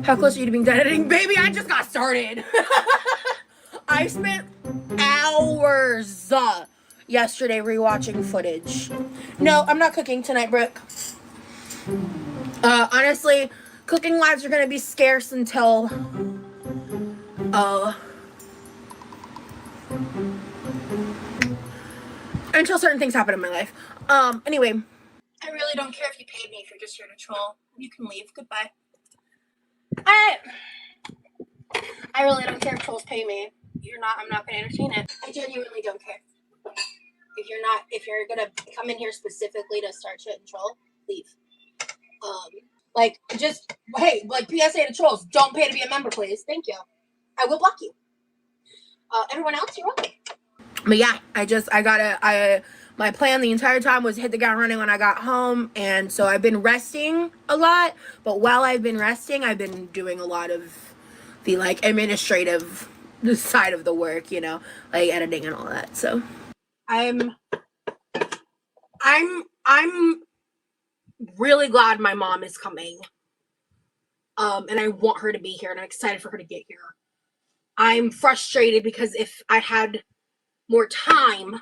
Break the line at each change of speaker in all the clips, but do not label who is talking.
How close are you to being done editing? Baby, I just got started. I spent hours yesterday rewatching footage. No, I'm not cooking tonight, Brooke. Honestly, cooking lives are gonna be scarce until certain things happen in my life. Anyway, I really don't care if you paid me if you're just here to troll. You can leave. Goodbye. I really don't care if trolls pay me. I'm not gonna entertain it. I genuinely don't care. If you're gonna come in here specifically to start shit and troll, leave. Hey, PSA to trolls, don't pay to be a member, please. Thank you. I will block you. Everyone else, you're welcome. But yeah, my plan the entire time was hit the ground running when I got home, and so I've been resting a lot, but while I've been resting, I've been doing a lot of the, administrative side of the work, editing and all that, so. I'm really glad my mom is coming, and I want her to be here, and I'm excited for her to get here. I'm frustrated because if I had more time,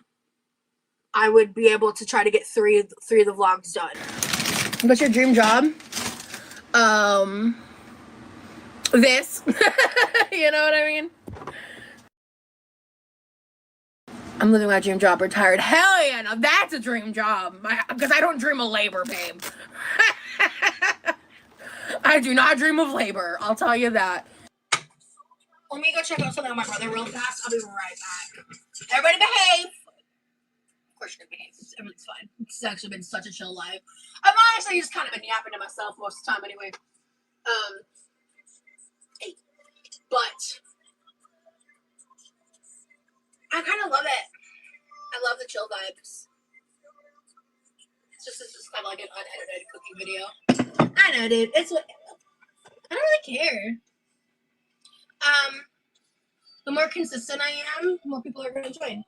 I would be able to try to get three of the vlogs done. What's your dream job? This. You know what I mean? I'm living my dream job, retired. Hell yeah, now that's a dream job. Because I don't dream of labor, babe. I do not dream of labor, I'll tell you that. Let me go check out something on my brother real fast. I'll be right back. Everybody behave! Of course you're gonna behave. Everything's fine. It's actually been such a chill life. I've honestly just kind of been yapping to myself most of the time anyway. But I kind of love it. I love the chill vibes. It's just kind of like an unedited cooking video. I know, dude. It's what I don't really care. The more consistent I am, the more people are going to join.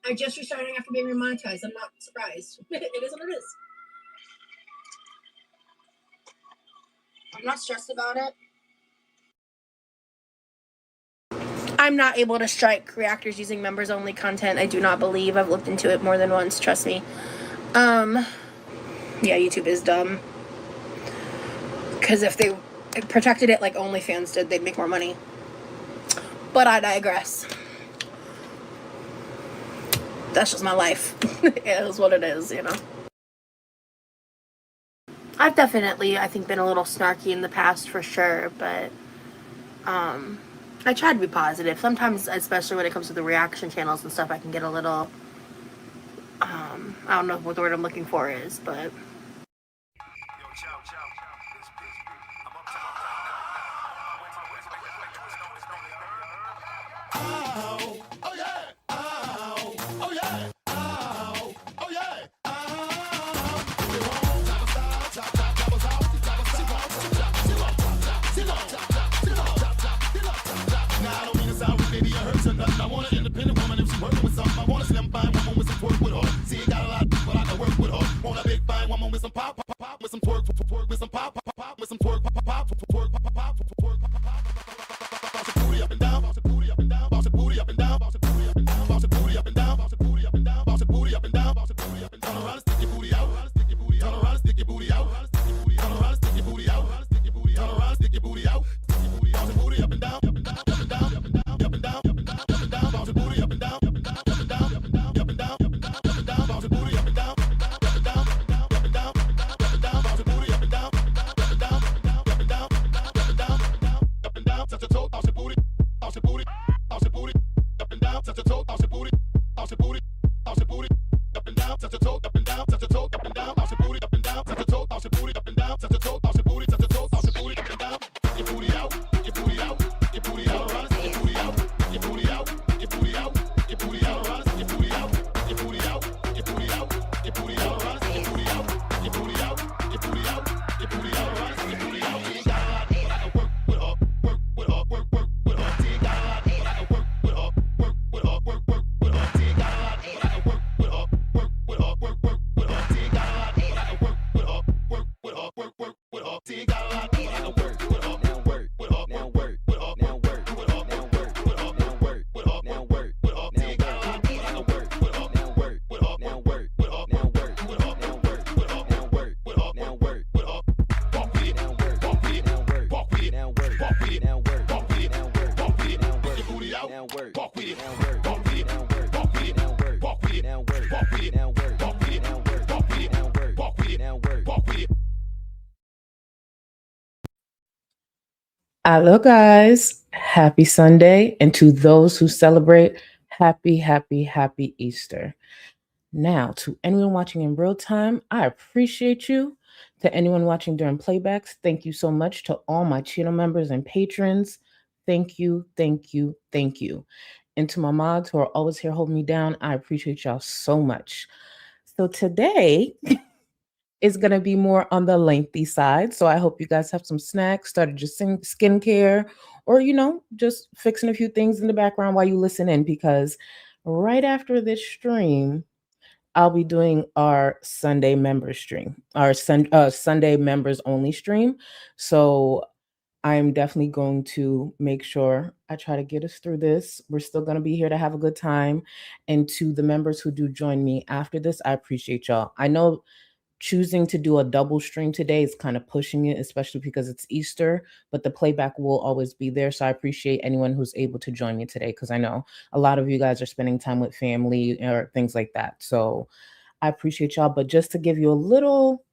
I just restarted after being remonetized. I'm not surprised. It is what it is. I'm not stressed about it. I'm not able to strike reactors using members only content. I do not believe. I've looked into it more than once, trust me. Yeah, YouTube is dumb. Because if they protected it like OnlyFans did, they'd make more money. But I digress. That's just my life. It is what it is, I've definitely, I think, been a little snarky in the past for sure, but I try to be positive. Sometimes, especially when it comes to the reaction channels and stuff, I can get a little, I don't know what the word I'm looking for is, but...
I want an independent woman if she working with something. I want a slim fine woman with some twerk with her. See, got a lot, but I can work with her. Want a big fine woman with some pop, pop, pop, with some twerk, twerk, with some pop, pop, pop, with some twerk, pop, pop, twerk, pop, pop, twerk, pop, pop. Bounce your booty up and down, bounce your booty up and down, bounce your booty up and down, bounce your booty up and down, bounce your booty up and down, bounce your booty up and down, bounce your booty up and down, bounce your booty up and down. Turn around and stick your booty out, stick your booty out, turn around and stick your booty out, turn around and stick your booty out, stick your booty out, turn around and stick your booty out, stick your booty out, bounce your booty up and down, up and down, up and down, up and down, up and down, up and down, up and down, bounce your booty up and down, up and down, up and down, up and down, up and down, up and down, up and down, bounce your booty up and down, up and down, up and down, up and down, up and down, up and down, bounce your booty up and down, up and down, up and down, up and down, walk with it, walk with it, walk with it, walk with it, walk with it, walk with it, walk with it, walk with it, walk with it.
Hello, guys. Happy Sunday. And to those who celebrate, happy Easter. Now, to anyone watching in real time, I appreciate you. To anyone watching during playbacks, thank you so much. To all my channel members and patrons, thank you. And to my mods who are always here holding me down, I appreciate y'all so much. So today, is going to be more on the lengthy side. So I hope you guys have some snacks, started just skincare, or, just fixing a few things in the background while you listen in, because right after this stream, I'll be doing our Sunday members stream, our Sunday members only stream. So I'm definitely going to make sure I try to get us through this. We're still going to be here to have a good time. And to the members who do join me after this, I appreciate y'all. I know choosing to do a double stream today is kind of pushing it, especially because it's Easter, but the playback will always be there. So I appreciate anyone who's able to join me today, because I know a lot of you guys are spending time with family or things like that. So I appreciate y'all. But just to give you a little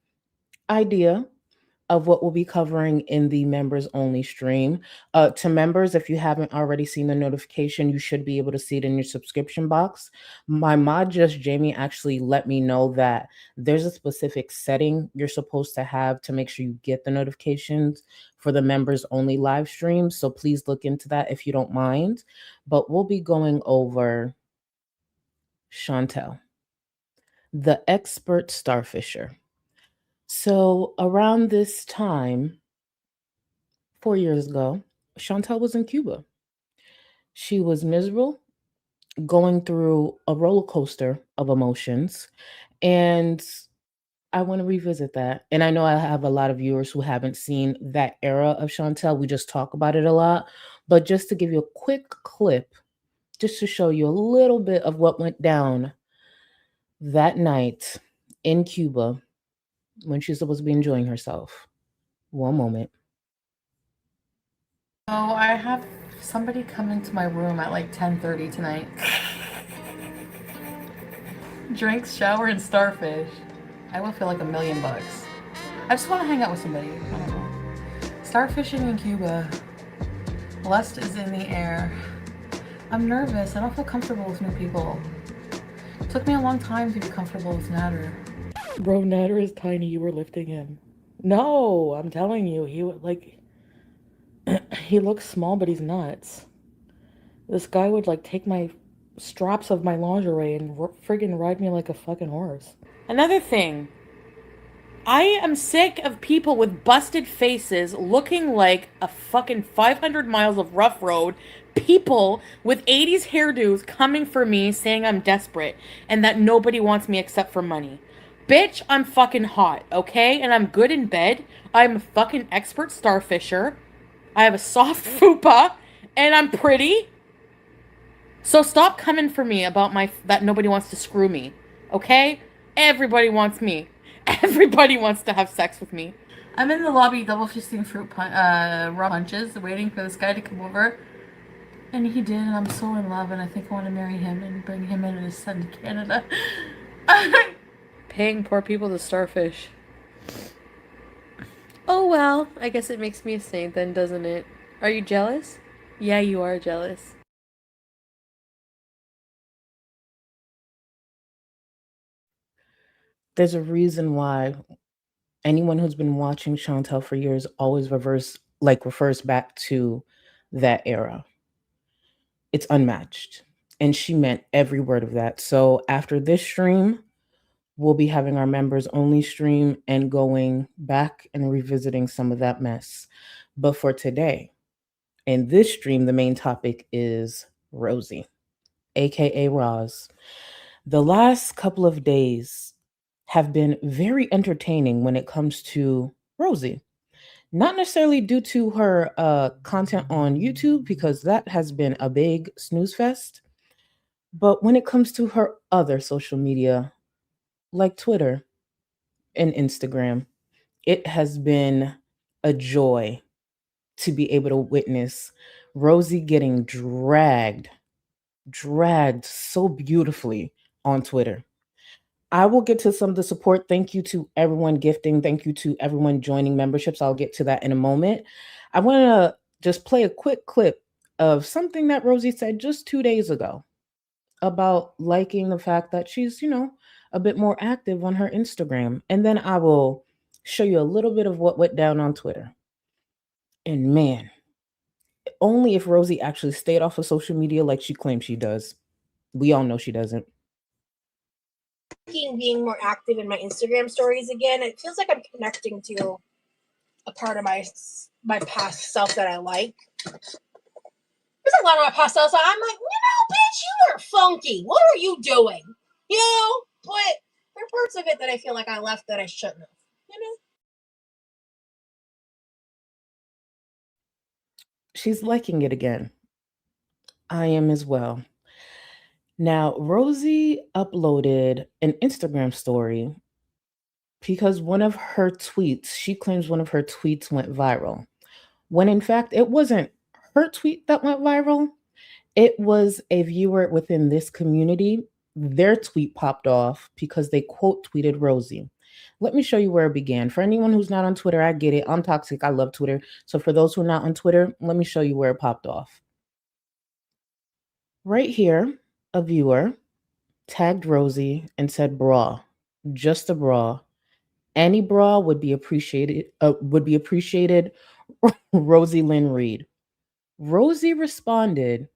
idea of what we'll be covering in the members only stream. To members, if you haven't already seen the notification, you should be able to see it in your subscription box. My mod, Just Jamie, actually let me know that there's a specific setting you're supposed to have to make sure you get the notifications for the members only live stream. So please look into that if you don't mind. But we'll be going over Chantel, the expert starfisher. So around this time, 4 years ago, Chantel was in Cuba. She was miserable, going through a roller coaster of emotions. And I want to revisit that. And I know I have a lot of viewers who haven't seen that era of Chantel. We just talk about it a lot. But just to give you a quick clip, just to show you a little bit of what went down that night in Cuba when she's supposed to be enjoying herself. One moment.
So I have somebody come into my room at like 10:30 tonight. Drinks, shower, and starfish. I will feel like $1 million. I just want to hang out with somebody. I don't know. Starfishing in Cuba. Lust is in the air. I'm nervous. I don't feel comfortable with new people. It took me a long time to be comfortable with Natter.
Bro, Natter is tiny. You were lifting him. No, I'm telling you, he would he looks small, but he's nuts. This guy would take my straps of my lingerie and friggin' ride me like a fucking horse. Another thing, I am sick of people with busted faces looking like a fucking 500 miles of rough road. People with 80s hairdos coming for me saying I'm desperate and that nobody wants me except for money. Bitch, I'm fucking hot, okay? And I'm good in bed. I'm a fucking expert starfisher. I have a soft fupa, and I'm pretty. So stop coming for me about that nobody wants to screw me, okay? Everybody wants me. Everybody wants to have sex with me. I'm in the lobby double fisting raw punches, waiting for this guy to come over. And he did, and I'm so in love, and I think I want to marry him and bring him and his son to Canada. Paying poor people to starfish. Oh well, I guess it makes me a saint then, doesn't it? Are you jealous? Yeah, you are jealous. There's a reason why anyone who's been watching Chantel for years always refers back to that era. It's unmatched. And she meant every word of that. So after this stream, we'll be having our members only stream and going back and revisiting some of that mess. But for today, in this stream, the main topic is Rosie, aka Roz. The last couple of days have been very entertaining when it comes to Rosie. Not necessarily due to her content on YouTube, because that has been a big snooze fest, but when it comes to her other social media, like Twitter and Instagram, it has been a joy to be able to witness Rosie getting dragged dragged so beautifully on Twitter. I will get to some of the support. Thank you to everyone gifting. Thank you to everyone joining memberships. I'll get to that in a moment. I want to just play a quick clip of something that Rosie said just 2 days ago about liking the fact that she's, a bit more active on her Instagram. And then I will show you a little bit of what went down on Twitter. And man, only if Rosie actually stayed off of social media like she claims she does. We all know she doesn't.
Being more active in my Instagram stories again. It feels like I'm connecting to a part of my past self that I like. There's a lot of my past self, so I'm like, bitch, you were funky. What are you doing? But there are parts of it that I feel like I left that I shouldn't have.
She's liking it again. I am as well. Now, Rosie uploaded an Instagram story because one of her tweets, she claims one of her tweets went viral. When in fact, it wasn't her tweet that went viral. It was a viewer within this community. Their tweet popped off because they quote tweeted Rosie. Let me show you where it began. For anyone who's not on Twitter, I get it. I'm toxic. I love Twitter. So for those who are not on Twitter, let me show you where it popped off. Right here, a viewer tagged Rosie and said, bra, just a bra. Any bra would be appreciated. Rosie Lynn Reed. Rosie responded,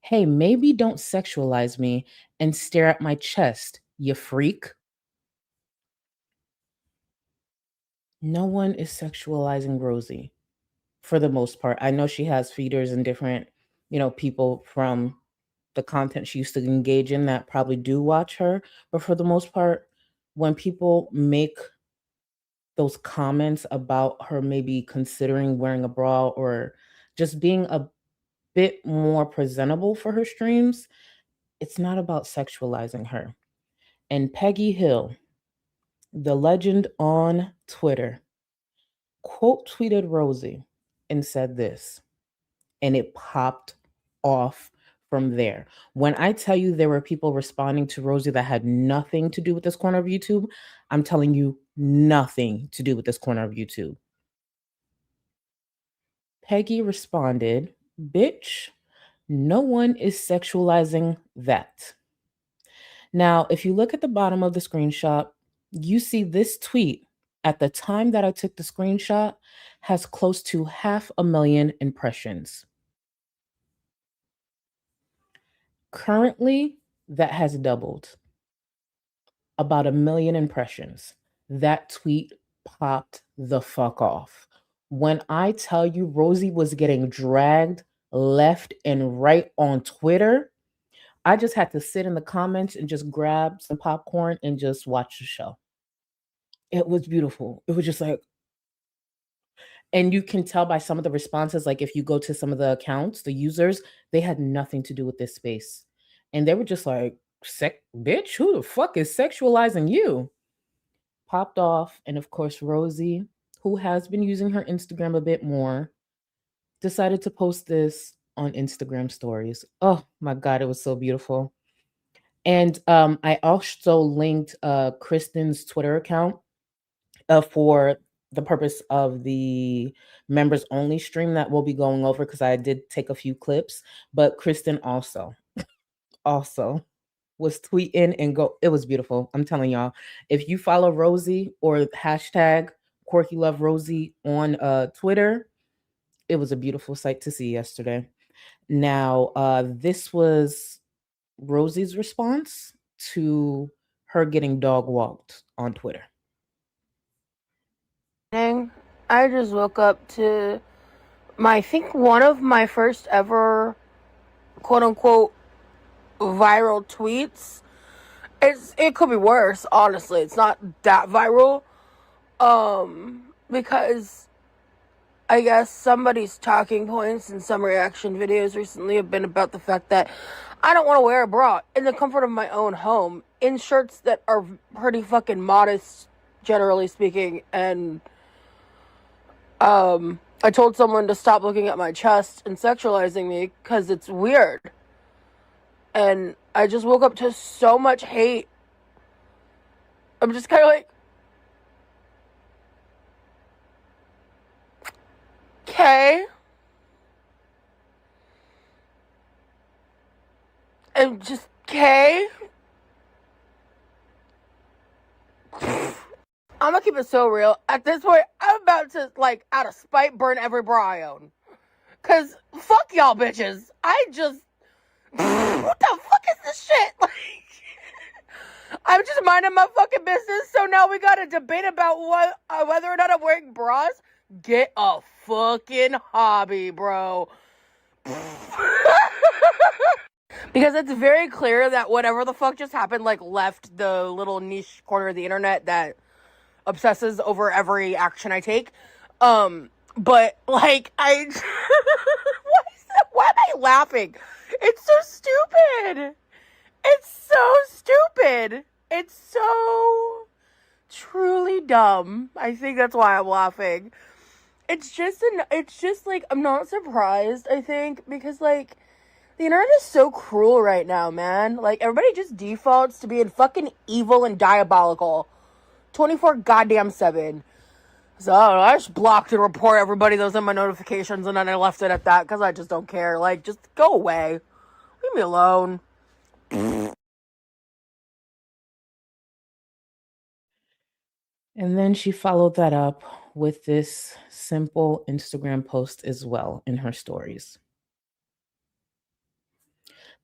hey, maybe don't sexualize me and stare at my chest, you freak. No one is sexualizing Rosie for the most part. I know she has feeders and different, people from the content she used to engage in that probably do watch her. But for the most part, when people make those comments about her maybe considering wearing a bra or just being a bit more presentable for her streams, it's not about sexualizing her. And Peggy Hill, the legend on Twitter, quote tweeted Rosie and said this, and it popped off from there. When I tell you there were people responding to Rosie that had nothing to do with this corner of YouTube, I'm telling you nothing to do with this corner of YouTube. Peggy responded, bitch, no one is sexualizing that. Now, if you look at the bottom of the screenshot, you see this tweet at the time that I took the screenshot has close to 500,000 impressions. Currently, that has doubled. About 1 million impressions. That tweet popped the fuck off. When I tell you Rosie was getting dragged left and right on Twitter, I just had to sit in the comments and just grab some popcorn and just watch the show. It was beautiful. It was just like, and you can tell by some of the responses, like if you go to some of the accounts, the users, they had nothing to do with this space. And they were just like, bitch, who the fuck is sexualizing you? Popped off. And of course, Rosie, who has been using her Instagram a bit more, decided to post this on Instagram stories. Oh my God, it was so beautiful. And I also linked Kristen's Twitter account for the purpose of the members only stream that we'll be going over, because I did take a few clips. But Kristen also was tweeting and it was beautiful. I'm telling y'all, if you follow Rosie or hashtag QuirkyLoveRosee on Twitter, it was a beautiful sight to see yesterday. Now, this was Rosie's response to her getting dog walked on Twitter.
I just woke up to I think one of my first ever quote unquote viral tweets. It could be worse, honestly. It's not that viral. Because I guess somebody's talking points in some reaction videos recently have been about the fact that I don't want to wear a bra in the comfort of my own home, in shirts that are pretty fucking modest, generally speaking, and I told someone to stop looking at my chest and sexualizing me because it's weird. And I just woke up to so much hate. I'm just kind of like, okay. I'm just, okay. I'm gonna keep it so real. At this point, I'm about to, like, out of spite, burn every bra I own. Cause fuck y'all bitches. What the fuck is this shit? Like, I'm just minding my fucking business. So now we got a debate about whether or not I'm wearing bras. Get a fucking hobby, bro. Because it's very clear that whatever the fuck just happened, like, left the little niche corner of the internet that obsesses over every action I take. But, like, why am I laughing? It's so stupid. It's so stupid. It's so truly dumb. I think that's why I'm laughing. It's just like, I'm not surprised, I think, because, like, the internet is so cruel right now, man. Like, everybody just defaults to being fucking evil and diabolical 24 goddamn 7. So I just blocked and report everybody that was in my notifications, and then I left it at that because I just don't care. Like, just go away. Leave me alone.
And then she followed that up with this simple Instagram post as well in her stories.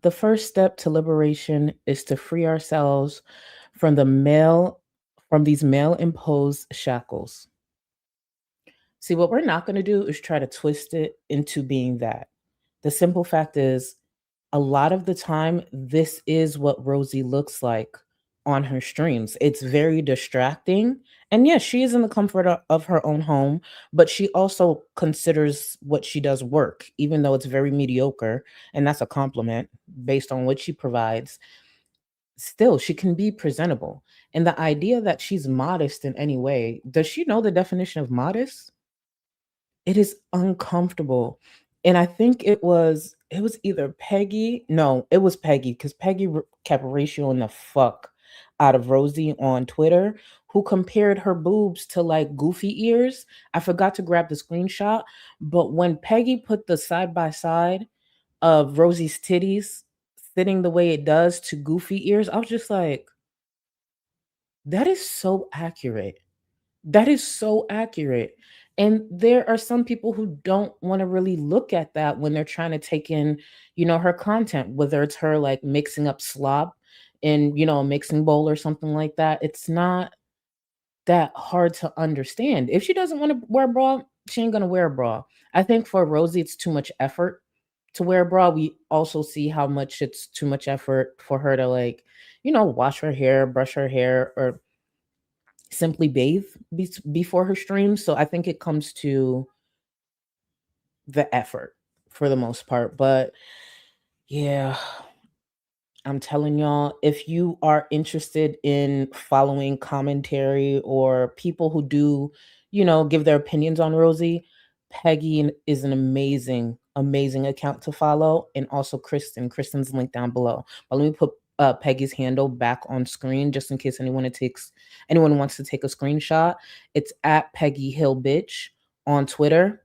The first step to liberation is to free ourselves from these male imposed shackles. See, what we're not going to do is try to twist it into being that. The simple fact is, a lot of the time, this is what Rosie looks like on her streams. It's very distracting. And yes, she is in the comfort of her own home, but she also considers what she does work, even though it's very mediocre. And that's a compliment based on what she provides. Still, she can be presentable. And the idea that she's modest in any way, does she know the definition of modest? It is uncomfortable. And I think it was either Peggy. No, it was Peggy, because Peggy kept ratioing the fuck out of Rosie on Twitter, who compared her boobs to like goofy ears. I forgot to grab the screenshot, but when Peggy put the side by side of Rosie's titties sitting the way it does to goofy ears, I was just like, that is so accurate. That is so accurate. And there are some people who don't want to really look at that when they're trying to take in, her content, whether it's her like mixing up slop in, a mixing bowl or something like that. It's not that hard to understand. If she doesn't want to wear a bra, she ain't gonna wear a bra. I think for Rosie, it's too much effort to wear a bra. We also see how much it's too much effort for her to like, wash her hair, brush her hair, or simply bathe before her stream. So I think it comes to the effort for the most part. But yeah, I'm telling y'all, if you are interested in following commentary or people who do, give their opinions on Rosie, Peggy is an amazing, amazing account to follow. And also Kristen's link down below. But let me put Peggy's handle back on screen just in case anyone wants to take a screenshot. It's at Peggy Hill Bitch on Twitter.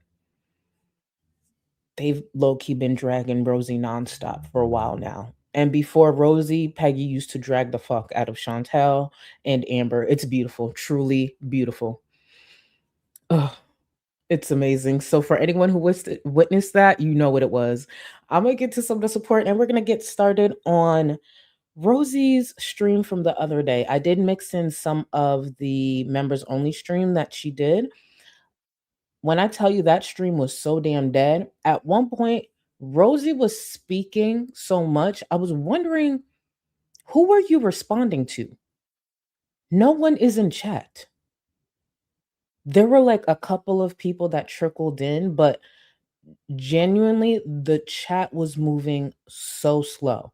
They've low-key been dragging Rosie nonstop for a while now. And before Rosie, Peggy used to drag the fuck out of Chantel and Amber. It's beautiful, truly beautiful. Ugh, it's amazing. So for anyone who witnessed that, you know what it was. I'm going to get to some of the support, and we're going to get started on Rosie's stream from the other day. I did mix in some of the members only stream that she did. When I tell you that stream was so damn dead, at one point, Rosie was speaking so much, I was wondering, who were you responding to? No one is in chat. There were like a couple of people that trickled in, but genuinely, the chat was moving so slow.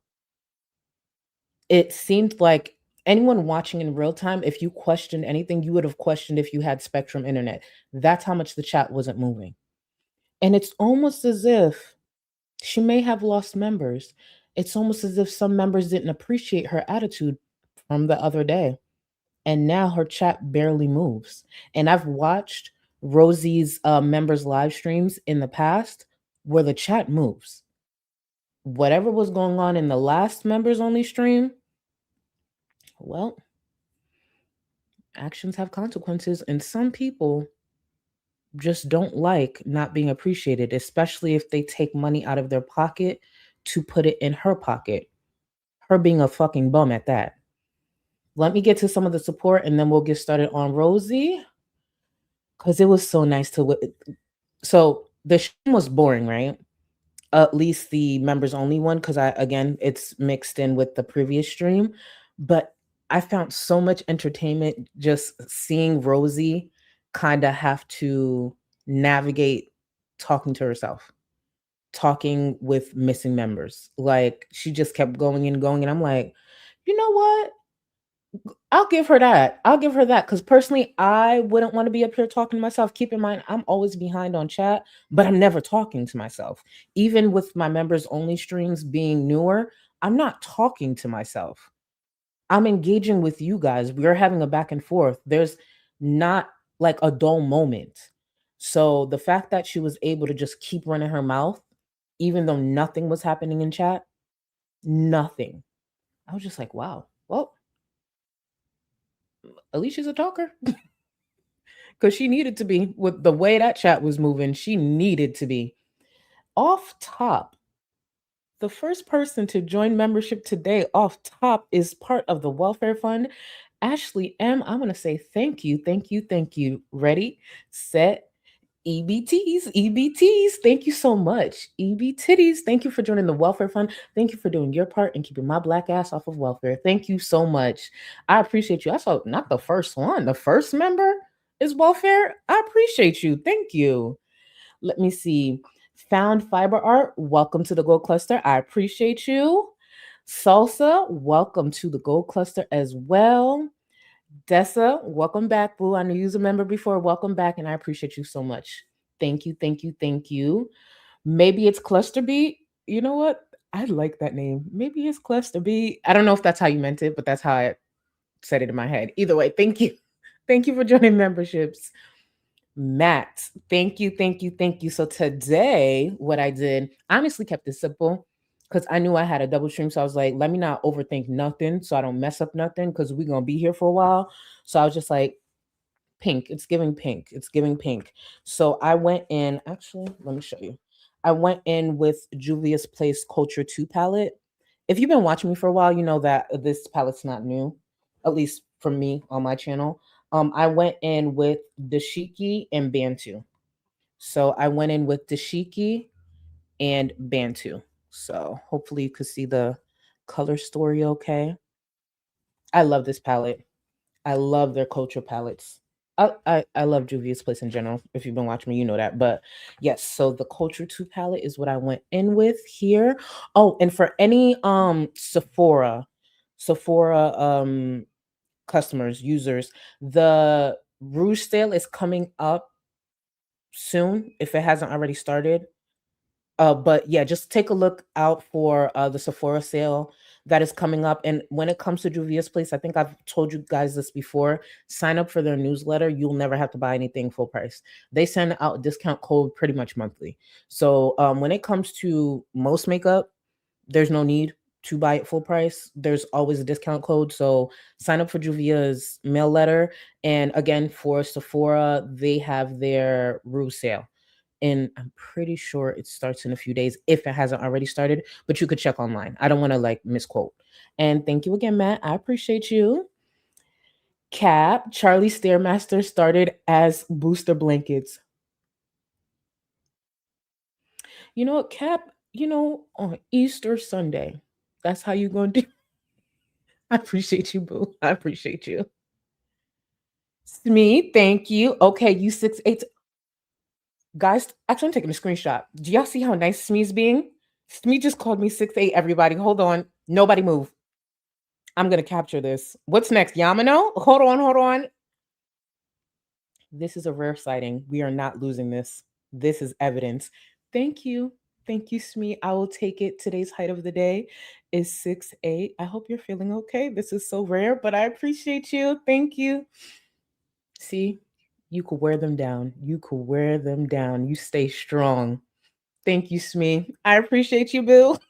It seemed like anyone watching in real time, if you questioned anything, you would have questioned if you had Spectrum internet. That's how much the chat wasn't moving. And it's almost as if she may have lost members. It's almost as if some members didn't appreciate her attitude from the other day. And now her chat barely moves. And I've watched Rosie's members' live streams in the past where the chat moves. Whatever was going on in the last members only stream, well, actions have consequences. And some people just don't like not being appreciated, especially if they take money out of their pocket to put it in her pocket. Her being a fucking bum at that. Let me get to some of the support and then we'll get started on Rosie. Because it was so nice to. So the stream was boring, right? At least the members only one, because it's mixed in with the previous stream. But I found so much entertainment just seeing Rosie kind of have to navigate talking to herself, talking with missing members. Like she just kept going and going. And I'm like, you know what? I'll give her that. I'll give her that. Because personally, I wouldn't want to be up here talking to myself. Keep in mind, I'm always behind on chat, but I'm never talking to myself. Even with my members only streams being newer, I'm not talking to myself. I'm engaging with you guys. We're having a back and forth. There's not like a dull moment. So the fact that she was able to just keep running her mouth, even though nothing was happening in chat, nothing. I was just like, wow, well, at least she's a talker. Because she needed to be. With the way that chat was moving, she needed to be. Off top, the first person to join membership today off top is part of the welfare fund. Ashley M, I'm going to say thank you, thank you, thank you. Ready, set, EBTs. Thank you so much. EB titties. Thank you for joining the welfare fund. Thank you for doing your part and keeping my black ass off of welfare. Thank you so much. I appreciate you. I saw not the first one. The first member is welfare. I appreciate you. Thank you. Let me see. Found Fiber Art. Welcome to the Gold Cluster. I appreciate you. Salsa. Welcome to the Gold Cluster as well. Dessa, welcome back, boo. I know you was a member before. Welcome back, and I appreciate you so much. Thank you, thank you, thank you. Maybe it's Cluster B. You know what? I like that name. Maybe it's Cluster B. I don't know if that's how you meant it, but that's how I said it in my head. Either way, thank you. Thank you for joining memberships. Matt, thank you, thank you, thank you. So today, what I did, I honestly kept it simple because I knew I had a double stream. So I was like, let me not overthink nothing so I don't mess up nothing because we're going to be here for a while. So I was just like, pink. It's giving pink. It's giving pink. So I went in, actually, let me show you. I went in with Juvia's Place Culture 2 palette. If you've been watching me for a while, you know that this palette's not new, at least for me on my channel. I went in with Dashiki and Bantu. So I went in with Dashiki and Bantu. So hopefully you could see the color story okay. I love this palette. I love their culture palettes. I love Juvia's Place in general. If you've been watching me, you know that. But yes, so the Culture 2 palette is what I went in with here. Oh, and for any Sephora customers, users, the Rouge sale is coming up soon if it hasn't already started. But yeah, just take a look out for the Sephora sale that is coming up. And when it comes to Juvia's Place, I think I've told you guys this before. Sign up for their newsletter. You'll never have to buy anything full price. They send out a discount code pretty much monthly. So when it comes to most makeup, there's no need to buy it full price. There's always a discount code. So sign up for Juvia's mail letter. And again, for Sephora, they have their Rouge sale. And I'm pretty sure it starts in a few days if it hasn't already started, but you could check online. I don't want to like misquote. And thank you again, Matt. I appreciate you. Cap, Charlie Stairmaster started as booster blankets. You know what, Cap, on Easter Sunday, that's how you going to do. I appreciate you, boo. I appreciate you. Smee, thank you. Okay, you 6'8". Guys, actually, I'm taking a screenshot. Do y'all see how nice Smee's being? Smee just called me 6'8", everybody. Hold on. Nobody move. I'm going to capture this. What's next? Yamano? Hold on. This is a rare sighting. We are not losing this. This is evidence. Thank you. Thank you, Smee. I will take it. Today's height of the day is 6'8". I hope you're feeling okay. This is so rare, but I appreciate you. Thank you. See, you could wear them down. You could wear them down. You stay strong. Thank you, Smee. I appreciate you, Bill.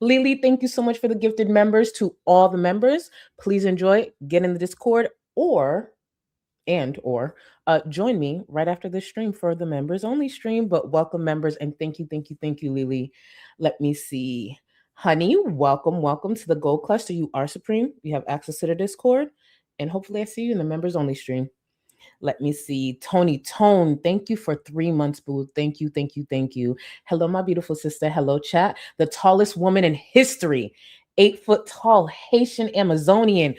Lily, thank you so much for the gifted members. To all the members, please enjoy, get in the Discord, or join me right after this stream for the members only stream. But welcome, members, and thank you, Lily. Let me see. Honey, welcome to the Gold Cluster. You are supreme. You have access to the Discord, and hopefully I see you in the members only stream. Let me see. Tony Tone, thank you for 3 months, boo. Thank you. Hello, my beautiful sister. Hello, chat. The tallest woman in history, 8 foot tall, Haitian Amazonian.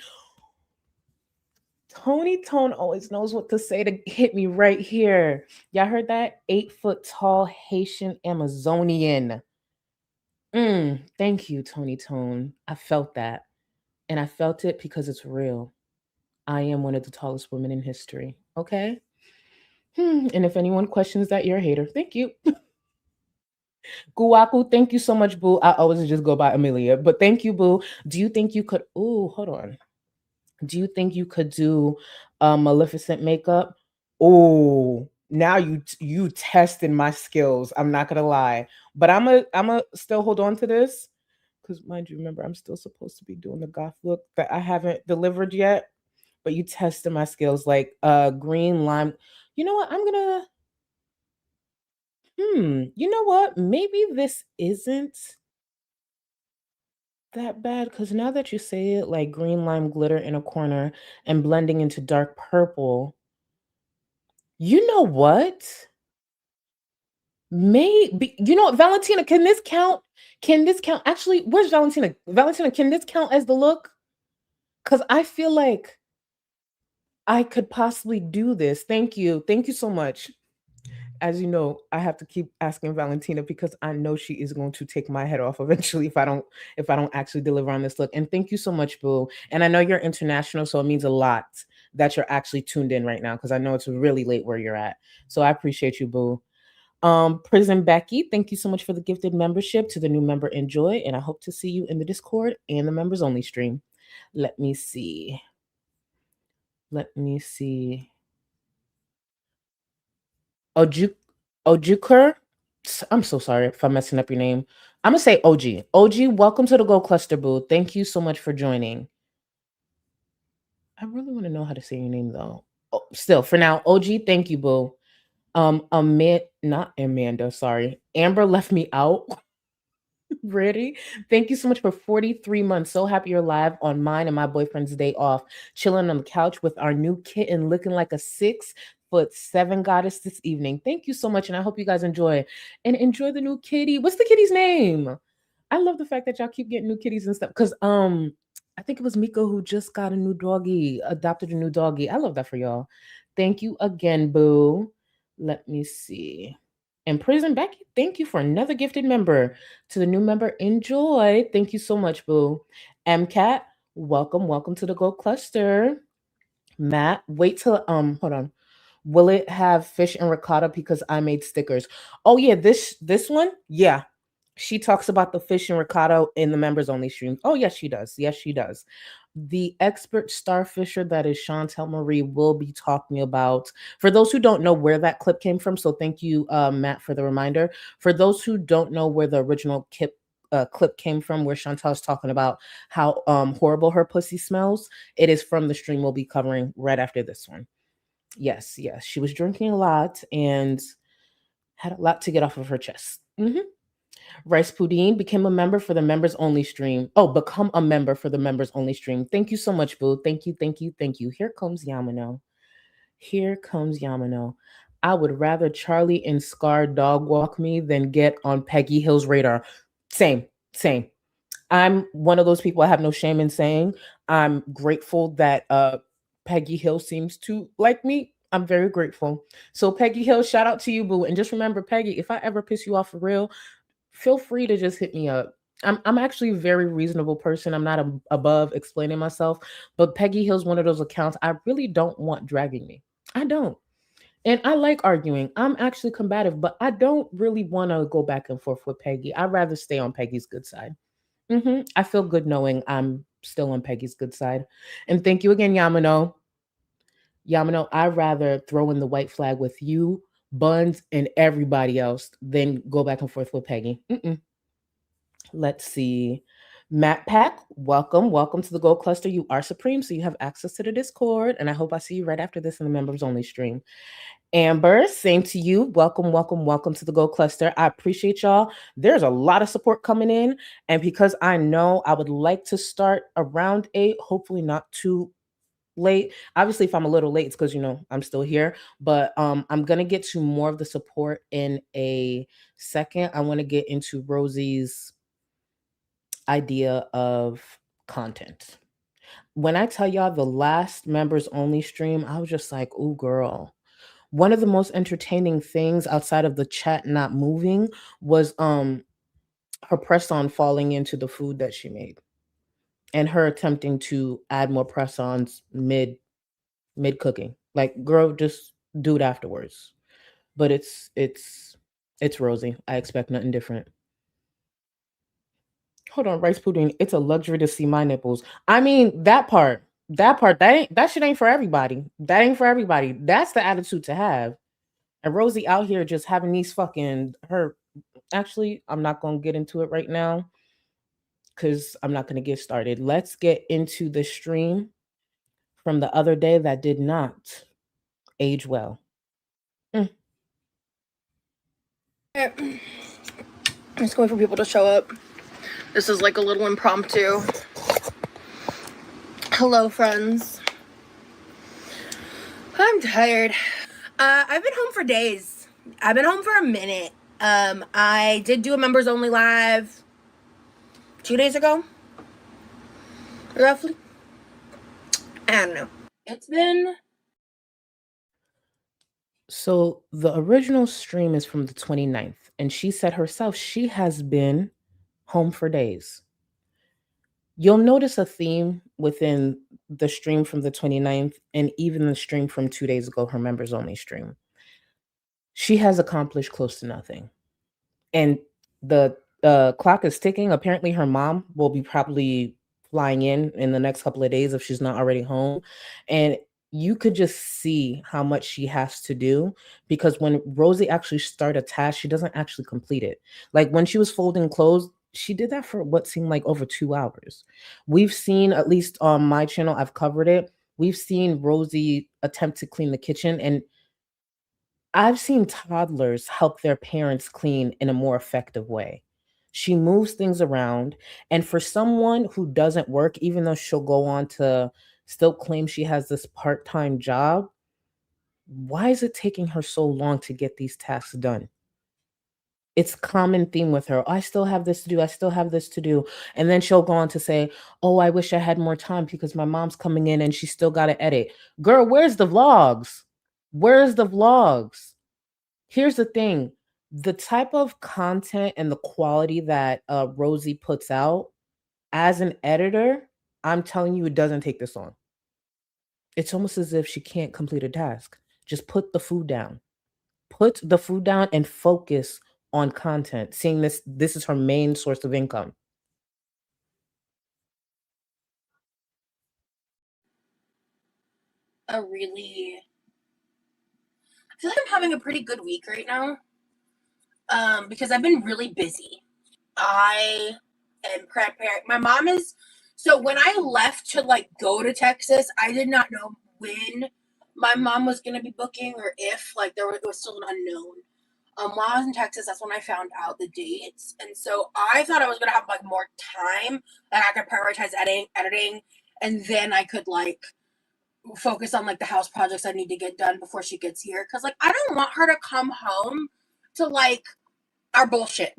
Tony Tone always knows what to say to hit me right here. Y'all heard that? 8 foot tall, Haitian Amazonian. Thank you, Tony Tone. I felt that. And I felt it because it's real. I am one of the tallest women in history. Okay? And if anyone questions that, you're a hater. Thank you. Guaku, thank you so much, boo. I always just go by Amelia, but thank you, boo. Do you think you could? Oh, hold on. Do you think you could do Maleficent makeup? Oh, now you tested my skills. I'm not gonna lie, but I'm a still hold on to this because mind you, remember I'm still supposed to be doing the goth look that I haven't delivered yet. But you tested my skills like green lime. You know what? I'm gonna you know what? Maybe this isn't that bad because now that you say it, like green lime glitter in a corner and blending into dark purple, you know what? Maybe, you know what, Valentina, can this count? Can this count? Actually, where's Valentina? Valentina, can this count as the look? Because I feel like I could possibly do this. Thank you. Thank you so much. As you know, I have to keep asking Valentina because I know she is going to take my head off eventually if I don't actually deliver on this look. And thank you so much, Boo. And I know you're international, so it means a lot that you're actually tuned in right now because I know it's really late where you're at. So I appreciate you, Boo. Prison Becky, thank you so much for the gifted membership. To the new member, enjoy, and I hope to see you in the Discord and the members only stream. Let me see. Ojukur. I'm so sorry if I'm messing up your name. I'm gonna say OG. OG, welcome to the Gold Cluster Boo. Thank you so much for joining. I really want to know how to say your name though. Oh, still, for now, OG, thank you, Boo. Not Amanda, sorry. Amber left me out. Ready? Thank you so much for 43 months. So happy you're live on mine and my boyfriend's day off, chilling on the couch with our new kitten looking like a 6'7" goddess this evening. Thank you so much. And I hope you guys enjoy the new kitty. What's the kitty's name? I love the fact that y'all keep getting new kitties and stuff. Cause I think it was Miko who just got a new doggy, adopted a new doggy. I love that for y'all. Thank you again, Boo. Let me see. And Prison Becky, thank you for another gifted member. To the new member, enjoy. Thank you so much, Boo. MCAT, welcome to the Gold Cluster. Matt, wait till hold on. Will it have fish and ricotta because I made stickers? Oh yeah, this one, yeah. She talks about the fish and ricotta in the members only stream. Oh yes, she does. Yes, she does. The expert starfisher that is Chantel Marie will be talking about. For those who don't know where that clip came from, so thank you, Matt, for the reminder. For those who don't know where the original clip came from, where Chantel's talking about how horrible her pussy smells, it is from the stream we'll be covering right after this one. Yes, she was drinking a lot and had a lot to get off of her chest. Rice Pudine became a member for the members only stream. Oh, become a member for the members only stream. Thank you so much, Boo. Thank you. Here comes Yamano. I would rather Charlie and Scar dog walk me than get on Peggy Hill's radar. Same. I'm one of those people I have no shame in saying. I'm grateful that Peggy Hill seems to like me. I'm very grateful. So Peggy Hill, shout out to you, Boo. And just remember, Peggy, if I ever piss you off for real, feel free to just hit me up. I'm actually a very reasonable person. I'm not above explaining myself, but Peggy Hill's one of those accounts I really don't want dragging me. I don't. And I like arguing. I'm actually combative, but I don't really want to go back and forth with Peggy. I'd rather stay on Peggy's good side. I feel good knowing I'm still on Peggy's good side. And thank you again, Yamano. Yamano, I'd rather throw in the white flag with you, Buns, and everybody else than go back and forth with Peggy. Let's see. Matt Pack, welcome. Welcome to the Gold Cluster. You are supreme, so you have access to the Discord. And I hope I see you right after this in the members only stream. Amber, same to you. Welcome, welcome, welcome to the Gold Cluster. I appreciate y'all. There's a lot of support coming in. And because I know I would like to start around 8, hopefully not too late. Obviously, if I'm a little late, it's because I'm still here. But I'm gonna get to more of the support in a second. I want to get into Rosie's idea of content. When I tell y'all the last members only stream, I was just like, "Ooh, girl." One of the most entertaining things outside of the chat not moving was her press on falling into the food that she made and her attempting to add more press ons mid cooking. Like, girl, just do it afterwards. But it's Rosie. I expect nothing different. Hold on, rice pudding. It's a luxury to see my nipples. I mean, that shit ain't for everybody. That ain't for everybody. That's the attitude to have. And Rosie out here just having these fucking her. Actually, I'm not gonna get into it right now because I'm not gonna get started. Let's get into the stream from the other day that did not age well.
I'm just waiting for people to show up. This is like a little impromptu. Hello, friends. I'm tired. I've been home for days. I've been home for a minute. I did do a members only live 2 days ago, roughly. I don't know. It's been.
So the original stream is from the 29th, and she said herself she has been home for days. You'll notice a theme within the stream from the 29th and even the stream from 2 days ago, her members only stream. She has accomplished close to nothing. And the clock is ticking. Apparently, her mom will be probably flying in the next couple of days if she's not already home. And you could just see how much she has to do because when Rosie actually starts a task, she doesn't actually complete it. Like when she was folding clothes, she did that for what seemed like over 2 hours. We've seen, at least on my channel, I've covered it. We've seen Rosie attempt to clean the kitchen, and I've seen toddlers help their parents clean in a more effective way. She moves things around. And for someone who doesn't work, even though she'll go on to still claim she has this part time job, why is it taking her so long to get these tasks done? It's a common theme with her. I still have this to do. I still have this to do. And then she'll go on to say, oh, I wish I had more time because my mom's coming in and she still got to edit. Girl, where's the vlogs? Where's the vlogs? Here's the thing. The type of content and the quality that Rosie puts out as an editor, I'm telling you, it doesn't take this long. It's almost as if she can't complete a task. Just put the food down. Put the food down and focus on content. Seeing this is her main source of income.
I feel like I'm having a pretty good week right now. Because I've been really busy. I am preparing. My mom is. So when I left to like go to Texas, I did not know when my mom was going to be booking or if like it was still an unknown. While I was in Texas, that's when I found out the dates, and so I thought I was going to have like more time that I could prioritize editing, and then I could like focus on like the house projects I need to get done before she gets here. Because like I don't want her to come home to like our bullshit.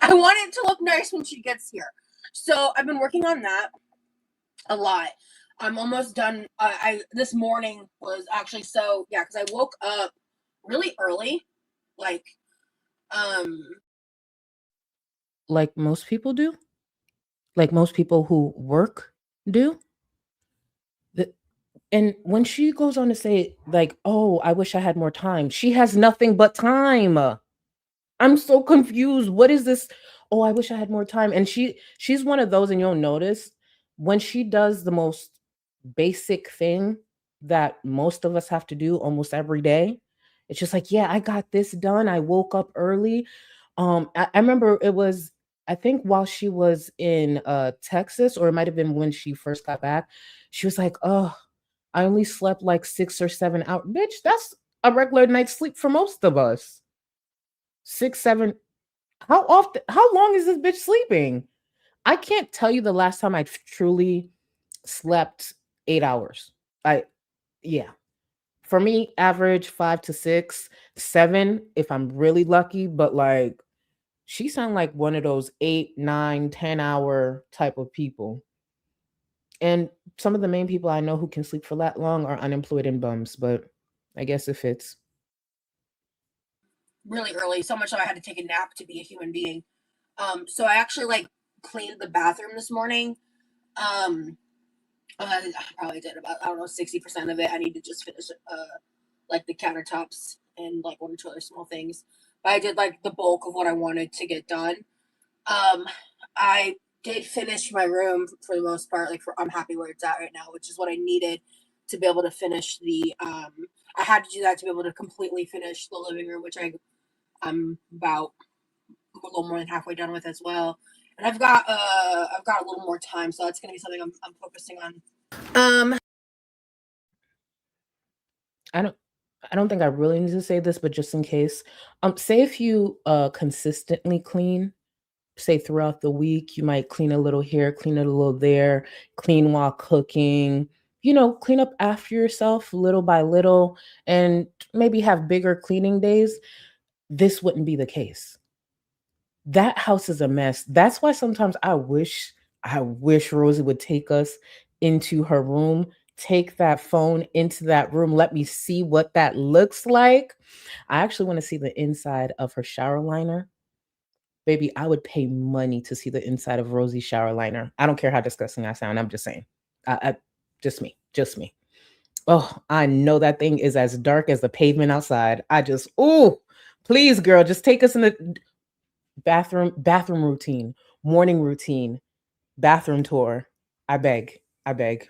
I want it to look nice when she gets here. So I've been working on that a lot. I'm almost done. This morning was actually because I woke up really early, like
like most people do, like most people who work do. And when she goes on to say, like, oh, I wish I had more time, she has nothing but time. I'm so confused. What is this? Oh, I wish I had more time. And she's one of those, and you'll notice when she does the most basic thing that most of us have to do almost every day. It's just like, yeah, I got this done. I woke up early. I remember it was, I think while she was in Texas, or it might have been when she first got back, she was like, oh, I only slept like 6 or 7 hours. Bitch, that's a regular night's sleep for most of us. 6, 7. How often? How long is this bitch sleeping? I can't tell you the last time I truly slept 8 hours. I Yeah. For me, average 5 to 6, 7 if I'm really lucky. But like, she sound like one of those 8, 9, 10 hour type of people. And some of the main people I know who can sleep for that long are unemployed and bums. But I guess it fits.
Really early, so much so I had to take a nap to be a human being. So I actually like cleaned the bathroom this morning. Um, I probably did about, I don't know, 60% of it. I need to just finish like the countertops and like one or two other small things. But I did like the bulk of what I wanted to get done. Um, I did finish my room for the most part. Like I'm happy where it's at right now, which is what I needed to be able to finish the. I had to do that to be able to completely finish the living room, which I'm about a little more than halfway done with as well. And I've got a little more time, so that's gonna be something I'm focusing on. Um,
I don't I don't think I really need to say this, but just in case. Say if you consistently clean, say throughout the week, you might clean a little here, clean it a little there, clean while cooking, clean up after yourself little by little, and maybe have bigger cleaning days. This wouldn't be the case. That house is a mess. That's why sometimes I wish Rosie would take us into her room, take that phone into that room, let me see what that looks like. I actually want to see the inside of her shower liner. Baby, I would pay money to see the inside of Rosie's shower liner. I don't care how disgusting I sound. I'm just saying. Just me, just me. Oh, I know that thing is as dark as the pavement outside. Please, girl, just take us in the bathroom routine, morning routine, bathroom tour. I beg. I beg.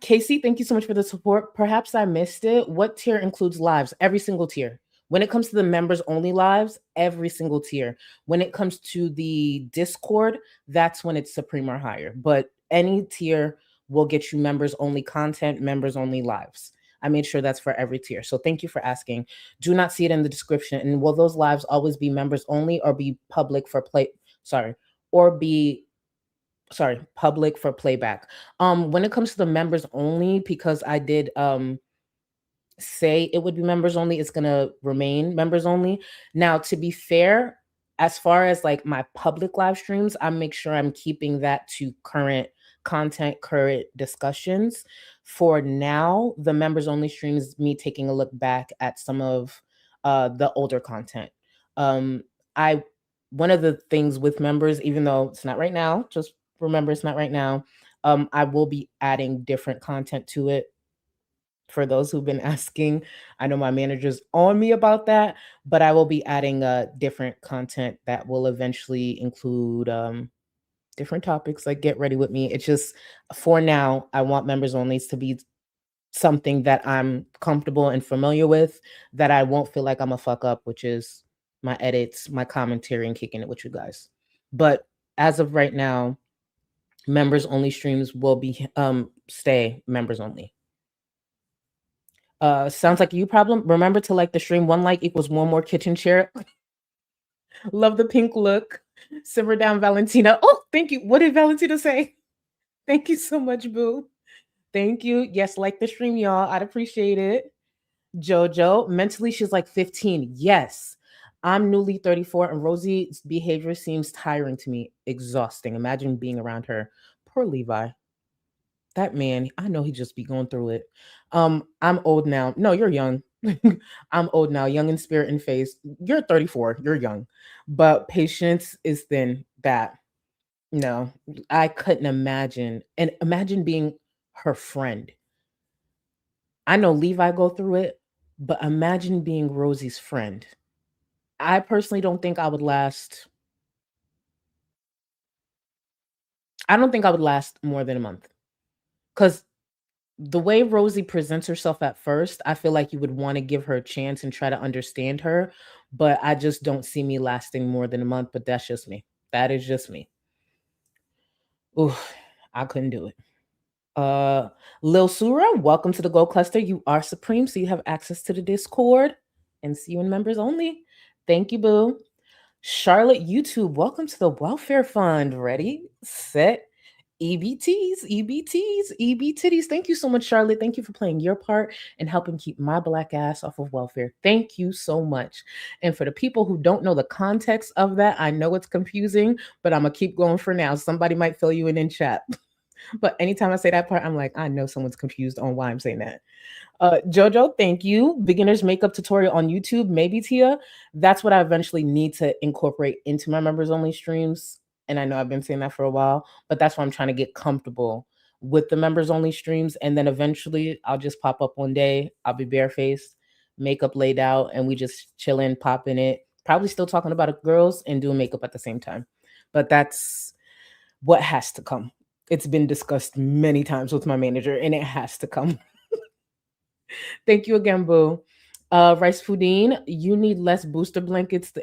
Casey, thank you so much for the support. Perhaps I missed it. What tier includes lives? Every single tier. When it comes to the members only lives, every single tier. When it comes to the Discord, that's when it's supreme or higher. But any tier will get you members only content, members only lives. I made sure that's for every tier. So thank you for asking. Do not see it in the description. And will those lives always be members only or be public for play? Sorry, or be public for playback. When it comes to the members only, because I did say it would be members only, it's gonna remain members only. Now, to be fair, as far as like my public live streams, I make sure I'm keeping that to current content, current discussions. For now, the members only streams me taking a look back at some of the older content. I One of the things with members, even though it's not right now, just remember it's not right now. I will be adding different content to it for those who've been asking. I know my manager's on me about that, but I will be adding different content that will eventually include different topics. Like, get ready with me. It's just for now, I want members only to be something that I'm comfortable and familiar with, that I won't feel like I'm a fuck up, which is my edits, my commentary, and kicking it with you guys. But as of right now, members only streams will be stay members only. Sounds like you problem. Remember to like the stream. One like equals one more kitchen chair. Love the pink look. Simmer down, Valentina. Oh, thank you. What did Valentina say? Thank you so much, boo. Thank you. Yes, like the stream, y'all. I'd appreciate it. Jojo, mentally, she's like 15. Yes. I'm newly 34, and Rosie's behavior seems tiring to me, exhausting. Imagine being around her. Poor Levi. That man, I know he just be going through it. I'm old now. No, you're young. I'm old now, young in spirit and face. You're 34. You're young, but patience is thin. That no, I couldn't imagine. And imagine being her friend. I know Levi go through it, but imagine being Rosie's friend. I personally don't think I would last. I don't think I would last more than a month. Because the way Rosie presents herself at first, I feel like you would want to give her a chance and try to understand her. But I just don't see me lasting more than a month. But that's just me. That is just me. Ooh, I couldn't do it. Lil Sura, welcome to the Gold Cluster. You are supreme, so you have access to the Discord and see you in members only. Thank you, boo. Charlotte YouTube, welcome to the Welfare Fund. Ready, set, EBTs, EBTs, EBTitties. Thank you so much, Charlotte. Thank you for playing your part and helping keep my black ass off of welfare. Thank you so much. And for the people who don't know the context of that, I know it's confusing, but I'm going to keep going for now. Somebody might fill you in chat. But anytime I say that part, I'm like, I know someone's confused on why I'm saying that. Jojo, thank you. Beginner's makeup tutorial on YouTube, maybe Tia. That's what I eventually need to incorporate into my members only streams. And I know I've been saying that for a while, but that's why I'm trying to get comfortable with the members only streams. And then eventually I'll just pop up one day. I'll be barefaced, makeup laid out, and we just chilling, popping it. Probably still talking about it, girls, and doing makeup at the same time. But that's what has to come. It's been discussed many times with my manager, and it has to come. Thank you again, boo. Rice Foodine, you need less booster blankets.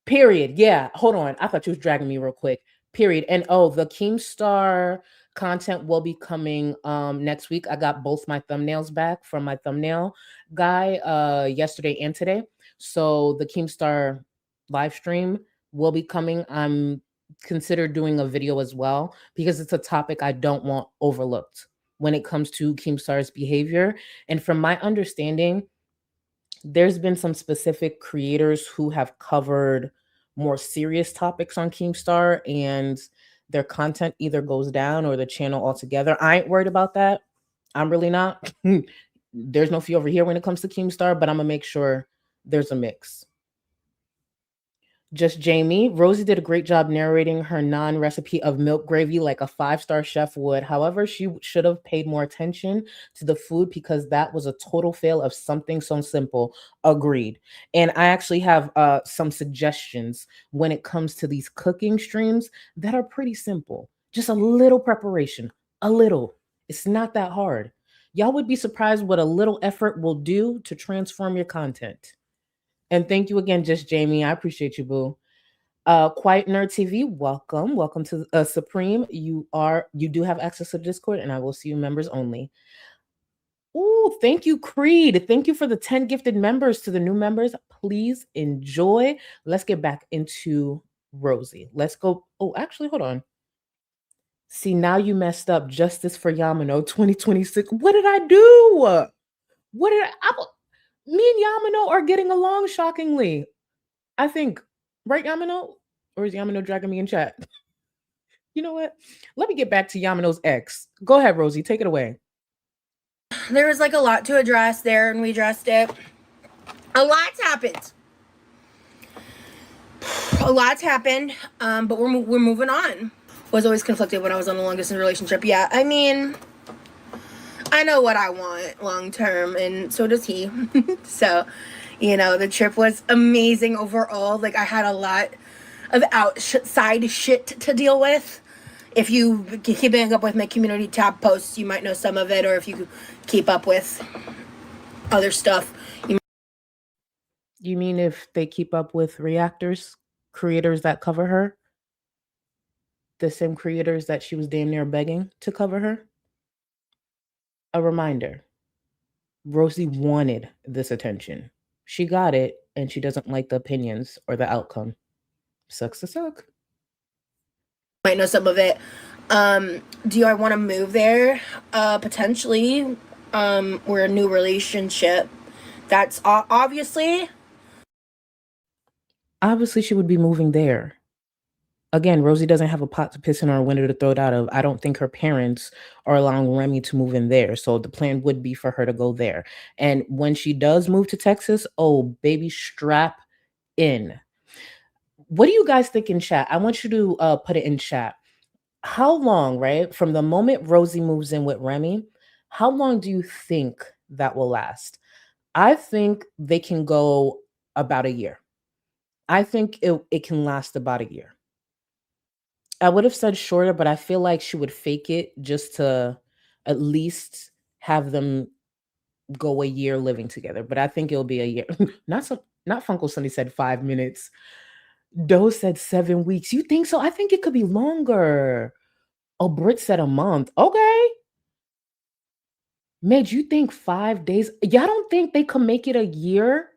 Period. Yeah, hold on. I thought you was dragging me real quick. Period. And the Keemstar content will be coming next week. I got both my thumbnails back from my thumbnail guy yesterday and today. So the Keemstar live stream will be coming. I'm considered doing a video as well because it's a topic I don't want overlooked when it comes to Keemstar's behavior. And from my understanding, there's been some specific creators who have covered more serious topics on Keemstar and their content either goes down or the channel altogether. I ain't worried about that. I'm really not. There's no fee over here when it comes to Keemstar, but I'm gonna make sure there's a mix. Just Jamie. Rosie did a great job narrating her non-recipe of milk gravy like a 5-star chef would. However, she should have paid more attention to the food because that was a total fail of something so simple. Agreed. And I actually have some suggestions when it comes to these cooking streams that are pretty simple. Just a little preparation. A little. It's not that hard. Y'all would be surprised what a little effort will do to transform your content. And thank you again, Just Jamie. I appreciate you, boo. Quiet Nerd TV, welcome. Welcome to Supreme. You do have access to Discord, and I will see you members only. Ooh, thank you, Creed. Thank you for the 10 gifted members. To the new members, please enjoy. Let's get back into Rosie. Let's go. Oh, actually, hold on. See, now you messed up. Justice for Yamano 2026. What did I do? What did me and Yamano are getting along shockingly. I think, right, Yamano? Or is Yamano dragging me in chat? You know what? Let me get back to Yamano's ex. Go ahead, Rosie. Take it away.
There was like a lot to address there, and we addressed it. A lot's happened. A lot's happened, but we're moving on. Was always conflicted when I was on a long distance relationship. Yeah, I mean, I know what I want long term, and so does he. So, you know, the trip was amazing overall. Like, I had a lot of outside shit to deal with. If you keeping up with my community tab posts, you might know some of it, or if you keep up with other stuff.
You mean if they keep up with reactors, creators that cover her? The same creators that she was damn near begging to cover her? A reminder, Rosie wanted this attention. She got it, and she doesn't like the opinions or the outcome. Sucks to suck.
Might know some of it. Do I want to move there? Potentially. We're a new relationship. That's obviously
she would be moving there. Again, Rosie doesn't have a pot to piss in or a window to throw it out of. I don't think her parents are allowing Remy to move in there. So the plan would be for her to go there. And when she does move to Texas, oh, baby, strap in. What do you guys think in chat? I want you to put it in chat. How long, right, from the moment Rosie moves in with Remy, How long do you think that will last? I think they can go about a year. I think it can last about a year. I would have said shorter, but I feel like she would fake it just to at least have them go a year living together. But I think it'll be a year. Not Funkle Sunny said 5 minutes. Doe said 7 weeks. You think so? I think it could be longer. Oh, Brit said a month. Okay. Midge, you think 5 days? Y'all don't think they could make it a year?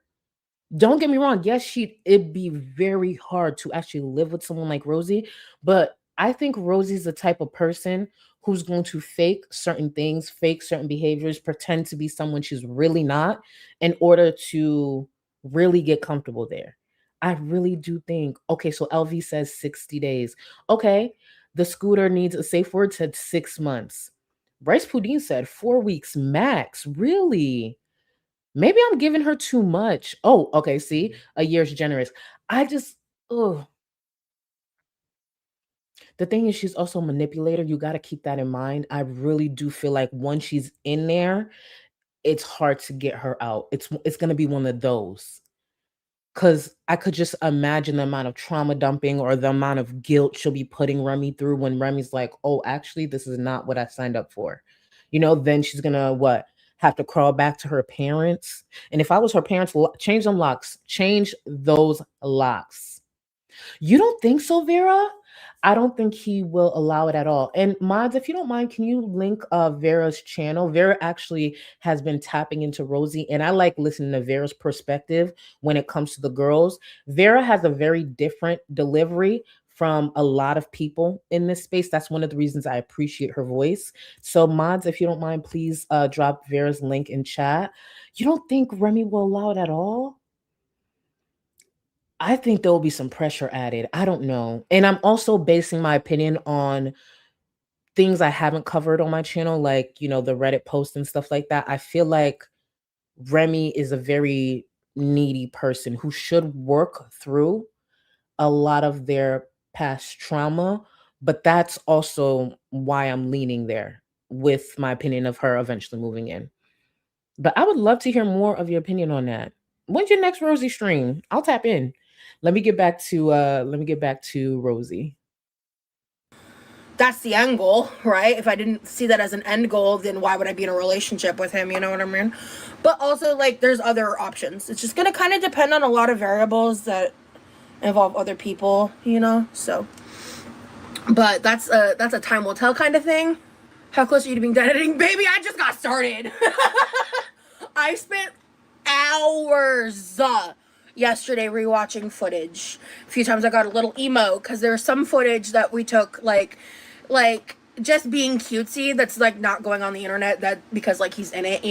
Don't get me wrong. Yes, it'd be very hard to actually live with someone like Rosie, but I think Rosie's the type of person who's going to fake certain things, fake certain behaviors, pretend to be someone she's really not in order to really get comfortable there. I really do think, okay, so LV says 60 days. Okay, the scooter needs a safe word said 6 months. Bryce Pudine said 4 weeks max. Really? Maybe I'm giving her too much. Oh, okay. See, a year's generous. I just, oh, the thing is, she's also a manipulator. You got to keep that in mind. I really do feel like once she's in there, it's hard to get her out. It's gonna be one of those. Cause I could just imagine the amount of trauma dumping or the amount of guilt she'll be putting Remy through when Remy's like, oh, actually, this is not what I signed up for. Then she's gonna what? Have to crawl back to her parents. And if I was her parents, change them locks. Change those locks. You don't think so, Vera? I don't think he will allow it at all. And Mods, if you don't mind, can you link Vera's channel? Vera actually has been tapping into Rosie, and I like listening to Vera's perspective when it comes to the girls. Vera has a very different delivery from a lot of people in this space. That's one of the reasons I appreciate her voice. So Mods, if you don't mind, please drop Vera's link in chat. You don't think Remy will allow it at all? I think there will be some pressure added. I don't know. And I'm also basing my opinion on things I haven't covered on my channel, like, the Reddit post and stuff like that. I feel like Remy is a very needy person who should work through a lot of their past trauma. But that's also why I'm leaning there with my opinion of her eventually moving in. But I would love to hear more of your opinion on that. When's your next Rosie stream? I'll tap in. Let me get back to Rosie.
That's the end goal, right? If I didn't see that as an end goal, then why would I be in a relationship with him? You know what I mean? But also, like, there's other options. It's just gonna kind of depend on a lot of variables that involve other people, So, but that's a time will tell kind of thing. How close are you to being done editing? Baby, I just got started. I spent hours yesterday rewatching footage. A few times I got a little emo because there's some footage that we took like just being cutesy that's like not going on the internet that because like he's in it,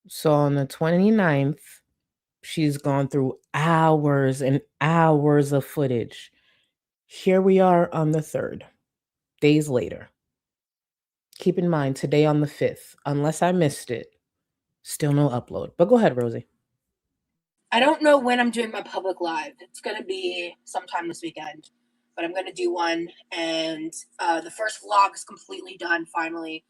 So on the 29th, she's gone through hours and hours of footage. Here we are on the 3rd, days later. Keep in mind, today on the 5th, unless I missed it, still no upload. But go ahead, Rosie.
I don't know when I'm doing my public live. It's going to be sometime this weekend, but I'm going to do one. And the first vlog is completely done finally.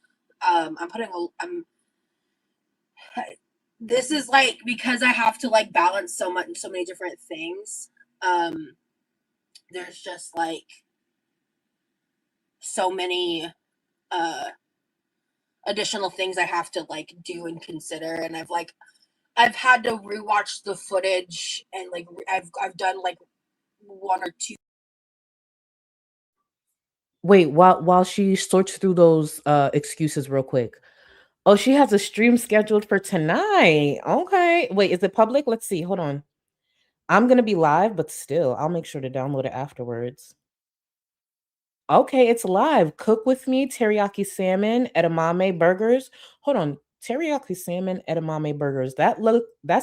This is like, because I have to like balance so many different things. There's just like so many additional things I have to like do and consider. And I've had to rewatch the footage and like I've done like one or two.
Wait, while she sorts through those excuses real quick. Oh, she has a stream scheduled for tonight. Okay. Wait, is it public? Let's see. Hold on. I'm going to be live, but still, I'll make sure to download it afterwards. Okay, it's live. Cook with me, teriyaki salmon, edamame burgers. Hold on. Teriyaki salmon, edamame burgers. That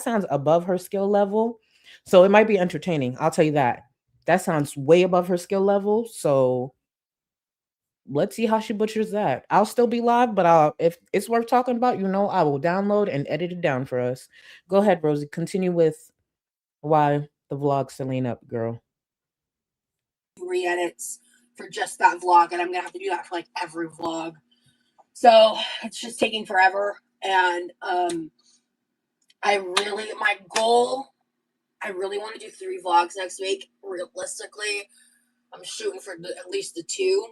sounds above her skill level. So it might be entertaining. I'll tell you that. That sounds way above her skill level. So let's see how she butchers that. I'll still be live, but if it's worth talking about, I will download and edit it down for us. Go ahead, Rosie. Continue with why the vlog's still ain't up, girl.
Re-edits for just that vlog, and I'm gonna have to do that for like every vlog. So it's just taking forever. And my goal, I really want to do 3 vlogs next week. Realistically, I'm shooting for at least the 2.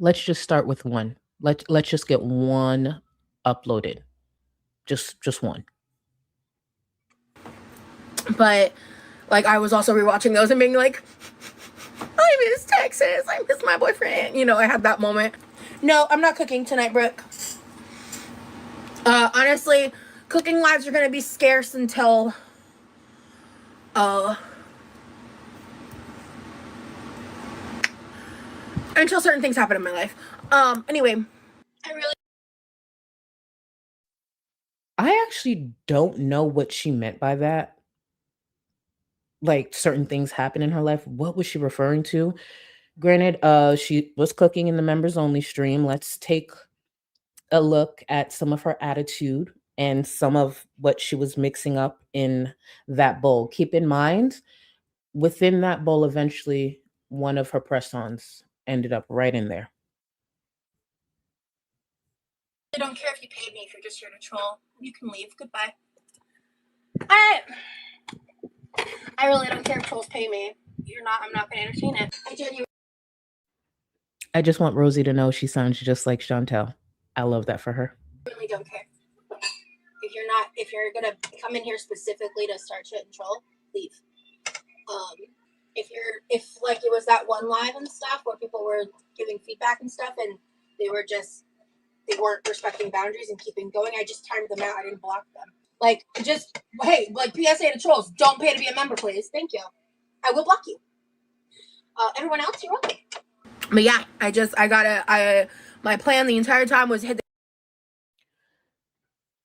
Let's just start with one. Let's just get one uploaded. Just one.
But like, I was also rewatching those and being like, I miss Texas. I miss my boyfriend. You know, I had that moment. No, I'm not cooking tonight, Brooke. Honestly, cooking lives are gonna be scarce until certain things happen in my life. Anyway,
I actually don't know what she meant by that. Like, certain things happen in her life. What was she referring to? Granted, she was cooking in the members only stream. Let's take a look at some of her attitude and some of what she was mixing up in that bowl. Keep in mind, within that bowl, eventually one of her press-ons ended up right in there.
I don't care if you paid me if you're just here to troll. You can leave. Goodbye. I really don't care if trolls pay me. I'm not gonna entertain it.
I just want Rosie to know she sounds just like Chantel. I love that for her.
Really don't care. If you're gonna come in here specifically to start shit and troll, leave. If like it was that one live and stuff where people were giving feedback and stuff and they weren't respecting boundaries and keeping going, I just timed them out. I didn't block them. Like, just, hey, like, PSA to trolls, don't pay to be a member, please. Thank you. I will block you. Everyone else, you're welcome. But yeah, my plan the entire time was hit.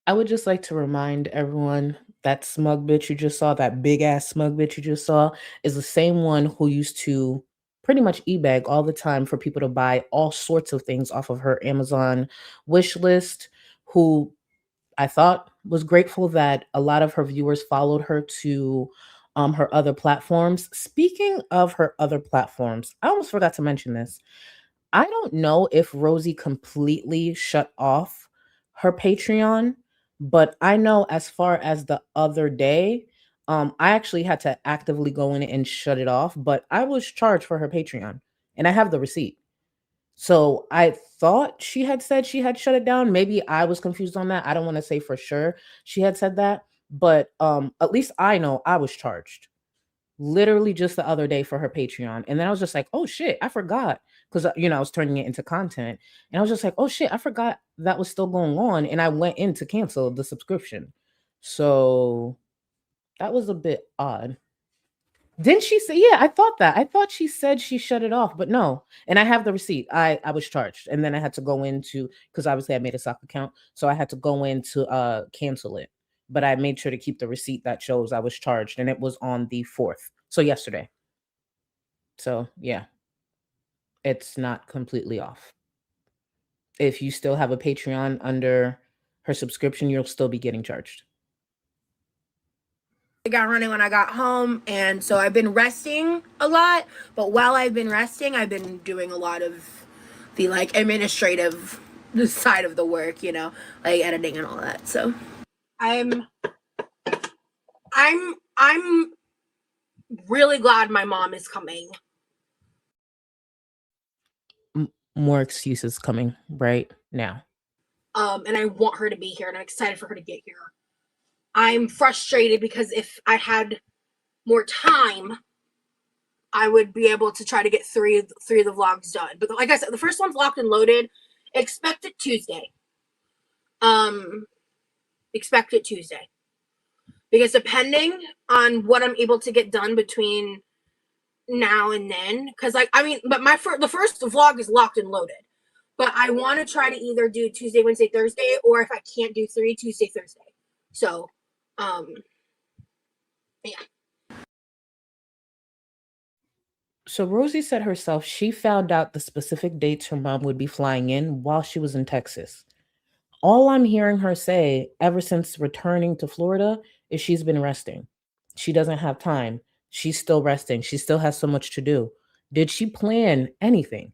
I would just like to remind everyone that smug bitch you just saw, that big ass smug bitch you just saw, is the same one who used to pretty much e-bag all the time for people to buy all sorts of things off of her Amazon wish list, who I thought was grateful that a lot of her viewers followed her to her other platforms. Speaking of her other platforms, I almost forgot to mention this. I don't know if Rosie completely shut off her Patreon, but I know as far as the other day, I actually had to actively go in and shut it off, but I was charged for her Patreon and I have the receipt. So I thought she had said she had shut it down. Maybe I was confused on that. I don't want to say for sure she had said that, but at least I know I was charged literally just the other day for her Patreon. And then I was just like, oh shit, I forgot. Because, I was turning it into content. And I was just like, oh shit, I forgot that was still going on. And I went in to cancel the subscription. So that was a bit odd. Didn't she say, yeah, I thought that. I thought she said she shut it off, but no. And I have the receipt. I was charged. And then I had to go into, because obviously I made a sock account. So I had to go in to cancel it. But I made sure to keep the receipt that shows I was charged. And it was on the 4th. So yesterday. So yeah, it's not completely off. If you still have a Patreon under her subscription, you'll still be getting charged.
I got running when I got home, and so I've been resting a lot, but while I've been resting, I've been doing a lot of the like administrative side of the work, like editing and all that. So I'm really glad my mom is coming.
More excuses coming right now.
And I want her to be here, and I'm excited for her to get here. I'm frustrated because if I had more time, I would be able to try to get three of the vlogs done. But like I said, the first one's locked and loaded. Expect it Tuesday. Expect it Tuesday. Because depending on what I'm able to get done between now and then, because but the first vlog is locked and loaded. But I want to try to either do Tuesday, Wednesday, Thursday, or if I can't do 3, Tuesday, Thursday. So, yeah.
So Rosie said herself she found out the specific dates her mom would be flying in while she was in Texas. All I'm hearing her say ever since returning to Florida is she's been resting. She doesn't have time. She's still resting. She still has so much to do. Did she plan anything?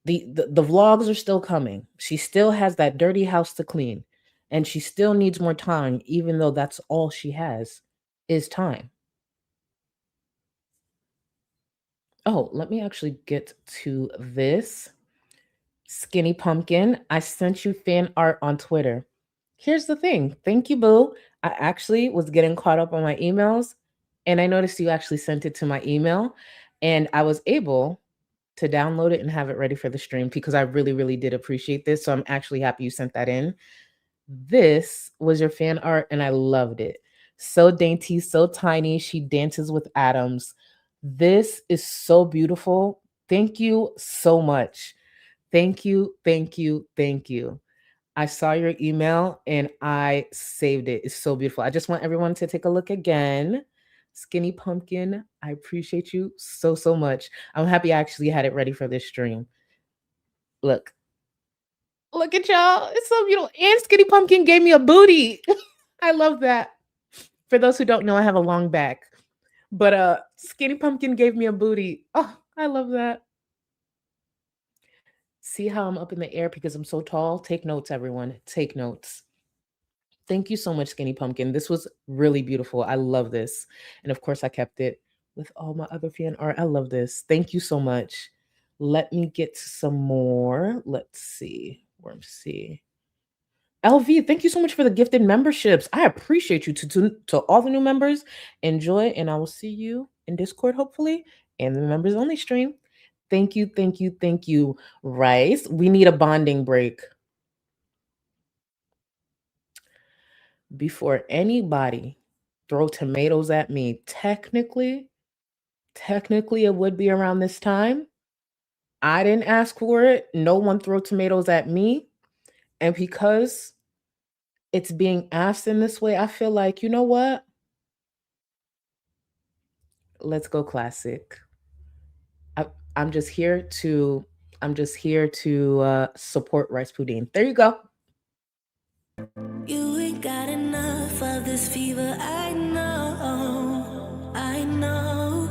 The vlogs are still coming. She still has that dirty house to clean, and she still needs more time, even though that's all she has is time. Oh, let me actually get to this. Skinny Pumpkin, I sent you fan art on Twitter. Here's the thing. Thank you, boo. I actually was getting caught up on my emails, and I noticed you actually sent it to my email, and I was able to download it and have it ready for the stream because I really, really did appreciate this. So I'm actually happy you sent that in. This was your fan art, and I loved it. So dainty, so tiny. She dances with atoms. This is so beautiful. Thank you so much. Thank you, thank you, thank you. I saw your email and I saved it. It's so beautiful. I just want everyone to take a look again. Skinny Pumpkin, I appreciate you so, so much. I'm happy I actually had it ready for this stream. Look. Look at y'all. It's so beautiful. And Skinny Pumpkin gave me a booty. I love that. For those who don't know, I have a long back. But Skinny Pumpkin gave me a booty. Oh, I love that. See how I'm up in the air because I'm so tall? Take notes, everyone. Take notes. Thank you so much, Skinny Pumpkin. This was really beautiful. I love this. And of course, I kept it with all my other fan art. I love this. Thank you so much. Let me get some more. Let's see. See. LV, thank you so much for the gifted memberships. I appreciate you to all the new members. Enjoy, and I will see you in Discord, hopefully, and the members only stream. Thank you, thank you, thank you, Rice. We need a bonding break. Before anybody throw tomatoes at me, technically, it would be around this time. I didn't ask for it. No one throw tomatoes at me. And because it's being asked in this way, I feel like, you know what? Let's go classic. I'm just here to support Rice Pudding. There you go.
You ain't got enough of this fever, I know, I know.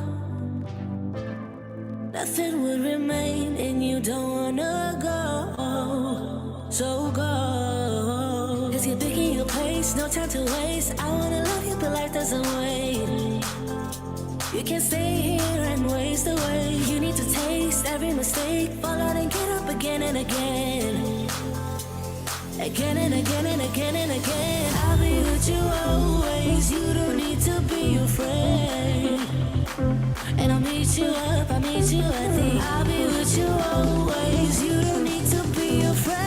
Nothing would remain and you don't wanna go, so go. Cause you're picking your place, no time to waste. I wanna love you but life doesn't wait. You can't stay here and waste away. You need to taste every mistake, fall out and get up again and again. Again and again and again and again. I'll be with you always. You don't need to be afraid. And I'll meet you up, I'll meet you at the. I'll be with you always. You don't need to be afraid.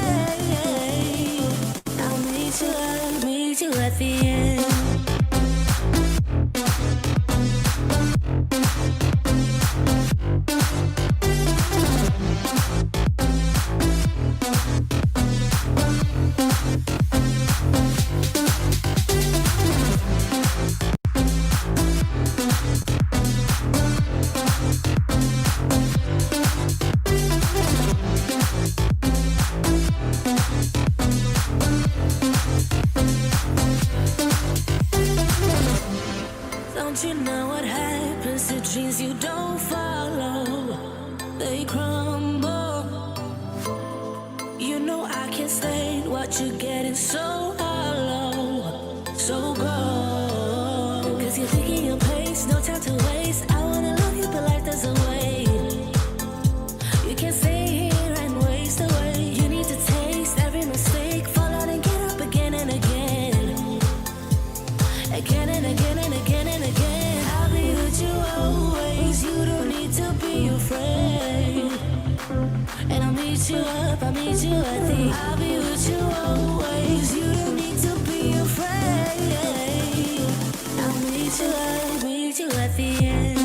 I'll meet you up, meet you at the end. Don't you know what happens to dreams you don't follow? They crumble. You know I can't stay. What you're getting so hollow. So go. Cause you're taking your pace, no time to waste. I wanna love you but life doesn't wait. You can't stay here and waste away. You need to taste every mistake, fall out and get up again and again. Again and again and again and again. I'll be with you always. You don't need to be afraid. And I'll meet you up, I'll meet you at the. I'll be with you always. You don't need to be afraid. I'll meet you up, meet you at the end.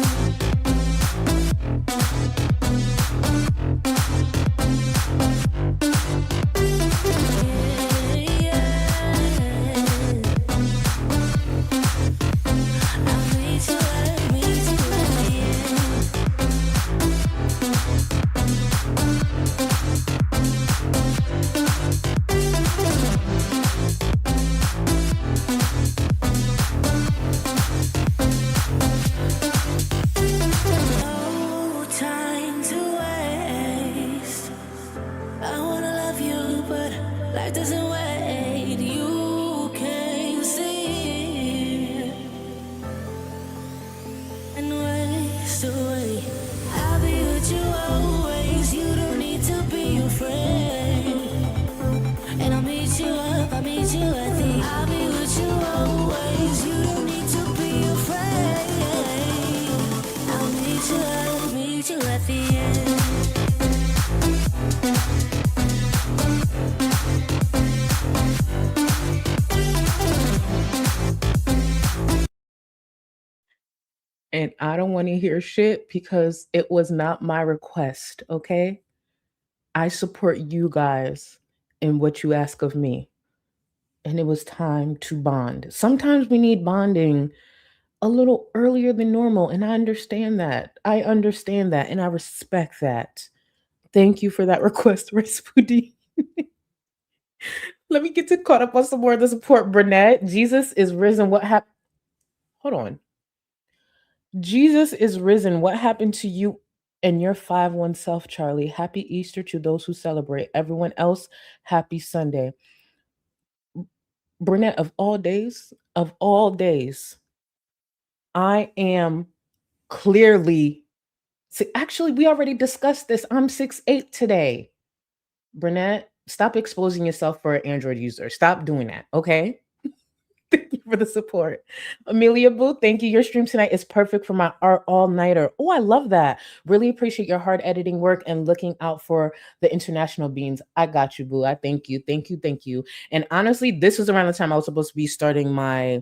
passed away. I'll be with you always. You don't need to be afraid. And I'll meet you at the. I'll be with you always. You don't need to be afraid. I'll meet you at the end.
And I don't want to hear shit because it was not my request, okay? I support you guys in what you ask of me. And it was time to bond. Sometimes we need bonding a little earlier than normal, and I understand that. I understand that, and I respect that. Thank you for that request, Rasputin. Let me get to caught up on some more of the support. Burnett, Jesus is risen. What happened? Hold on. Jesus is risen. What happened to you and your 5-1 self, Charlie? Happy Easter to those who celebrate. Everyone else, happy Sunday. Burnett, of all days, I am clearly. See, actually, we already discussed this. I'm 6'8" today. Burnett, stop exposing yourself for an Android user. Stop doing that, okay? Thank you for the support. Amelia Boo, thank you. Your stream tonight is perfect for my art all-nighter. Oh, I love that. Really appreciate your hard editing work and looking out for the international beans. I got you, Boo. I thank you. Thank you. Thank you. And honestly, this was around the time I was supposed to be starting my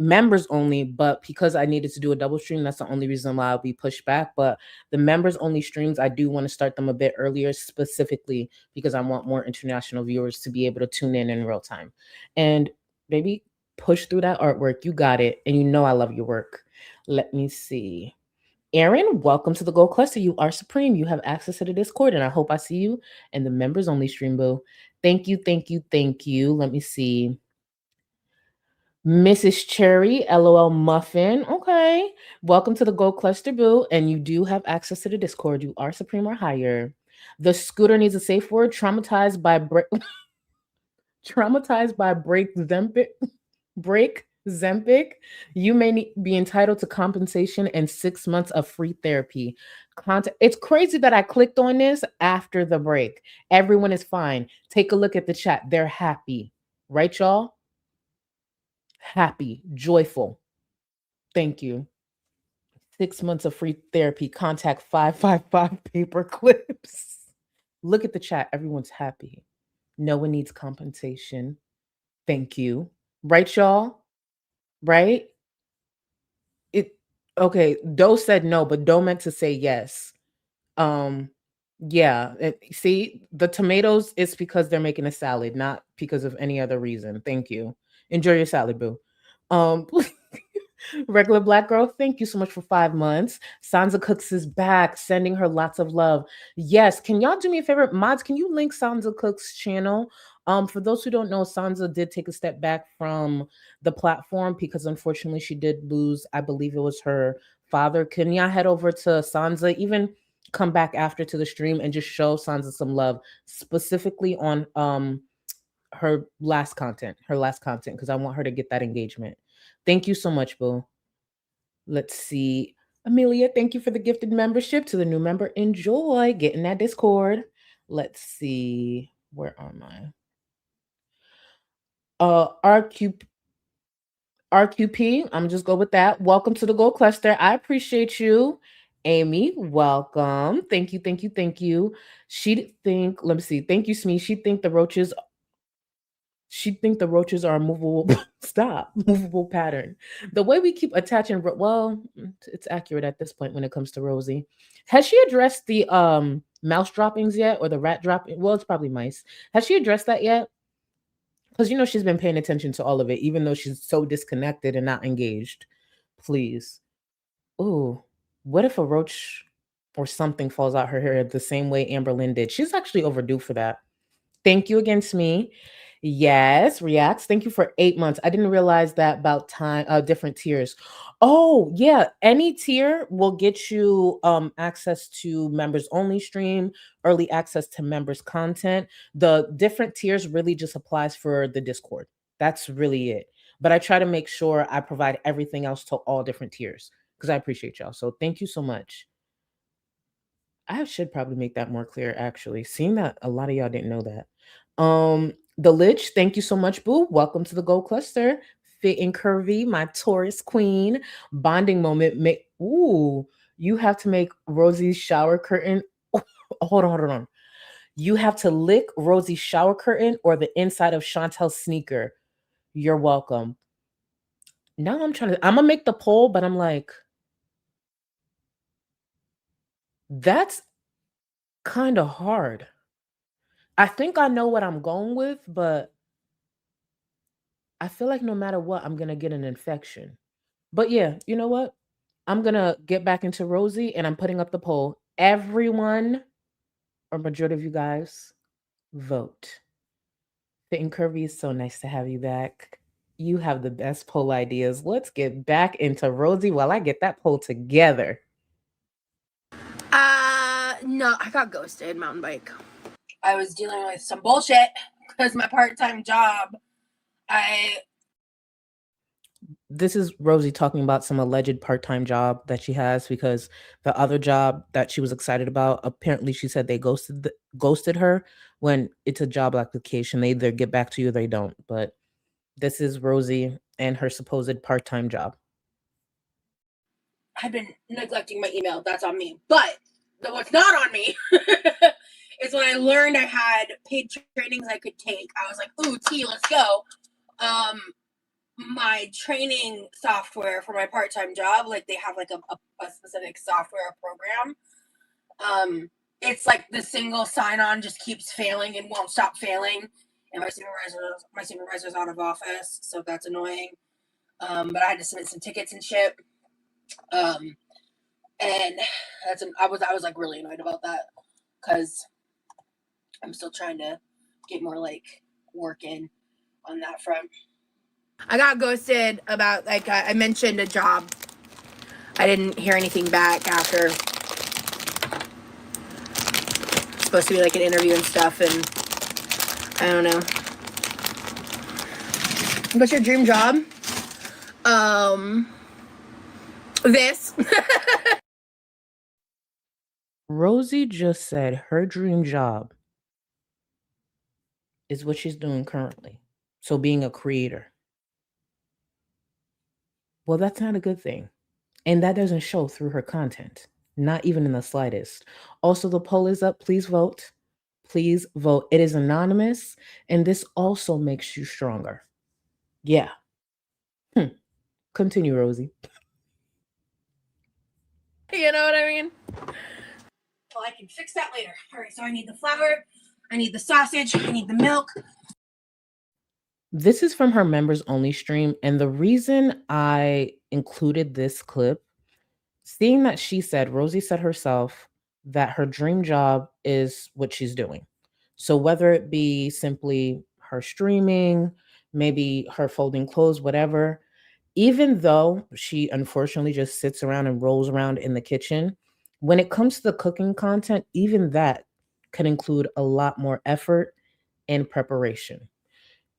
members only, but because I needed to do a double stream, that's the only reason why I'll be pushed back. But the members only streams, I do want to start them a bit earlier, specifically because I want more international viewers to be able to tune in real time. And baby, push through that artwork. You got it. And you know I love your work. Let me see. Aaron, welcome to the Gold Cluster. You are supreme. You have access to the Discord, and I hope I see you in the members only stream, boo. Thank you, thank you, thank you. Let me see. Mrs. Cherry, LOL Muffin. Okay. Welcome to the Gold Cluster, boo. And you do have access to the Discord. You are supreme or higher. The scooter needs a safe word. Traumatized by break Zempic. You may be entitled to compensation and 6 months of free therapy. It's crazy that I clicked on this after the break. Everyone is fine. Take a look at the chat. They're happy. Right, y'all? Happy, joyful. Thank you. 6 months of free therapy. Contact 555 paper clips. Look at the chat. Everyone's happy. No one needs compensation. Thank you. Right, y'all? Right? Okay. Doe said no, but Doe meant to say yes. Yeah. See, the tomatoes is because they're making a salad, not because of any other reason. Thank you. Enjoy your salad, boo. Regular Black Girl, thank you so much for 5 months. Sansa Cooks is back, sending her lots of love. Yes, can y'all do me a favor? Mods, can you link Sansa Cooks' channel? For those who don't know, Sansa did take a step back from the platform because unfortunately she did lose, I believe it was her father. Can y'all head over to Sansa, even come back after to the stream and just show Sansa some love, specifically on her last content, because I want her to get that engagement. Thank you so much, boo. Let's see. Amelia, thank you for the gifted membership. To the new member, enjoy getting that Discord. Let's see. Where am I? RQP, I'm just go with that. Welcome to the Gold Cluster. I appreciate you. Amy, welcome. Thank you, thank you, thank you. She'd think, let me see. Thank you, Smee. She'd think the roaches are a movable movable pattern. The way we keep attaching, well, it's accurate at this point when it comes to Rosie. Has she addressed the mouse droppings yet, or the rat dropping? Well, it's probably mice. Has she addressed that yet? Because you know she's been paying attention to all of it, even though she's so disconnected and not engaged. Please. Ooh, what if a roach or something falls out her hair the same way Amber Lynn did? She's actually overdue for that. Thank you again, Smee. Yes, Reacts. Thank you for 8 months. I didn't realize that about different tiers. Oh, yeah. Any tier will get you access to members only stream, early access to members content. The different tiers really just applies for the Discord. That's really it. But I try to make sure I provide everything else to all different tiers. because I appreciate y'all. So thank you so much. I should probably make that more clear, actually, seeing that a lot of y'all didn't know that. The Lich, thank you so much, boo. Welcome to the Gold Cluster. Fit and Curvy, my Taurus queen. Bonding moment. Ooh, you have to make Rosie's shower curtain. Oh, hold on. You have to lick Rosie's shower curtain or the inside of Chantel's sneaker. You're welcome. Now I'm gonna make the poll, but I'm like, that's kind of hard. I think I know what I'm going with, but I feel like no matter what, I'm gonna get an infection. But yeah, you know what? I'm gonna get back into Rosie and I'm putting up the poll. Everyone, or majority of you guys, vote. Fit and Curvy is so nice to have you back. You have the best poll ideas. Let's get back into Rosie while I get that poll together.
No, I got ghosted, mountain bike. I was dealing with some bullshit because my part-time job,
This is Rosie talking about some alleged part-time job that she has, because the other job that she was excited about, apparently she said they ghosted her when it's a job application. They either get back to you or they don't. But this is Rosie and her supposed part-time job.
I've been neglecting my email. That's on me. But what's not on me is when I learned I had paid trainings I could take. I was like, ooh, let's go. My training software for my part-time job, like they have like a specific software program. It's like the single sign-on just keeps failing and won't stop failing. And my supervisor's out of office, so that's annoying. But I had to submit some tickets and shit. And I was like really annoyed about that because I'm still trying to get more like work in on that front. I got ghosted about, like, I mentioned a job. I didn't hear anything back after. It's supposed to be like an interview and stuff, and I don't know. What's your dream job? This.
Rosie just said her dream job is what she's doing currently. So being a creator. Well, that's not a good thing. And that doesn't show through her content, not even in the slightest. Also, the poll is up. Please vote. Please vote. It is anonymous, and this also makes you stronger. Yeah. Continue, Rosie.
You know what I mean? Well, I can fix that later. All right, so I need the flour, I need the sausage, I need the milk.
This is from her members only stream. And the reason I included this clip, seeing that Rosie said herself that her dream job is what she's doing. So whether it be simply her streaming, maybe her folding clothes, whatever, even though she unfortunately just sits around and rolls around in the kitchen, when it comes to the cooking content, even that can include a lot more effort and preparation.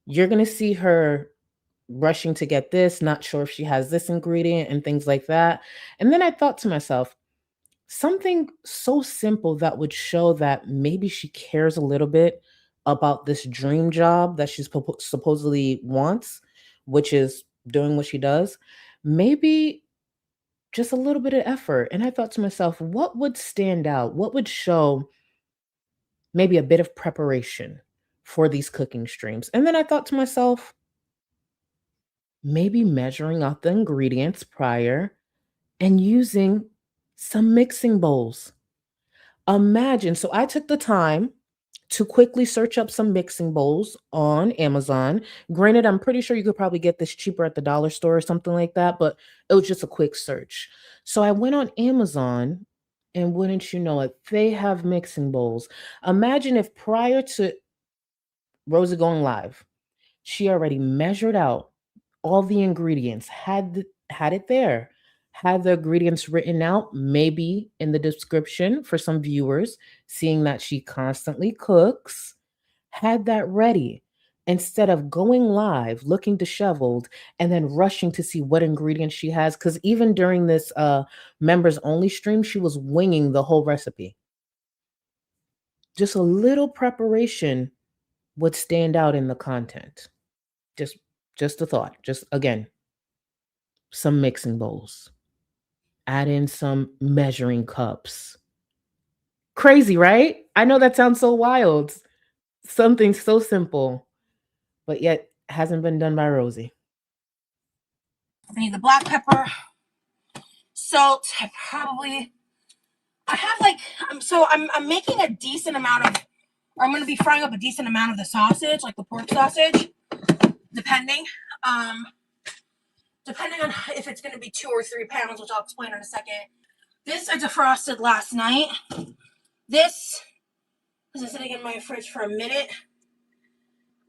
You're going to see her rushing to get this, not sure if she has this ingredient and things like that. And then I thought to myself, something so simple that would show that maybe she cares a little bit about this dream job that she's supposedly wants, which is doing what she does, maybe just a little bit of effort. And I thought to myself, what would stand out? What would show maybe a bit of preparation for these cooking streams? And then I thought to myself, maybe measuring out the ingredients prior and using some mixing bowls. Imagine, so I took the time to quickly search up some mixing bowls on Amazon. Granted, I'm pretty sure you could probably get this cheaper at the dollar store or something like that, but it was just a quick search. So I went on Amazon, and wouldn't you know it, they have mixing bowls. Imagine if prior to Rosie going live, she already measured out all the ingredients, had it there, had the ingredients written out, maybe in the description for some viewers, seeing that she constantly cooks, had that ready. instead of going live, looking disheveled, and then rushing to see what ingredients she has. Because even during this members only stream, she was winging the whole recipe. Just a little preparation would stand out in the content. Just a thought. Just again, some mixing bowls. Add in some measuring cups. Crazy, right? I know that sounds so wild. Something so simple, but yet hasn't been done by Rosie.
I need the black pepper, salt. I have like, I'm making a decent amount of, or I'm going to be frying up a decent amount of the sausage, like the pork sausage, depending on if it's going to be 2 or 3 pounds, which I'll explain in a second. This I defrosted last night. This is sitting in my fridge for a minute,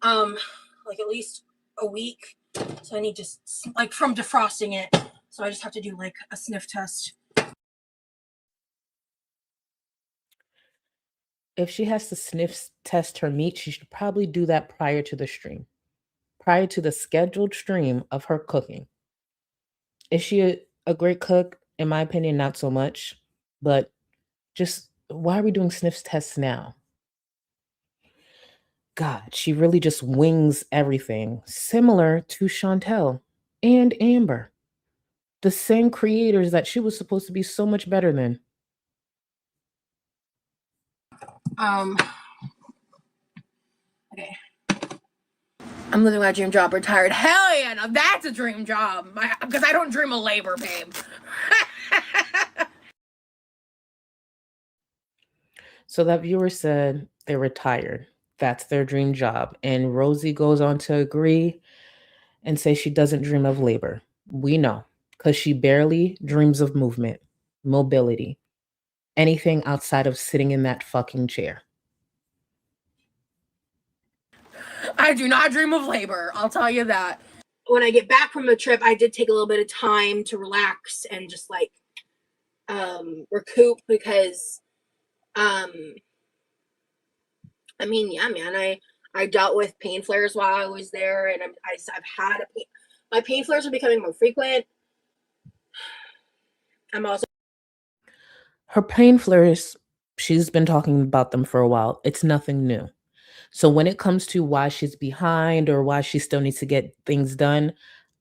like at least a week. So I need just like from defrosting it. So I just have to do like a sniff test.
If she has to sniff test her meat, she should probably do that prior to the stream, prior to the scheduled stream of her cooking. Is she a great cook? In my opinion, not so much. But just why are we doing sniff tests now? God, she really just wings everything, similar to Chantel and Amber, the same creators that she was supposed to be so much better than.
Okay. I'm living my dream job, retired. Hell yeah, now that's a dream job. Because I don't dream of labor, babe.
So that viewer said they're retired. That's their dream job. And Rosie goes on to agree and say she doesn't dream of labor. We know, because she barely dreams of movement, mobility, anything outside of sitting in that fucking chair.
I do not dream of labor, I'll tell you that. When I get back from the trip, I did take a little bit of time to relax and just like recoup, because I mean, yeah, man, I dealt with pain flares while I was there, and I've had my pain flares are becoming more frequent. I'm also
her pain flares, she's been talking about them for a while. It's nothing new. So when it comes to why she's behind or why she still needs to get things done,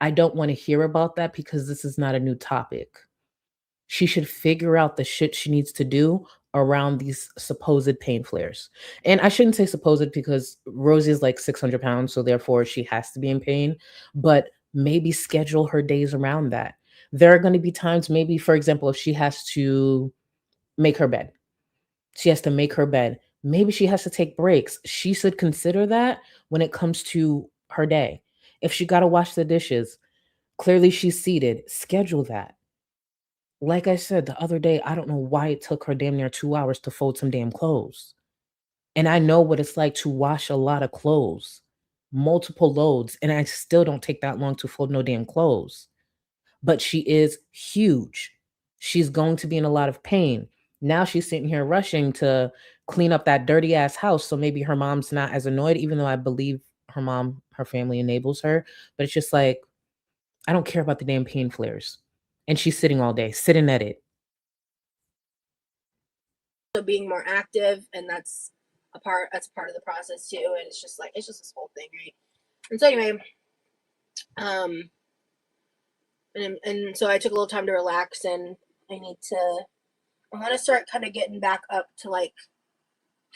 I don't want to hear about that, because this is not a new topic. She should figure out the shit she needs to do around these supposed pain flares. And I shouldn't say supposed, because Rosie is like 600 pounds, so therefore she has to be in pain. But maybe schedule her days around that. There are going to be times, maybe, for example, if she has to make her bed, maybe she has to take breaks. She should consider that when it comes to her day. If she got to wash the dishes, clearly she's seated. Schedule that. Like I said the other day, I don't know why it took her damn near 2 hours to fold some damn clothes. And I know what it's like to wash a lot of clothes, multiple loads, and I still don't take that long to fold no damn clothes. But she is huge. She's going to be in a lot of pain. Now she's sitting here rushing to clean up that dirty ass house, so maybe her mom's not as annoyed, even though I believe her family enables her. But it's just like, I don't care about the damn pain flares. And she's sitting all day. Sit and edit.
being more active, and that's a part of the process too. And it's just this whole thing, right? And so anyway, and so I took a little time to relax, and I'm gonna start kind of getting back up to like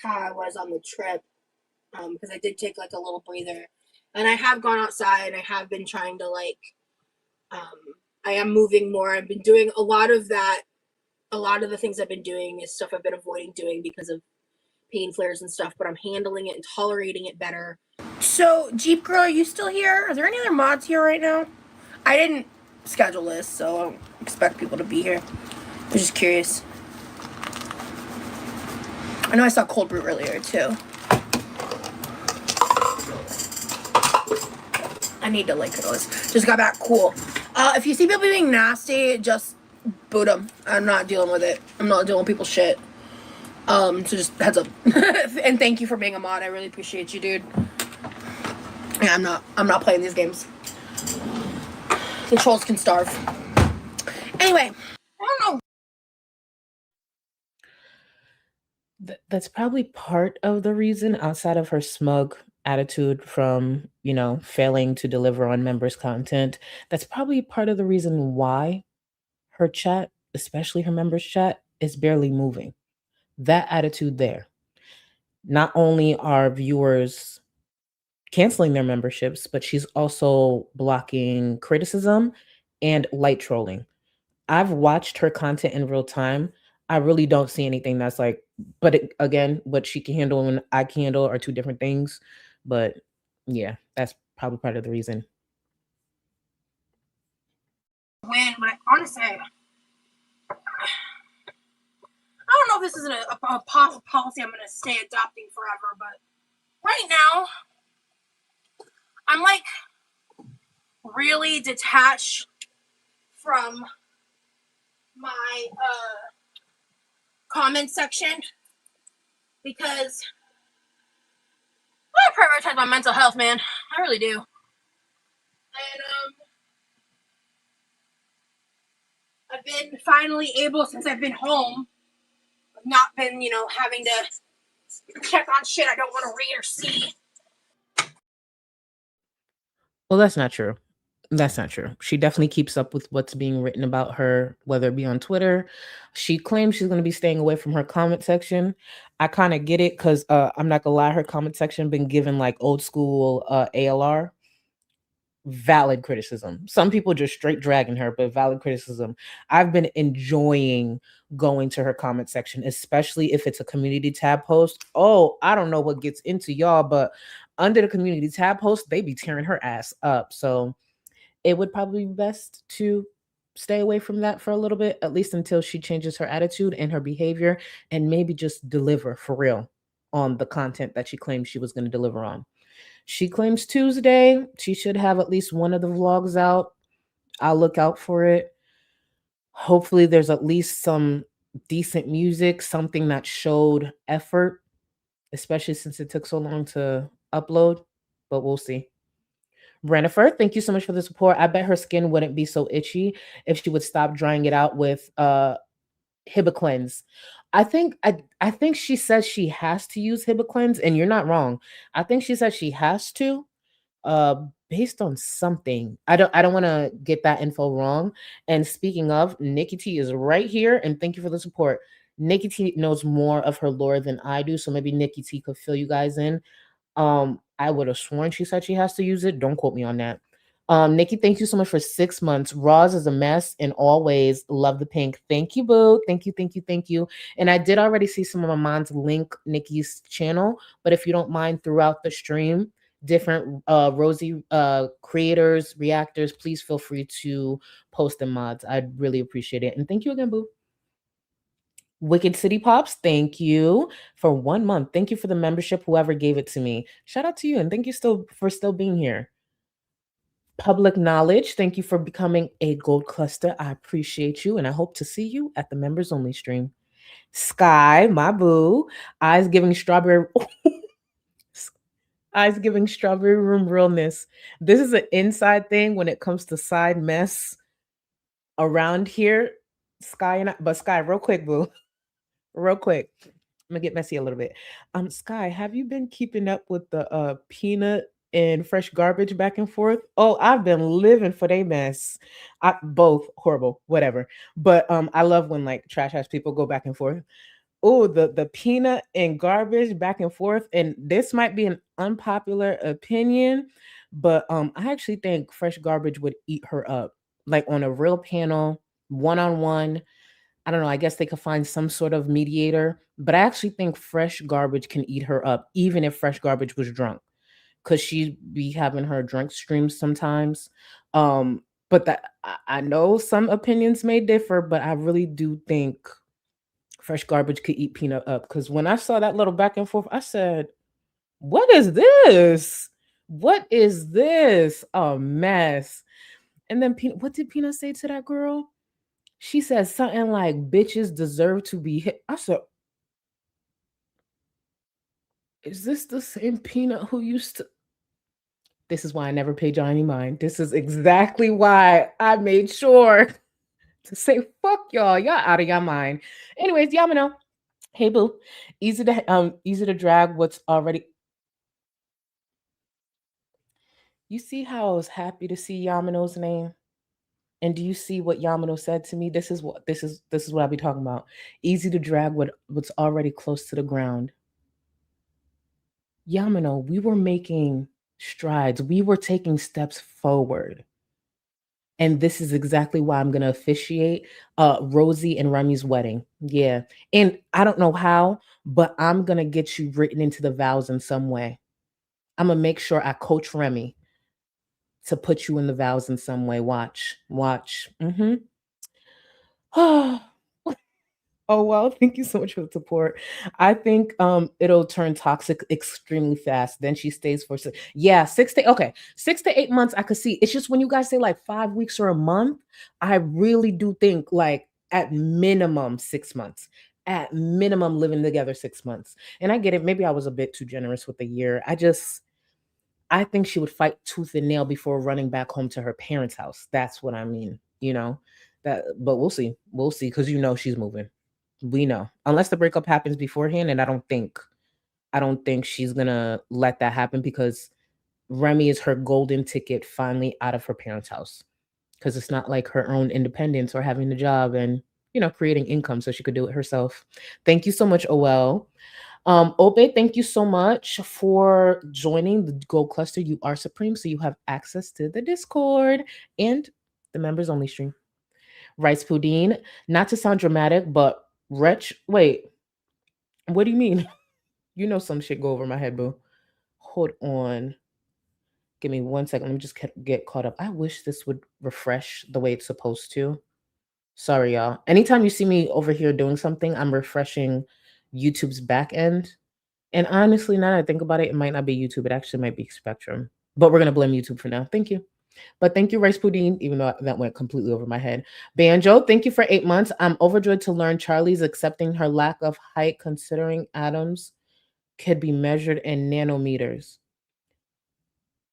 how I was on the trip, because I did take like a little breather, and I have gone outside, and I have been trying to like, I am moving more. I've been doing a lot of that. A lot of the things I've been doing is stuff I've been avoiding doing because of pain flares and stuff, but I'm handling it and tolerating it better. So, Jeep Girl, are you still here? Are there any other mods here right now? I didn't schedule this, so I don't expect people to be here. I was just curious. I know I saw Cold Brew earlier, too. I need to link those. Just got back. Cool. If you see people being nasty, just boot them. I'm not dealing with it. I'm not dealing with people's shit. So just heads up. And thank you for being a mod. I really appreciate you, dude. Yeah, I'm not playing these games. The trolls can starve. Anyway, I don't know.
That's probably part of the reason, outside of her smug attitude from, failing to deliver on members' content. That's probably part of the reason why her chat, especially her members' chat, is barely moving. That attitude there. Not only are viewers canceling their memberships, but she's also blocking criticism and light trolling. I've watched her content in real time. I really don't see anything that's like, but again, what she can handle and I can handle are two different things. But yeah, that's probably part of the reason.
When, but honestly, I don't know if this is a policy I'm going to stay adopting forever, but right now, I'm like really detached from my comment section because I prioritize my mental health, man. I really do. And I've been finally able, since I've been home, I've not been, having to check on shit I don't want to read or see.
Well, that's not true. That's not true. She definitely keeps up with what's being written about her, whether it be on Twitter. She claims she's going to be staying away from her comment section. I kind of get it because I'm not going to lie, her comment section been given like old school ALR. Valid criticism. Some people just straight dragging her, but valid criticism. I've been enjoying going to her comment section, especially if it's a community tab post. Oh, I don't know what gets into y'all, but under the community tab post, they be tearing her ass up. So it would probably be best to stay away from that for a little bit, at least until she changes her attitude and her behavior, and maybe just deliver for real on the content that she claimed she was going to deliver on. She claims Tuesday. She should have at least one of the vlogs out. I'll look out for it. Hopefully, there's at least some decent music, something that showed effort, especially since it took so long to upload. But we'll see. Brennifer, thank you so much for the support. I bet her skin wouldn't be so itchy if she would stop drying it out with Hibiclens. I think she says she has to use Hibiclens, and you're not wrong. I think she says she has to, uh based on something. I don't want to get that info wrong. And speaking of, Nikki T is right here, and thank you for the support. Nikki T knows more of her lore than I do, so maybe Nikki T could fill you guys in. I would have sworn she said she has to use it. Don't quote me on that. Nikki, thank you so much for 6 months. Roz is a mess in all ways. Love the pink. Thank you, boo. Thank you, thank you, thank you. And I did already see some of my moms link Nikki's channel, but if you don't mind, throughout the stream, different Rosie creators, reactors, please feel free to post the mods. I'd really appreciate it. And thank you again, boo. Wicked City Pops, thank you for 1 month. Thank you for the membership, whoever gave it to me. Shout out to you, and thank you for still being here. Public Knowledge, thank you for becoming a gold cluster. I appreciate you, and I hope to see you at the members only stream. Sky, my boo, eyes giving strawberry. Eyes giving strawberry room realness. This is an inside thing when it comes to side mess around here. Sky and I, but Sky, real quick, boo. Real quick. I'm gonna get messy a little bit. Sky, have you been keeping up with the peanut and fresh garbage back and forth? Oh, I've been living for they mess. Both horrible, whatever. But I love when like trash ass people go back and forth. Oh, the peanut and garbage back and forth. And this might be an unpopular opinion, but I actually think fresh garbage would eat her up. Like on a real panel, one on one. I don't know. I guess they could find some sort of mediator, but I actually think fresh garbage can eat her up, even if fresh garbage was drunk, because she'd be having her drunk streams sometimes. But I know some opinions may differ, but I really do think fresh garbage could eat peanut up. Because when I saw that little back and forth, I said, "What is this? What is this? A mess." And then Peanut, what did Peanut say to that girl? She said something like, "Bitches deserve to be hit." I said, "Is this the same Peanut who used to?" This is why I never paid y'all any mind. This is exactly why I made sure to say fuck y'all. Y'all out of your mind. Anyways, Yamano. Hey boo. Easy to drag what's already. You see how I was happy to see Yamano's name? And do you see what Yamano said to me? This is what I'll be talking about. Easy to drag what's already close to the ground. Yamano, we were making strides. We were taking steps forward. And this is exactly why I'm going to officiate Rosie and Remy's wedding. Yeah. And I don't know how, but I'm going to get you written into the vows in some way. I'm going to make sure I coach Remy to put you in the vows in some way. Watch. Mm-hmm. Oh, well, thank you so much for the support. I think it'll turn toxic extremely fast. Then she stays for 6 to 8 months. I could see. It's just when you guys say like 5 weeks or a month, I really do think like at minimum 6 months. At minimum living together 6 months. And I get it. Maybe I was a bit too generous with the year. I think she would fight tooth and nail before running back home to her parents' house. That's what I mean, that, but we'll see. We'll see. Cause she's moving. We know, unless the breakup happens beforehand, and I don't think she's gonna let that happen because Remy is her golden ticket finally out of her parents' house. Because it's not like her own independence or having a job and creating income so she could do it herself. Thank you so much, OL. Ope, thank you so much for joining the Gold Cluster. You are supreme, so you have access to the Discord and the members only stream. Rice Pudine, not to sound dramatic, but wait, what do you mean? Some shit go over my head, boo. Hold on. Give me 1 second. Let me just get caught up. I wish this would refresh the way it's supposed to. Sorry, y'all. Anytime you see me over here doing something, I'm refreshing YouTube's back end. And honestly, now that I think about it, it might not be YouTube. It actually might be Spectrum. But we're going to blame YouTube for now. Thank you. But thank you, Rice Pudding, even though that went completely over my head. Banjo, thank you for 8 months. I'm overjoyed to learn Charlie's accepting her lack of height, considering atoms could be measured in nanometers.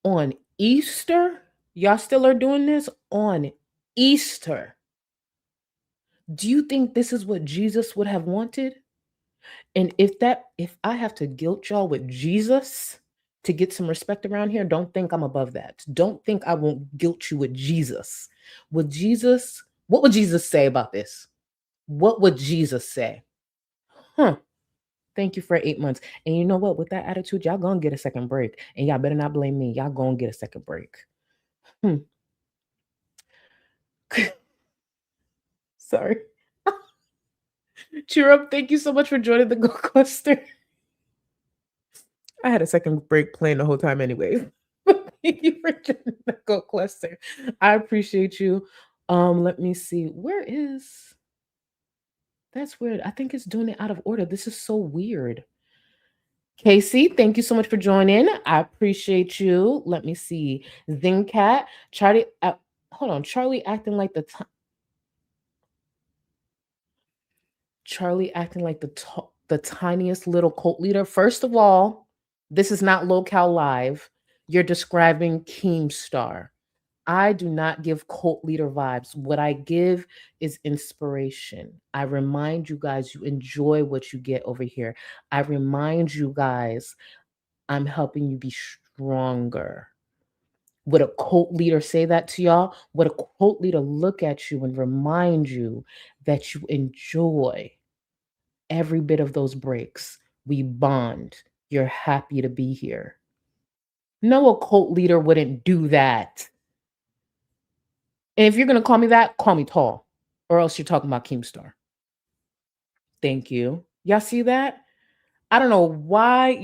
On Easter, y'all still are doing this? On Easter. Do you think this is what Jesus would have wanted? And if I have to guilt y'all with Jesus to get some respect around here, don't think I'm above that. Don't think I won't guilt you with Jesus. What would Jesus say about this? What would Jesus say? Thank you for 8 months. And you know what? With that attitude, y'all gonna get a second break. And y'all better not blame me. Y'all gonna get a second break. Sorry. Cheer up. Thank you so much for joining the Go Cluster. I had a second break playing the whole time anyway. Thank you for joining the Go Cluster. I appreciate you. Let me see. That's weird. I think it's doing it out of order. This is so weird. Casey, thank you so much for joining. I appreciate you. Let me see. Zingcat, Charlie. Hold on. Charlie acting like the tiniest little cult leader. First of all, this is not Locale Live. You're describing Keemstar. I do not give cult leader vibes. What I give is inspiration. I remind you guys you enjoy what you get over here. I remind you guys I'm helping you be stronger. Would a cult leader say that to y'all? Would a cult leader look at you and remind you that you enjoy every bit of those breaks? We bond. You're happy to be here. No, a cult leader wouldn't do that. And if you're going to call me that, call me tall, or else you're talking about Keemstar. Thank you. Y'all see that? I don't know why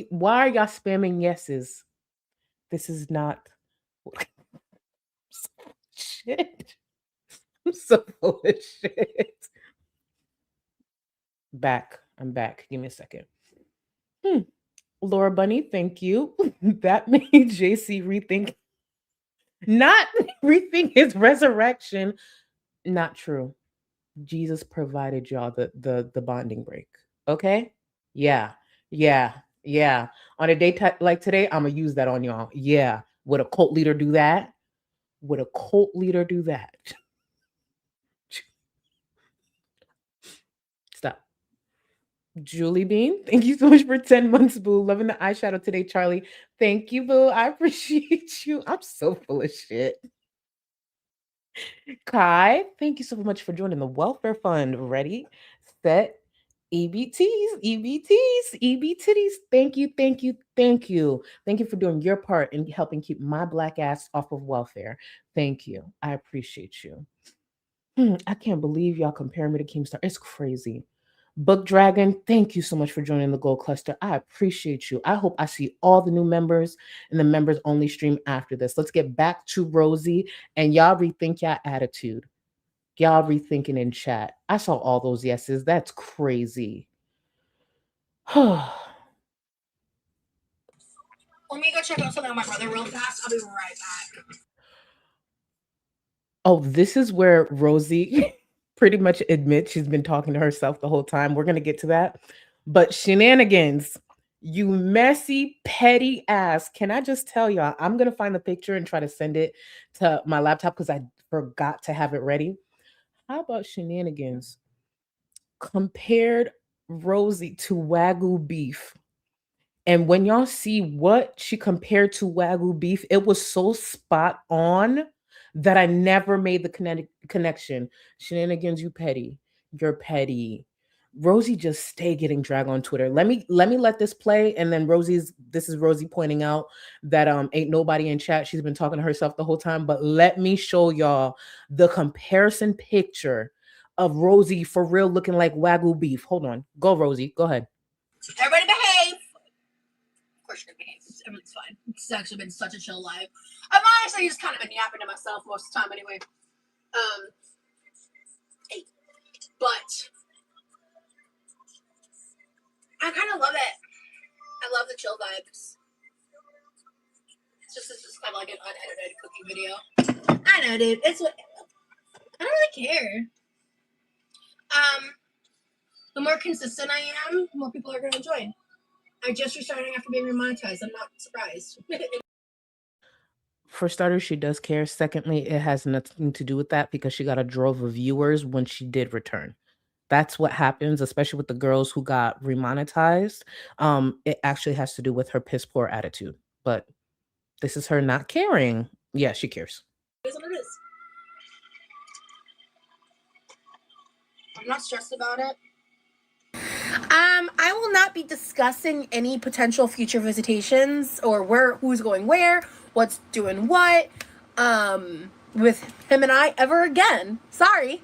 why are y'all spamming yeses? This is not shit. I'm so full of shit. I'm back. Give me a second. Laura Bunny, thank you. That made JC rethink his resurrection. Not true. Jesus provided y'all the bonding break. Okay? Yeah. On a day like today, I'm gonna use that on y'all. Yeah. Would a cult leader do that? Would a cult leader do that? Stop. Julie Bean, thank you so much for 10 months, boo. Loving the eyeshadow today, Charlie. Thank you, boo. I appreciate you. I'm so full of shit. Kai, thank you so much for joining the welfare fund. Ready, set, EBTs, EBTs, EBTs. Thank you, thank you, thank you. Thank you for doing your part in helping keep my black ass off of welfare. Thank you. I appreciate you. I can't believe y'all compare me to Keemstar. It's crazy. Book Dragon, thank you so much for joining the Gold Cluster. I appreciate you. I hope I see all the new members in the members only stream after this. Let's get back to Rosie and y'all rethink your attitude. Y'all rethinking in chat. I saw all those yeses. That's crazy.
Let me go check out something on my brother real fast. I'll be right back.
Oh, this is where Rosie pretty much admits she's been talking to herself the whole time. We're going to get to that. But shenanigans, you messy, petty ass. Can I just tell y'all, I'm going to find the picture and try to send it to my laptop because I forgot to have it ready. How about shenanigans? Compared Rosie to Wagyu beef. And when y'all see what she compared to Wagyu beef, it was so spot on that I never made the connection. Shenanigans, you petty. You're petty. Rosie just stay getting dragged on Twitter. Let me let this play, and then this is Rosie pointing out that ain't nobody in chat. She's been talking to herself the whole time. But let me show y'all the comparison picture of Rosie for real looking like Wagyu beef. Hold on. Go, Rosie. Go ahead.
Everybody behave. Of course you're gonna behave. Everything's fine. It's actually been such a chill life. I've honestly just kind of been yapping to myself most of the time anyway. But I kind of love it. I love the chill vibes. It's just kind of like an unedited cooking video. I know, dude. It's what I don't really care. The more consistent I am, the more people are going to join. I just restarting after being remonetized. I'm not surprised.
For starters, she does care. Secondly, it has nothing to do with that because she got a drove of viewers when she did return. That's what happens, especially with the girls who got remonetized. It actually has to do with her piss poor attitude. But this is her not caring. Yeah, she cares.
It is what it is. I'm not stressed about it. I will not be discussing any potential future visitations or who's going where, what's doing what, with him and I ever again. Sorry.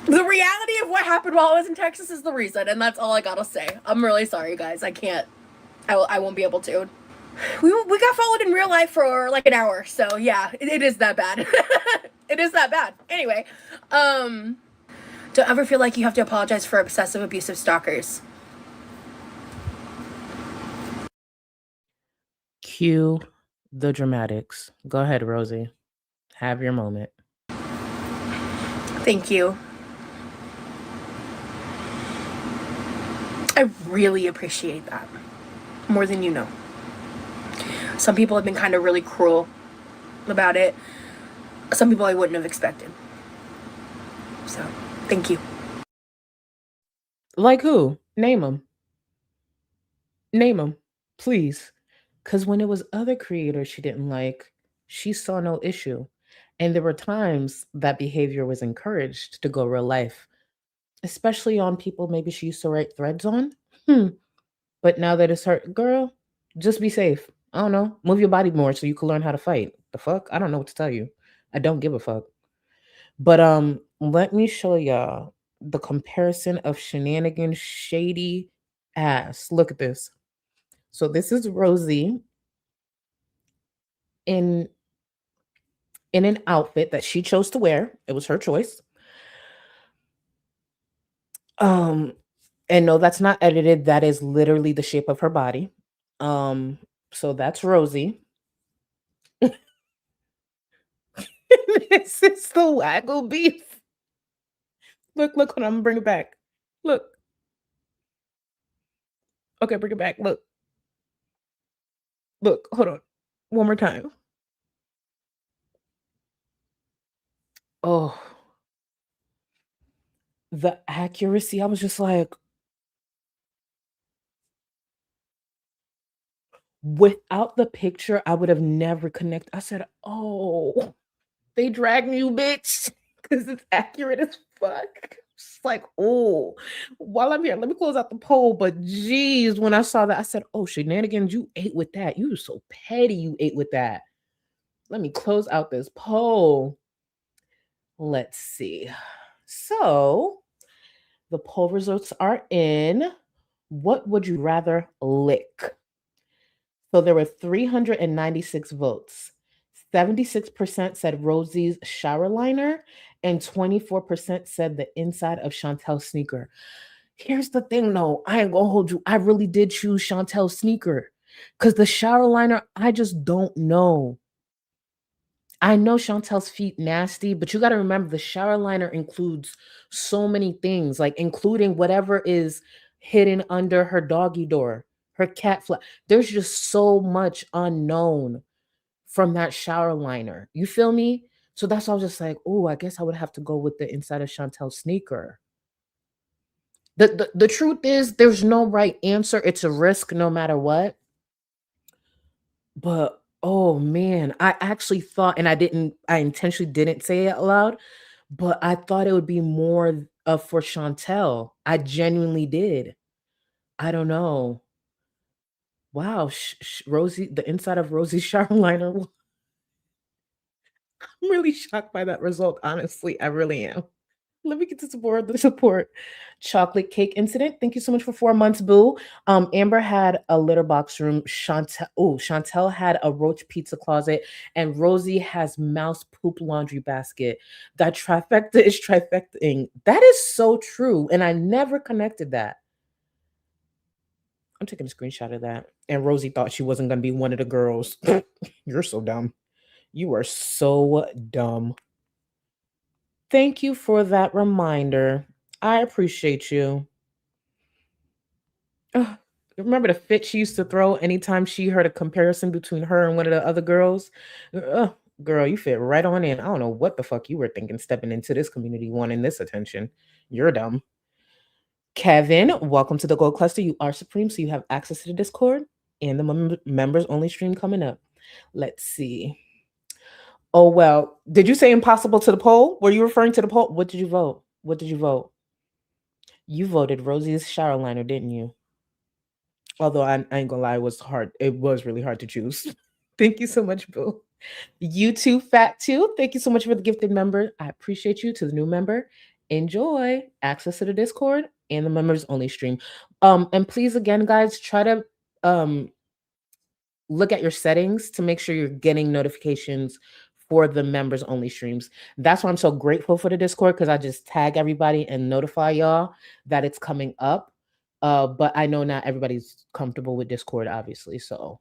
The reality of what happened while I was in Texas is the reason, and that's all I gotta say. I'm really sorry, guys. I can't. I won't be able to. We got followed in real life for like an hour, so yeah, it is that bad. It is that bad. Anyway, don't ever feel like you have to apologize for obsessive, abusive stalkers.
Cue the dramatics. Go ahead, Rosie. Have your moment.
Thank you. I really appreciate that. More than you know. Some people have been kind of really cruel about it. Some people I wouldn't have expected. So, thank you.
Like who? Name them. Name them, please. Because when it was other creators she didn't like, she saw no issue. And there were times that behavior was encouraged to go real life, especially on people maybe she used to write threads on. But now that it's her, girl, just be safe. I don't know. Move your body more so you can learn how to fight. The fuck? I don't know what to tell you. I don't give a fuck. But let me show y'all the comparison of shenanigans, shady ass. Look at this. So this is Rosie in an outfit that she chose to wear. It was her choice. And no, that's not edited. That is literally the shape of her body. So that's Rosie. This is the Wagyu beef. Look, hold on, I'm gonna bring it back. Look. Okay, bring it back. Look. Look, hold on. One more time. Oh, the accuracy. I was just like, without the picture, I would have never connected. I said, oh, they dragged you, bitch, because it's accurate as fuck. It's like, oh, while I'm here, let me close out the poll. But geez, when I saw that, I said, oh, shenanigans, you ate with that. You were so petty, you ate with that. Let me close out this poll. Let's see. So the poll results are in. What would you rather lick? So there were 396 votes. 76% said Rosie's shower liner, and 24% said the inside of Chantel's sneaker. Here's the thing though, I ain't gonna hold you. I really did choose Chantel's sneaker because the shower liner, I just don't know. I know Chantel's feet nasty, but you got to remember the shower liner includes so many things, like including whatever is hidden under her doggy door, her cat flap. There's just so much unknown from that shower liner. You feel me? So that's why I was just like, oh, I guess I would have to go with the inside of Chantel's sneaker. The truth is, there's no right answer. It's a risk no matter what. But oh man, I actually thought, and I intentionally didn't say it aloud, but I thought it would be more for Chantel. I genuinely did. I don't know. Wow, Rosie, the inside of Rosie's shower liner. I'm really shocked by that result. Honestly, I really am. Let me get to the support. Chocolate cake incident. Thank you so much for 4 months, boo. Amber had a litter box room. Chantel had a roach pizza closet, and Rosie has mouse poop laundry basket. That trifecta is trifecting. That is so true, and I never connected that. I'm taking a screenshot of that. And Rosie thought she wasn't gonna be one of the girls. You're so dumb. You are so dumb. Thank you for that reminder. I appreciate you. Ugh, remember the fit she used to throw anytime she heard a comparison between her and one of the other girls? Ugh, girl, you fit right on in. I don't know what the fuck you were thinking stepping into this community wanting this attention. You're dumb. Kevin, welcome to the Gold Cluster. You are supreme, so you have access to the Discord and the members only stream coming up. Let's see. Oh, well, did you say impossible to the poll? Were you referring to the poll? What did you vote? What did you vote? You voted Rosie's shower liner, didn't you? Although I ain't gonna lie, it was hard. It was really hard to choose. Thank you so much, Boo. You too, Fat too. Thank you so much for the gifted member. I appreciate you. To the new member, enjoy access to the Discord and the members only stream. And please again, guys, try to look at your settings to make sure you're getting notifications for the members only streams. That's why I'm so grateful for the Discord, because I just tag everybody and notify y'all that it's coming up. But I know not everybody's comfortable with Discord, obviously. So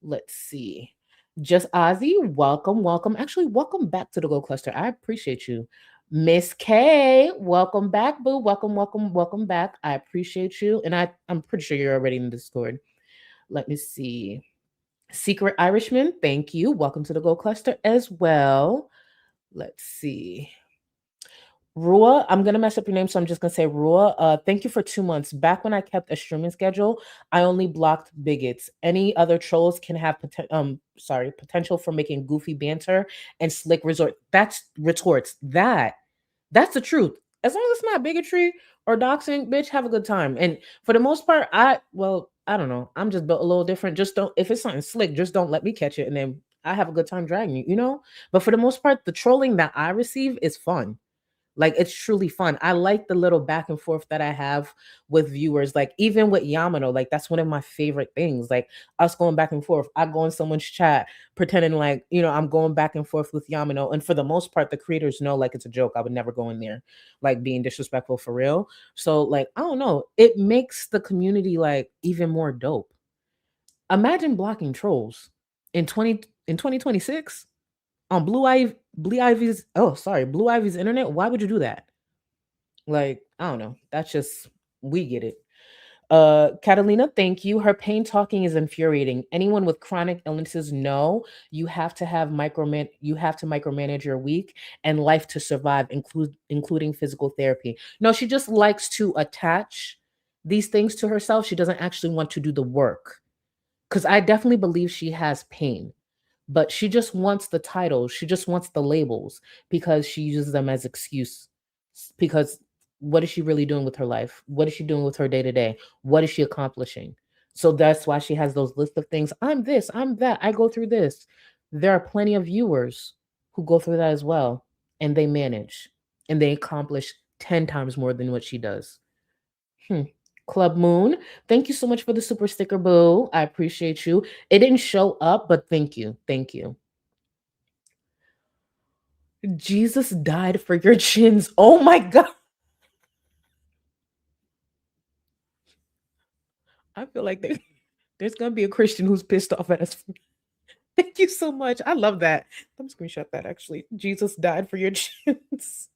let's see. Just Ozzy, welcome. Actually, welcome back to the Gold Cluster. I appreciate you. Miss K, welcome back, boo. Welcome back. I appreciate you. And I'm pretty sure you're already in the Discord. Let me see. Secret Irishman, thank you. Welcome to the Gold Cluster as well. Let's see. Rua, I'm going to mess up your name, so I'm just going to say Rua. Thank you for 2 months. Back when I kept a streaming schedule, I only blocked bigots. Any other trolls can have potential for making goofy banter and slick retorts. That's the truth. As long as it's not bigotry or doxing, bitch, have a good time. And for the most part, I don't know. I'm just built a little different. Just don't, if it's something slick, just don't let me catch it. And then I have a good time dragging you, you know? But for the most part, the trolling that I receive is fun. Like, it's truly fun. I like the little back and forth that I have with viewers. Like, even with Yamano, like, that's one of my favorite things. Like, us going back and forth. I go in someone's chat pretending like, I'm going back and forth with Yamano. And for the most part, the creators know, like, it's a joke. I would never go in there, like, being disrespectful for real. So, like, I don't know. It makes the community, like, even more dope. Imagine blocking trolls in 2026 on Blue Ivy's internet. Why would you do that? Like, I don't know. That's just, we get it. Catalina, thank you. Her pain talking is infuriating. Anyone with chronic illnesses know you have to micromanage your week and life to survive, including physical therapy. No, she just likes to attach these things to herself. She doesn't actually want to do the work. Because I definitely believe she has pain, but she just wants the titles. She just wants the labels because she uses them as excuse. Because what is she really doing with her life? What is she doing with her day to day? What is she accomplishing? So that's why she has those list of things. I'm this, I'm that. I go through this. There are plenty of viewers who go through that as well, and they manage and they accomplish 10 times more than what she does. Club Moon, thank you so much for the super sticker, boo. I appreciate you. It didn't show up, but thank you. Thank you. Jesus died for your chins. Oh my God. I feel like there's going to be a Christian who's pissed off at us. Thank you so much. I love that. I'm screenshot that actually. Jesus died for your chins.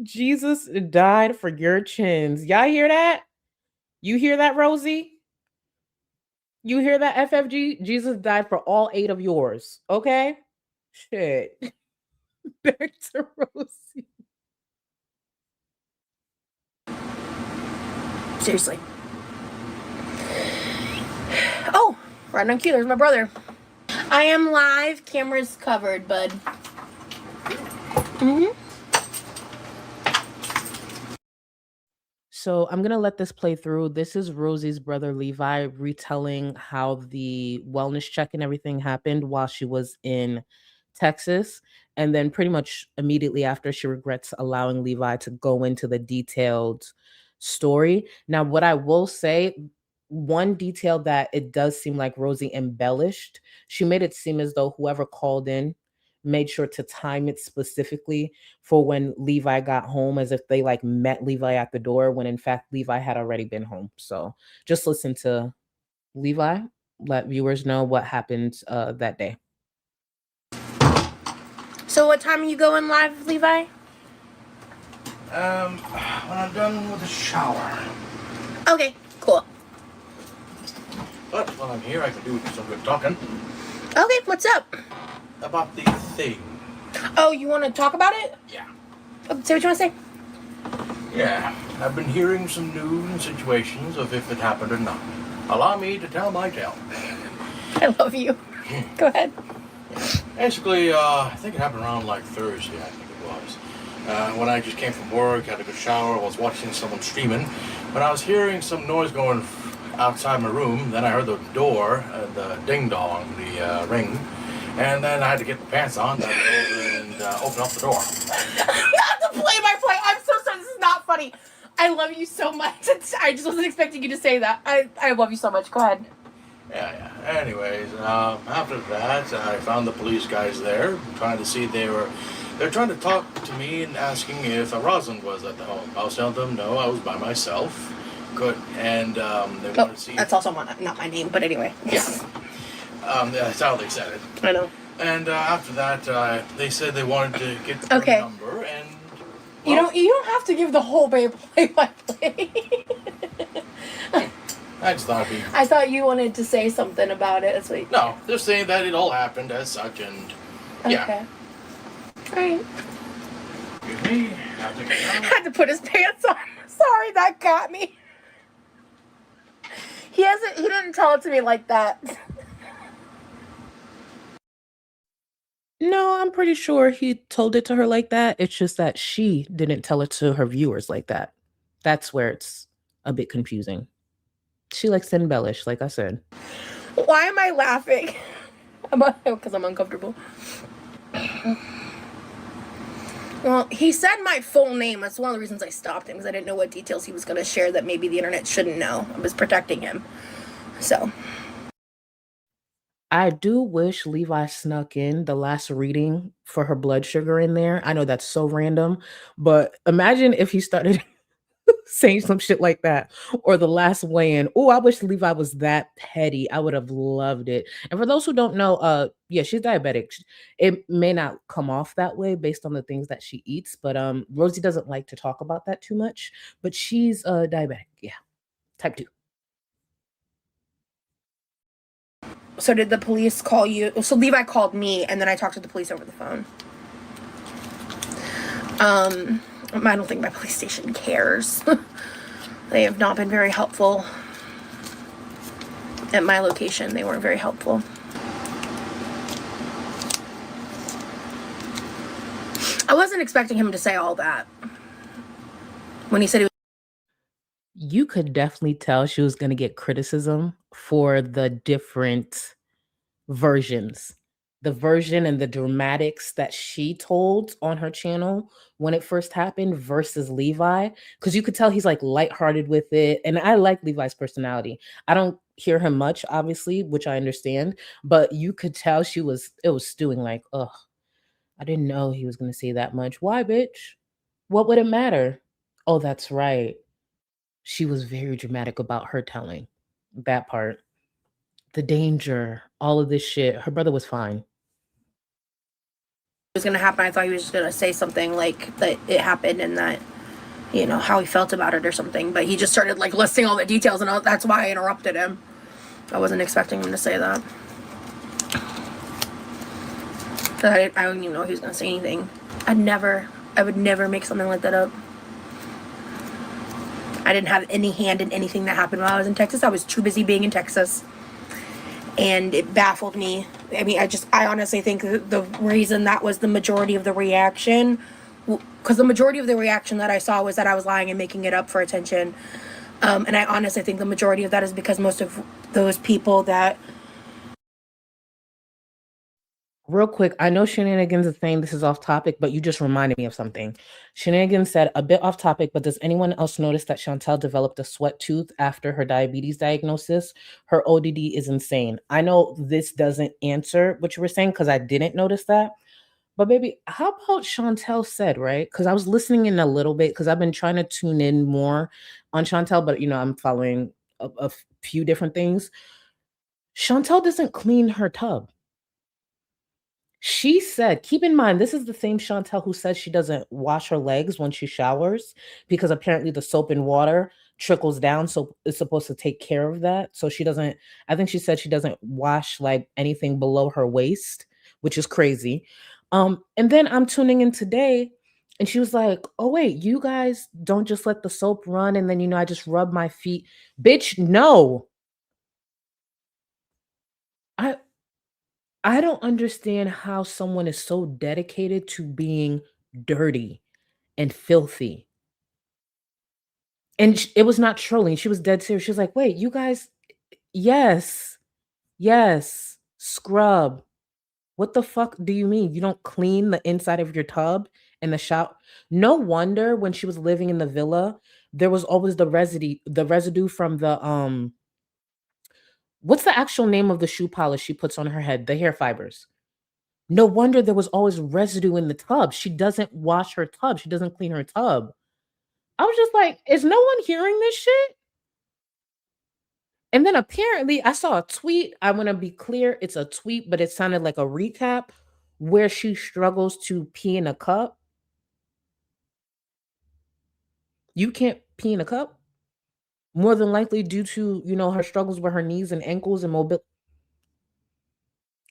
Jesus died for your chins. Y'all hear that? You hear that, Rosie? You hear that, FFG? Jesus died for all 8 of yours. Okay? Shit. Back to Rosie.
Seriously. Oh, right on cue. There's my brother. I am live. Camera's covered, bud.
So I'm going to let this play through. This is Rosie's brother Levi retelling how the wellness check and everything happened while she was in Texas. And then pretty much immediately after, she regrets allowing Levi to go into the detailed story. Now, what I will say, one detail that it does seem like Rosie embellished, she made it seem as though whoever called in made sure to time it specifically for when Levi got home, as if they like met Levi at the door, when in fact Levi had already been home. So just listen to Levi, let viewers know what happened that day.
So what time are you going live, Levi?
When I'm done with the shower.
Okay, cool.
But while I'm here, I can do some good talking
Okay, what's up?
about the thing.
Oh, you want to talk about it?
Yeah.
Oh, say what you want to say.
Yeah, I've been hearing some news and situations of if it happened or not. Allow me to tell my tale.
I love you. Go ahead.
Basically, I think it happened around like Thursday, I think it was. When I just came from work, had a good shower, was watching someone streaming. When I was hearing some noise going outside my room, then I heard the door, the ding-dong, the ring. And then I had to get my pants on and open up the door.
Not to play by play. I'm so sorry. This is not funny. I love you so much. I just wasn't expecting you to say that. I love you so much. Go ahead.
Yeah. Anyways, after that, I found the police guys there, trying to see they're trying to talk to me and asking if Rosalind was at the home. I was telling them, no, I was by myself. Good. And they wanted to see...
That's also not my name, but anyway.
Yeah. That's how they said it.
I know.
And after that, they said they wanted to get the number, and...
Well, you don't have to give the whole play-by-play.
I just thought
I thought you wanted to say something about it. That's what
No, they're saying that it all happened as such, and... Yeah.
Okay. Alright.
Excuse me.
Had to put his pants on. Sorry, that got me. He didn't tell it to me like that.
No, I'm pretty sure he told it to her like that. It's just that she didn't tell it to her viewers like that. That's where it's a bit confusing. She likes to embellish, like I said.
Why am I laughing? Because I'm uncomfortable. Well, he said my full name. That's one of the reasons I stopped him, because I didn't know what details he was going to share that maybe the internet shouldn't know. I was protecting him. So...
I do wish Levi snuck in the last reading for her blood sugar in there. I know that's so random, but imagine if he started saying some shit like that, or the last weigh-in. Oh, I wish Levi was that petty. I would have loved it. And for those who don't know, yeah, she's diabetic. It may not come off that way based on the things that she eats, but Rosie doesn't like to talk about that too much, but she's diabetic. Yeah. Type 2.
So did the police call you? So Levi called me, and then I talked to the police over the phone. I don't think my police station cares. They have not been very helpful. At my location, they weren't very helpful. I wasn't expecting him to say all that. When he said he was...
You could definitely tell she was going to get criticism for the different versions. The version and the dramatics that she told on her channel when it first happened versus Levi. Because you could tell he's like lighthearted with it. And I like Levi's personality. I don't hear him much, obviously, which I understand. But you could tell it was stewing like, ugh, I didn't know he was going to say that much. Why, bitch? What would it matter? Oh, that's right. She was very dramatic about her telling that part. The danger, all of this shit. Her brother was fine.
Was going to happen. I thought he was just going to say something like that it happened and that, you know, how he felt about it or something. But he just started like listing all the details, and that's why I interrupted him. I wasn't expecting him to say that. I don't even know if he was going to say anything. I would never make something like that up. I didn't have any hand in anything that happened while I was in Texas. I was too busy being in Texas. And it baffled me. I mean, I honestly think the reason that was the majority of the reaction, because the majority of the reaction that I saw was that I was lying and making it up for attention. And I honestly think the majority of that is because most of those people that...
Real quick, I know Shenanigans is saying this is off topic, but you just reminded me of something. Shenanigans said, a bit off topic, but does anyone else notice that Chantel developed a sweat tooth after her diabetes diagnosis? Her ODD is insane. I know this doesn't answer what you were saying because I didn't notice that. But baby, how about Chantel said, right? Because I was listening in a little bit because I've been trying to tune in more on Chantel, but I'm following a few different things. Chantel doesn't clean her tub. She said, keep in mind, this is the same Chantel who says she doesn't wash her legs when she showers because apparently the soap and water trickles down. So it's supposed to take care of that. So she doesn't, I think she said she doesn't wash like anything below her waist, which is crazy. And then I'm tuning in today and she was like, oh, wait, you guys don't just let the soap run. And then, I just rub my feet. Bitch, no. I don't understand how someone is so dedicated to being dirty and filthy. And it was not trolling. She was dead serious. She was like, wait, you guys, yes, scrub. What the fuck do you mean? You don't clean the inside of your tub and the shower? No wonder when she was living in the villa, there was always the residue from the, what's the actual name of the shoe polish she puts on her head? The hair fibers. No wonder there was always residue in the tub. She doesn't wash her tub. She doesn't clean her tub. I was just like, is no one hearing this shit? And then apparently I saw a tweet. I want to be clear. It's a tweet, but it sounded like a recap where she struggles to pee in a cup. You can't pee in a cup? More than likely due to, her struggles with her knees and ankles and mobility.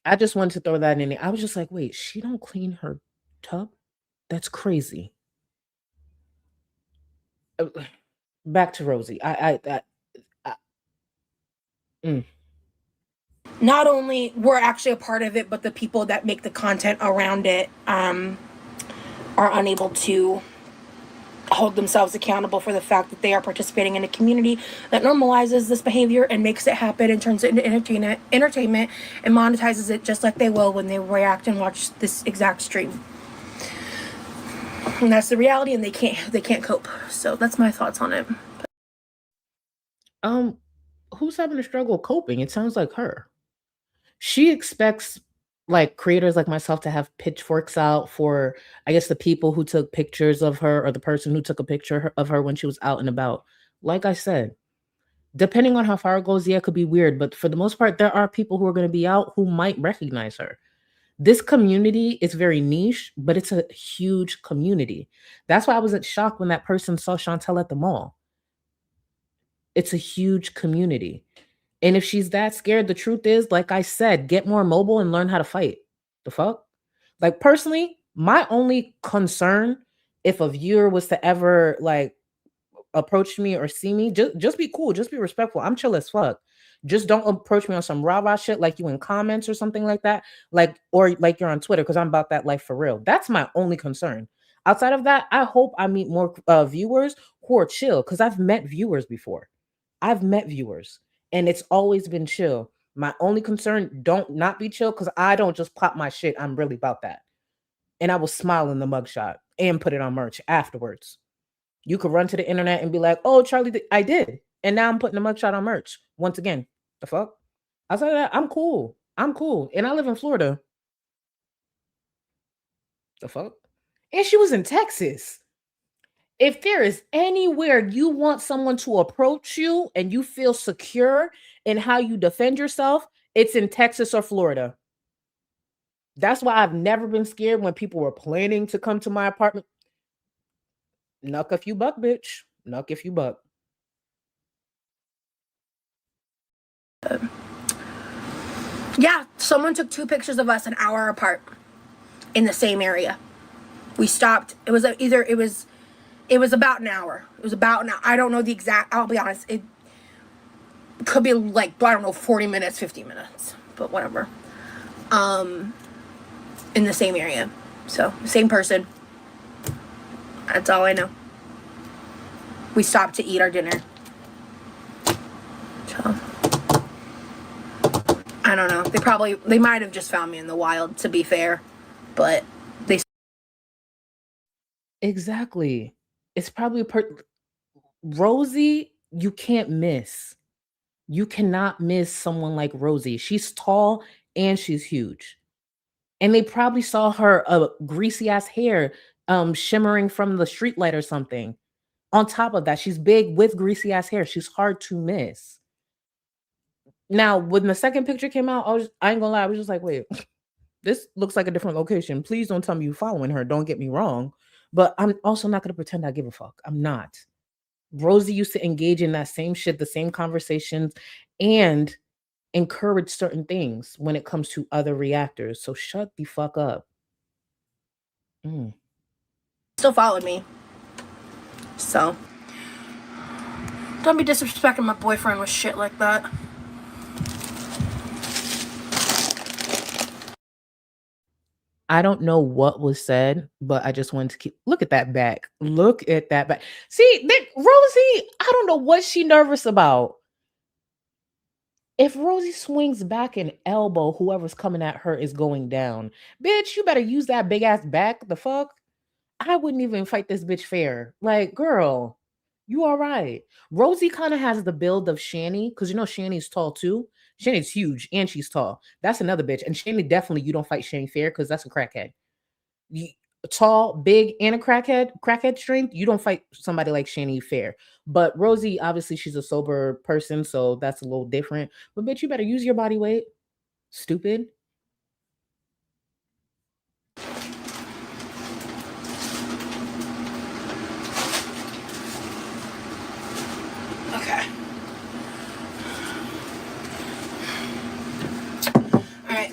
I just wanted to throw that in there. I was just like, wait, she don't clean her tub? That's crazy. Back to Rosie.
Not only we're actually a part of it, but the people that make the content around it are unable to hold themselves accountable for the fact that they are participating in a community that normalizes this behavior and makes it happen and turns it into entertainment and monetizes it just like they will when they react and watch this exact stream. And that's the reality, and they can't cope. So that's my thoughts on it.
Who's having a struggle coping? It sounds like her. She expects like creators like myself to have pitchforks out for, I guess, the people who took pictures of her or the person who took a picture of her when she was out and about. Like I said, depending on how far it goes, yeah, it could be weird. But for the most part, there are people who are going to be out who might recognize her. This community is very niche, but it's a huge community. That's why I wasn't shocked when that person saw Chantel at the mall. It's a huge community. And if she's that scared, the truth is, like I said, get more mobile and learn how to fight. The fuck? Like personally, my only concern if a viewer was to ever like approach me or see me, just be cool, just be respectful. I'm chill as fuck. Just don't approach me on some rah-rah shit like you in comments or something like that. Like, or like you're on Twitter, because I'm about that life for real. That's my only concern. Outside of that, I hope I meet more viewers who are chill, because I've met viewers before. I've met viewers and it's always been chill. My only concern, don't not be chill, because I don't just pop my shit. I'm really about that. And I will smile in the mugshot and put it on merch afterwards. You could run to the internet and be like, oh, Charlie, I did. And now I'm putting a mugshot on merch. Once again, the fuck? Outside of that, I'm cool. I'm cool. And I live in Florida. The fuck? And she was in Texas. If there is anywhere you want someone to approach you and you feel secure in how you defend yourself, it's in Texas or Florida. That's why I've never been scared when people were planning to come to my apartment. Knuck if you buck, bitch. Knuck if you buck.
Yeah, someone took 2 pictures of us an hour apart in the same area. We stopped. It was about an hour. It was about an hour. I don't know the exact, I'll be honest. It could be like, I don't know, 40 minutes, 50 minutes, but whatever. In the same area. So, same person. That's all I know. We stopped to eat our dinner. So, I don't know. They might have just found me in the wild, to be fair, but they.
Exactly. It's probably Rosie, you can't miss. You cannot miss someone like Rosie. She's tall and she's huge. And they probably saw her greasy ass hair shimmering from the streetlight or something. On top of that, she's big with greasy ass hair. She's hard to miss. Now, when the second picture came out, I ain't gonna lie, I was just like, wait, this looks like a different location. Please don't tell me you're following her. Don't get me wrong. But I'm also not gonna pretend I give a fuck. I'm not. Rosie used to engage in that same shit, the same conversations, and encourage certain things when it comes to other reactors. So shut the fuck up.
Still followed me. So. Don't be disrespecting my boyfriend with shit like that.
I don't know what was said, but I just wanted to look at that back. Look at that back. See, Rosie, I don't know what she nervous about. If Rosie swings back and elbow, whoever's coming at her is going down. Bitch, you better use that big ass back. The fuck? I wouldn't even fight this bitch fair. Like, girl, you all right. Rosie kind of has the build of Shani, because you know Shani's tall too. Shani's huge and she's tall. That's another bitch. And Shani, definitely you don't fight Shani fair, because that's a crackhead. Tall, big, and a crackhead strength, you don't fight somebody like Shani fair. But Rosie, obviously, she's a sober person, so that's a little different. But bitch, you better use your body weight. Stupid.
Okay. All right.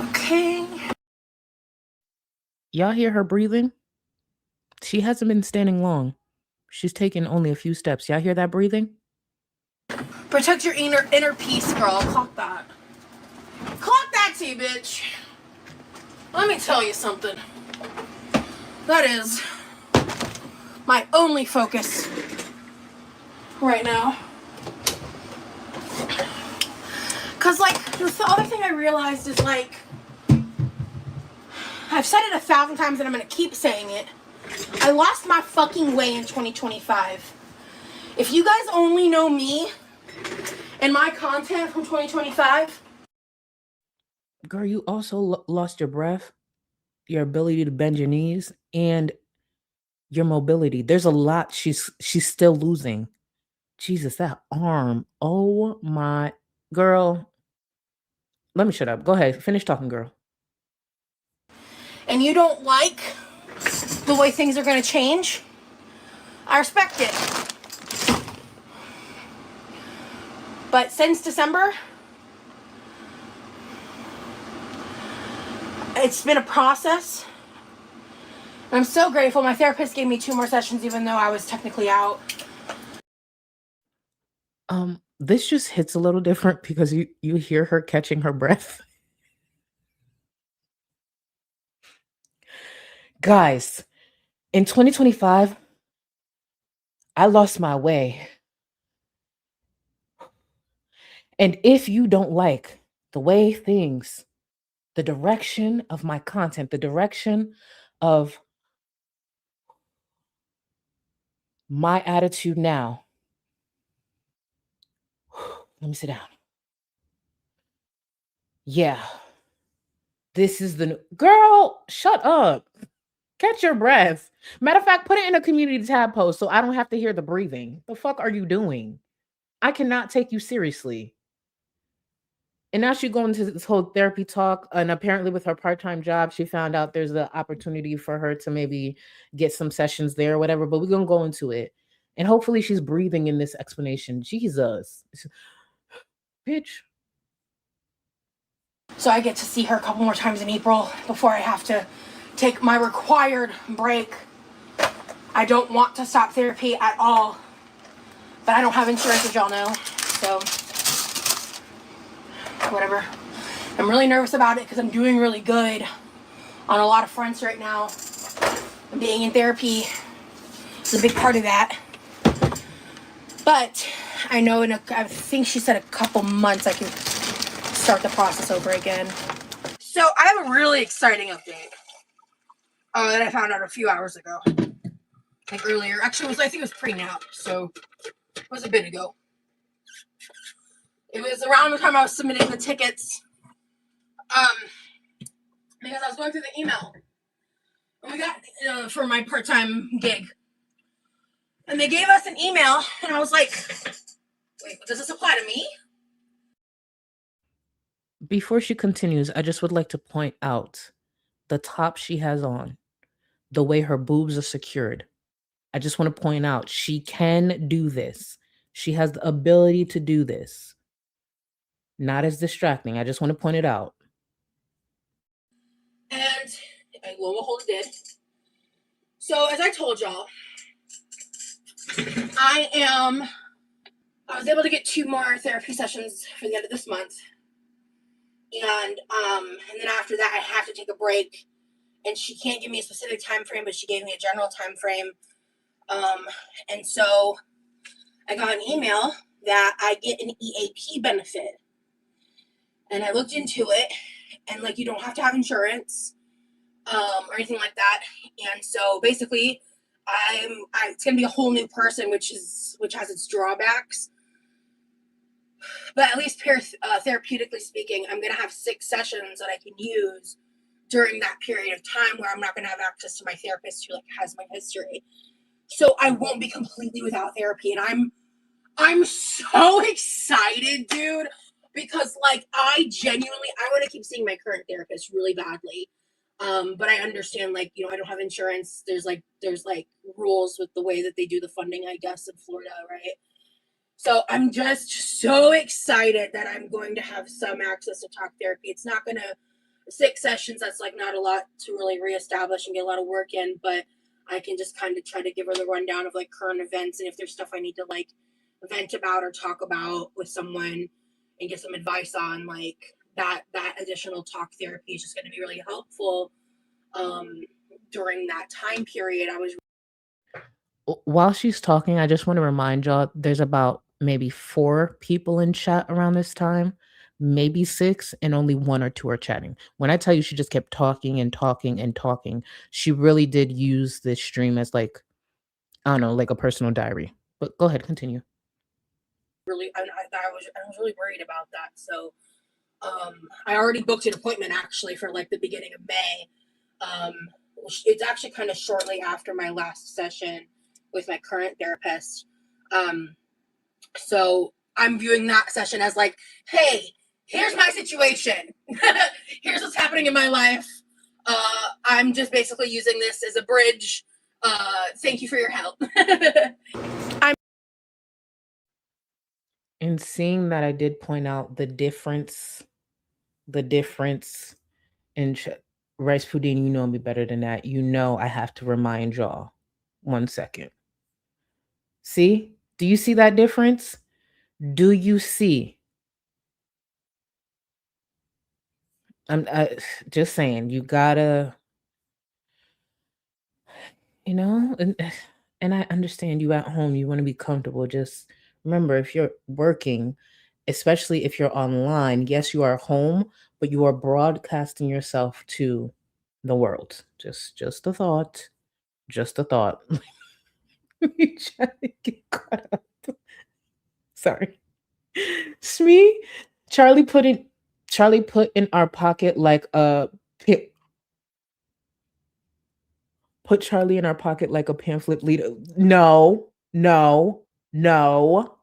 Okay.
Y'all hear her breathing? She hasn't been standing long. She's taken only a few steps. Y'all hear that breathing?
Protect your inner peace, girl. Clock that. Clock that, bitch. Let me tell you something. That is my only focus right now. Cause like the other thing I realized is like, I've said it 1,000 times and I'm gonna keep saying it. I lost my fucking way in 2025. If you guys only know me and my content from 2025.
Girl, you also lost your breath, your ability to bend your knees, and your mobility. There's a lot she's still losing. Jesus, that arm. Oh my girl. Let me shut up. Go ahead. Finish talking, girl.
and you don't like the way things are going to change, I respect it. But since December, it's been a process. I'm so grateful. My therapist gave me 2 more sessions even though I was technically out.
This just hits a little different because you hear her catching her breath. Guys, in 2025, I lost my way. And if you don't like the way things, the direction of my content, the direction of my attitude now, let me sit down. Yeah, this is the girl. Shut up. Catch your breath. Matter of fact, put it in a community tab post so I don't have to hear the breathing. The fuck are you doing? I cannot take you seriously. And now she's going to this whole therapy talk. And apparently, with her part-time job, she found out there's the opportunity for her to maybe get some sessions there or whatever. But we're gonna go into it. And hopefully she's breathing in this explanation. Jesus. Bitch.
So I get to see her a couple more times in April before I have to take my required break. I don't want to stop therapy at all, but I don't have insurance, as y'all know, so whatever. I'm really nervous about it because I'm doing really good on a lot of fronts right now. Being in therapy is a big part of that. But I know I think she said a couple months I can start the process over again. So I have a really exciting update that I found out a few hours ago. Like earlier. Actually, I think it was pre-nap, so it was a bit ago. It was around the time I was submitting the tickets. Because I was going through the email. And we got for my part-time gig. And they gave us an email, and I was like, wait, does this apply to me?
Before she continues, I just would like to point out the top she has on, the way her boobs are secured. I just want to point out she can do this. She has the ability to do this. Not as distracting. I just want to point it out.
And lo and behold, it did. So as I told y'all, I was able to get 2 more therapy sessions for the end of this month. And then after that, I have to take a break. And she can't give me a specific time frame, but she gave me a general time frame. And so I got an email that I get an EAP benefit. And I looked into it, and like you don't have to have insurance or anything like that. And so basically, it's gonna be a whole new person, which has its drawbacks. But at least therapeutically speaking, I'm gonna have 6 sessions that I can use during that period of time where I'm not gonna have access to my therapist who like has my history. So I won't be completely without therapy, and I'm so excited, dude, because like I want to keep seeing my current therapist really badly. But I understand, like, I don't have insurance. There's rules with the way that they do the funding, I guess, in Florida, right? So I'm just so excited that I'm going to have some access to talk therapy. It's not going to 6 sessions. That's like not a lot to really reestablish and get a lot of work in, but I can just kind of try to give her the rundown of like current events, and if there's stuff I need to like vent about or talk about with someone and get some advice on, like that additional talk therapy is just going to be really helpful during that time period.
While she's talking, I just want to remind y'all there's about maybe 4 people in chat around this time, maybe 6, and only 1 or 2 are chatting. When I tell you she just kept talking and talking and talking, she really did use this stream as like, I don't know, like a personal diary. But go ahead, continue.
Really, I was really worried about that. So I already booked an appointment actually for like the beginning of May. It's actually kind of shortly after my last session with my current therapist. So I'm viewing that session as like, hey, here's my situation. Here's what's happening in my life. I'm just basically using this as a bridge. Thank you for your help.
And seeing that I did point out the difference in rice pudding, you know me better than that. You know I have to remind y'all. 1 second. See? Do you see that difference? Do you see? I'm just saying, you gotta, you know, and I understand you at home, you want to be comfortable. Just remember, if you're working, especially if you're online, yes, you are home, but you are broadcasting yourself to the world. Just a thought. Just a thought. You trying to get caught up. Sorry. Smee, Charlie put in our pocket like a put Charlie in our pocket like a pamphlet leader. No, no, no.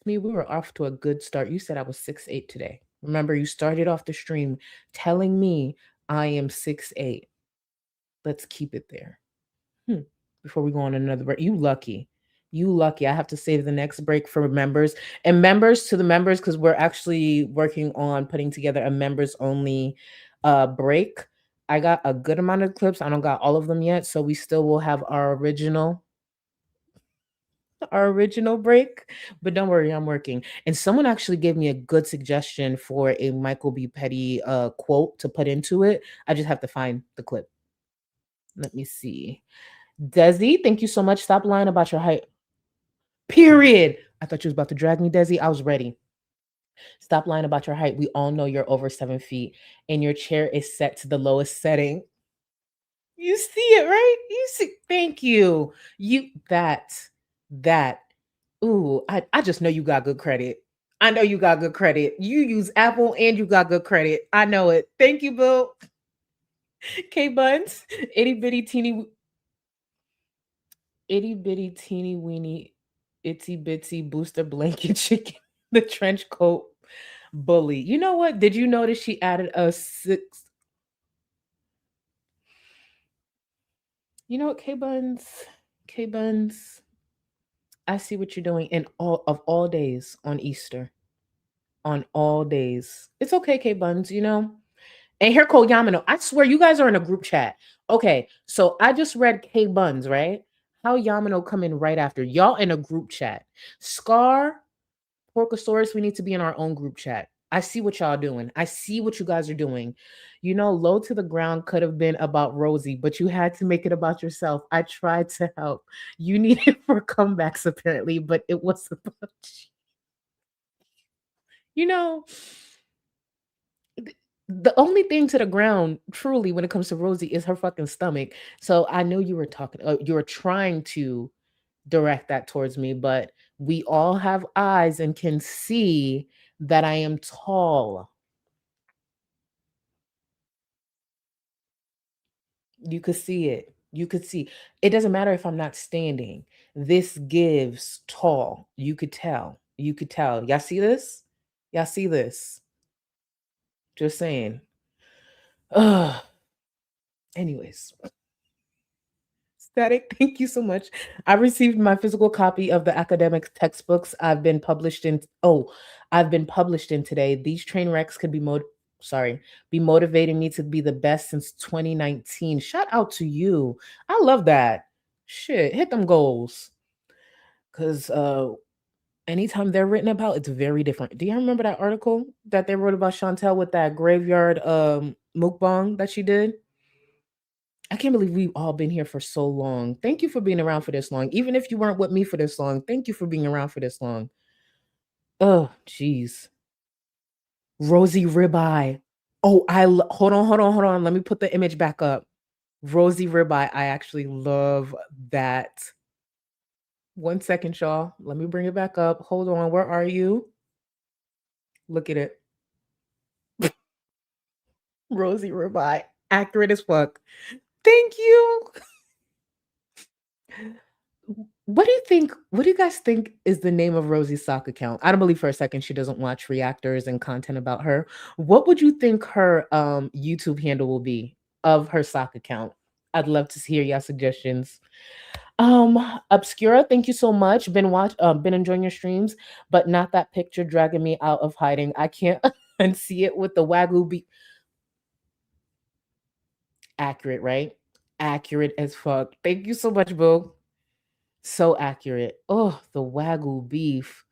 Smee, we were off to a good start. You said I was 6'8" today. Remember, you started off the stream telling me I am 6'8". Let's keep it there. Before we go on another break. You lucky. You lucky. I have to save the next break for members. And members to the members, because we're actually working on putting together a members only break. I got a good amount of clips. I don't got all of them yet. So we still will have our original break. But don't worry, I'm working. And someone actually gave me a good suggestion for a Michael B. Petty quote to put into it. I just have to find the clip. Let me see. Desi, thank you so much. Stop lying about your height. Period. I thought you was about to drag me, Desi. I was ready. Stop lying about your height. We all know you're over 7 feet and your chair is set to the lowest setting. You see it, right? You see. Thank you. That. Ooh, I just know you got good credit. I know you got good credit. You use Apple and you got good credit. I know it. Thank you, boo. K Buns, itty bitty teeny weeny itsy bitsy booster blanket chicken, the trench coat bully. You know what? Did you notice she added a 6? You know what, K Buns? K Buns, I see what you're doing in all days on Easter. On all days. It's okay, K Buns, you know? And here, Cole Yamano. I swear you guys are in a group chat. Okay, so I just read K Buns, right? How Yamano come in right after. Y'all in a group chat. Scar, Porcosaurus, we need to be in our own group chat. I see what y'all doing. I see what you guys are doing. You know, low to the ground could have been about Rosie, but you had to make it about yourself. I tried to help. You needed for comebacks, apparently, but it was about you. You know, the only thing to the ground, truly, when it comes to Rosie, is her fucking stomach. So I know you were you were trying to direct that towards me, but we all have eyes and can see that I am tall. You could see it. You could see. It doesn't matter if I'm not standing. This gives tall. You could tell. You could tell. Y'all see this? Y'all see this? Just saying. Ugh. Anyways. Static, thank you so much. I received my physical copy of the academic textbooks I've been published in. I've been published in today. These train wrecks could be motivating me to be the best since 2019. Shout out to you. I love that. Shit, hit them goals. Cause anytime they're written about, it's very different. Do you remember that article that they wrote about Chantel with that graveyard mukbang that she did? I can't believe we've all been here for so long. Thank you for being around for this long. Even if you weren't with me for this long, thank you for being around for this long. Oh, jeez. Rosie ribeye. Oh, hold on. Let me put the image back up. Rosie ribeye. I actually love that. 1 second, y'all. Let me bring it back up. Hold on. Where are you? Look at it. Rosie ribeye. Accurate as fuck. Thank you. What do you guys think is the name of Rosie's sock account? I don't believe for a second she doesn't watch reactors and content about her. What would you think her YouTube handle will be? of her sock account. I'd love to hear your suggestions. Obscura, thank you so much. Been enjoying your streams, but not that picture dragging me out of hiding. I can't unsee it with the wagyu be accurate, right? Accurate as fuck. Thank you so much, boo. So accurate. Oh, the wagyu beef.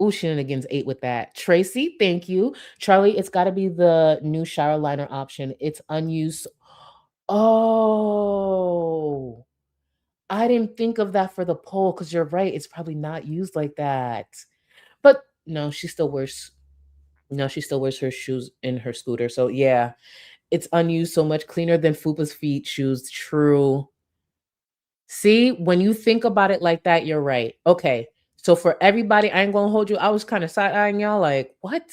Ooh, shenanigans ate with that. Tracy, thank you. Charlie, it's got to be the new shower liner option. It's unused. Oh, I didn't think of that for the poll because you're right. It's probably not used like that. But no, she still wears. No, she still wears her shoes in her scooter. So yeah, it's unused, so much cleaner than Fupa's feet shoes. True. See, when you think about it like that, you're right. Okay. So for everybody, I ain't gonna hold you. I was kind of side-eyeing y'all like, what?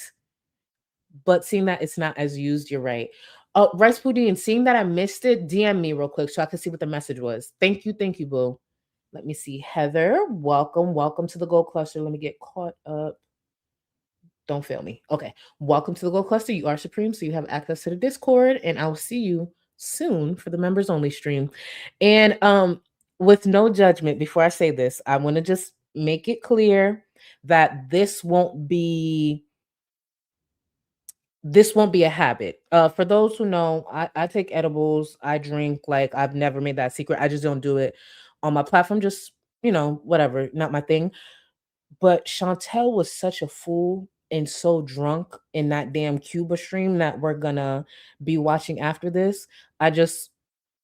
But seeing that it's not as used, you're right. Rice pudding, seeing that I missed it, DM me real quick so I can see what the message was. Thank you, boo. Let me see. Heather, welcome to the Gold Cluster. Let me get caught up. Don't fail me. Okay. Welcome to the Gold Cluster. You are supreme, so you have access to the Discord, and I'll see you soon for the members only stream. And with no judgment, before I say this, I want to just make it clear that this won't be a habit. For those who know, I take edibles, I drink, like I've never made that secret. I just don't do it on my platform, just whatever, not my thing. But Chantel was such a fool and so drunk in that damn Cuba stream that we're gonna be watching after this. I just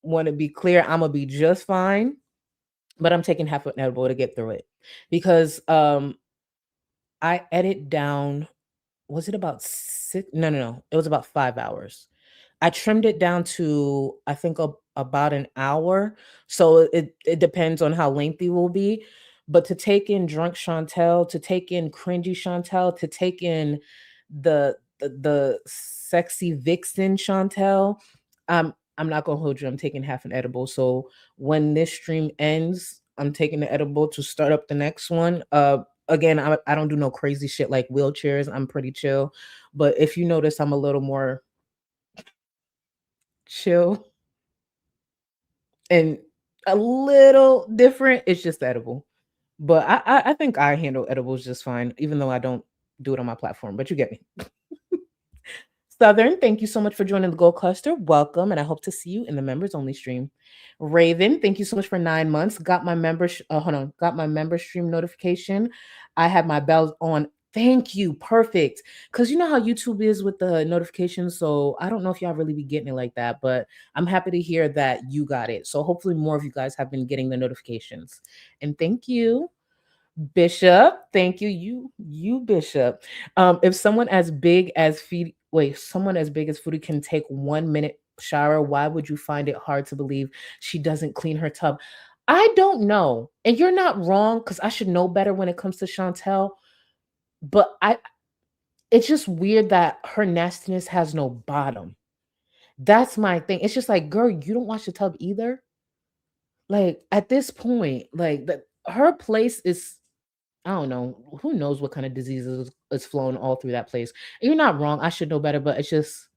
want to be clear, I'm gonna be just fine, but I'm taking half an edible to get through it because I edit down. Was it about six? No. It was about 5 hours. I trimmed it down to I think about an hour. So it depends on how lengthy it will be. But to take in drunk Chantel, to take in cringy Chantel, to take in the sexy vixen Chantel, I'm not gonna hold you. I'm taking half an edible. So when this stream ends, I'm taking the edible to start up the next one. Again, I don't do no crazy shit like wheelchairs. I'm pretty chill. But if you notice, I'm a little more chill and a little different. It's just edible. But I think I handle edibles just fine, even though I don't do it on my platform. But you get me. Southern, thank you so much for joining the Gold Cluster. Welcome, and I hope to see you in the members only stream. Raven, thank you so much for 9 months. Got my got my member stream notification. I have my bells on. Thank you, perfect. Because you know how YouTube is with the notifications, so I don't know if y'all really be getting it like that, but I'm happy to hear that you got it. So hopefully more of you guys have been getting the notifications. And thank you. Bishop, thank you. You Bishop. If someone as big as Foodie can take 1 minute shower, why would you find it hard to believe she doesn't clean her tub? I don't know. And you're not wrong, because I should know better when it comes to Chantel. But it's just weird that her nastiness has no bottom. That's my thing. It's just like, girl, you don't wash the tub either. Like at this point, like her place is, I don't know. Who knows what kind of diseases is flowing all through that place. And you're not wrong. I should know better, but it's just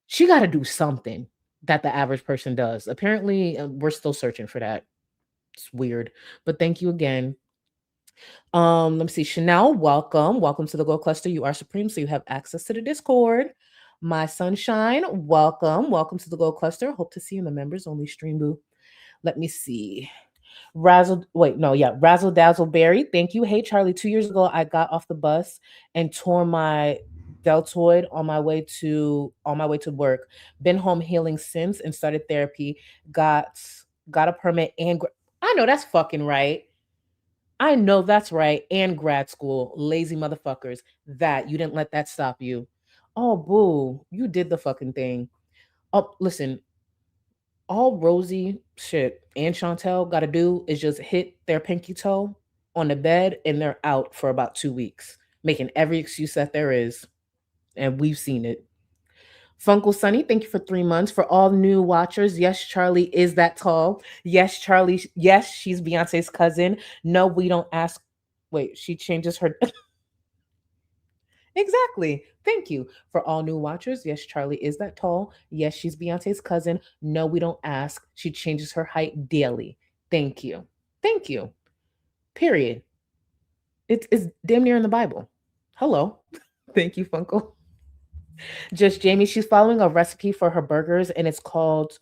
she got to do something that the average person does. Apparently, we're still searching for that. It's weird. But thank you again. Let me see. Chanel, welcome to the Gold Cluster. You are supreme, so you have access to the Discord. My sunshine, welcome to the Gold Cluster. Hope to see you in the members only stream boo. Let me see. Razzle Dazzle Berry. Thank you. Hey Charlie, 2 years ago I got off the bus and tore my deltoid on my way to work. Been home healing since and started therapy. Got a permit and I know that's fucking right. I know that's right. And grad school. Lazy motherfuckers. That you didn't let that stop you. Oh boo, you did the fucking thing. Oh, listen, all Rosie shit and Chantel got to do is just hit their pinky toe on the bed and they're out for about 2 weeks, making every excuse that there is. And we've seen it. Funkle Sunny, thank you for 3 months. For all new watchers, yes, Charlie is that tall. Yes, Charlie, yes, she's Beyonce's cousin. No, we don't ask. Wait, she changes her. Exactly. Thank you. For all new watchers, yes, Charlie is that tall. Yes, she's Beyonce's cousin. No, we don't ask. She changes her height daily. Thank you. Thank you. Period. It's damn near in the Bible. Hello. Thank you, Funko. Just Jamie, she's following a recipe for her burgers and it called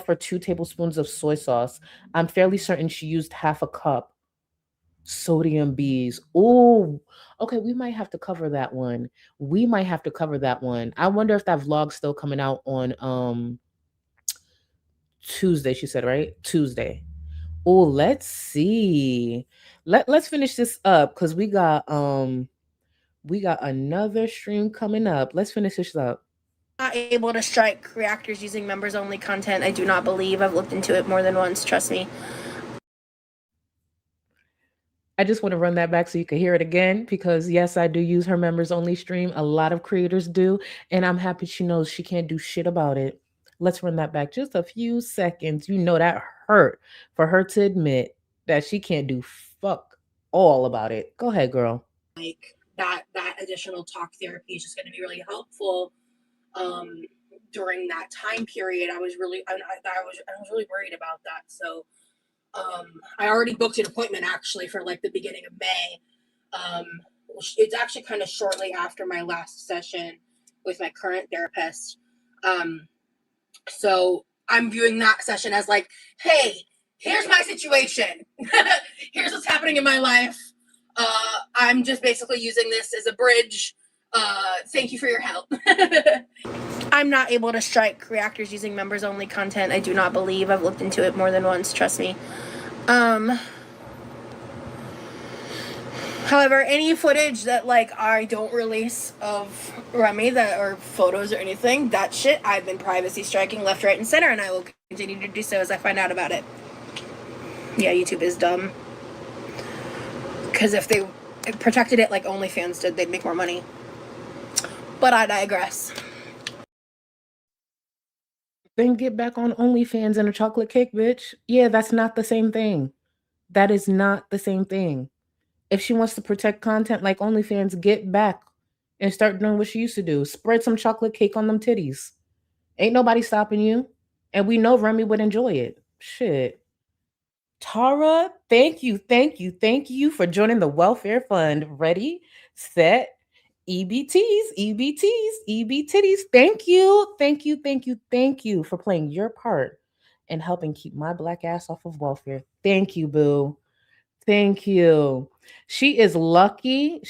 for 2 tablespoons of soy sauce. I'm fairly certain she used half a cup. Sodium bees. Oh, okay. We might have to cover that one. We might have to cover that one. I wonder if that vlog's still coming out on Tuesday, she said, right? Tuesday. Oh, let's see. Let's finish this up because we got another stream coming up. Let's finish this up.
Not able to strike reactors using members only content. I do not believe. I've looked into it more than once, trust me.
I just want to run that back so you can hear it again because yes, I do use her members only stream. A lot of creators do, and I'm happy she knows she can't do shit about it. Let's run that back just a few seconds. You know that hurt for her to admit that she can't do fuck all about it. Go ahead, girl.
Like that additional talk therapy is just going to be really helpful. During that time period, I was really worried about that. So I already booked an appointment actually for like the beginning of May. It's actually kind of shortly after my last session with my current therapist. So I'm viewing that session as like, hey, here's my situation. Here's what's happening in my life. I'm just basically using this as a bridge. Thank you for your help. I'm not able to strike reactors using members only content. I do not believe. I've looked into it more than once, trust me. However, any footage that like I don't release of Remy or photos or anything, that shit I've been privacy striking left, right, and center, and I will continue to do so as I find out about it. Yeah, YouTube is dumb. Because if they protected it like OnlyFans did, they'd make more money. But I digress.
Then get back on OnlyFans and a chocolate cake, bitch. Yeah, that's not the same thing. That is not the same thing. If she wants to protect content like OnlyFans, get back and start doing what she used to do. Spread some chocolate cake on them titties. Ain't nobody stopping you. And we know Remy would enjoy it. Shit. Tara, thank you for joining the welfare fund. Ready, set, EBTs. Thank you for playing your part and helping keep my black ass off of welfare. Thank you, boo. Thank you. She is lucky.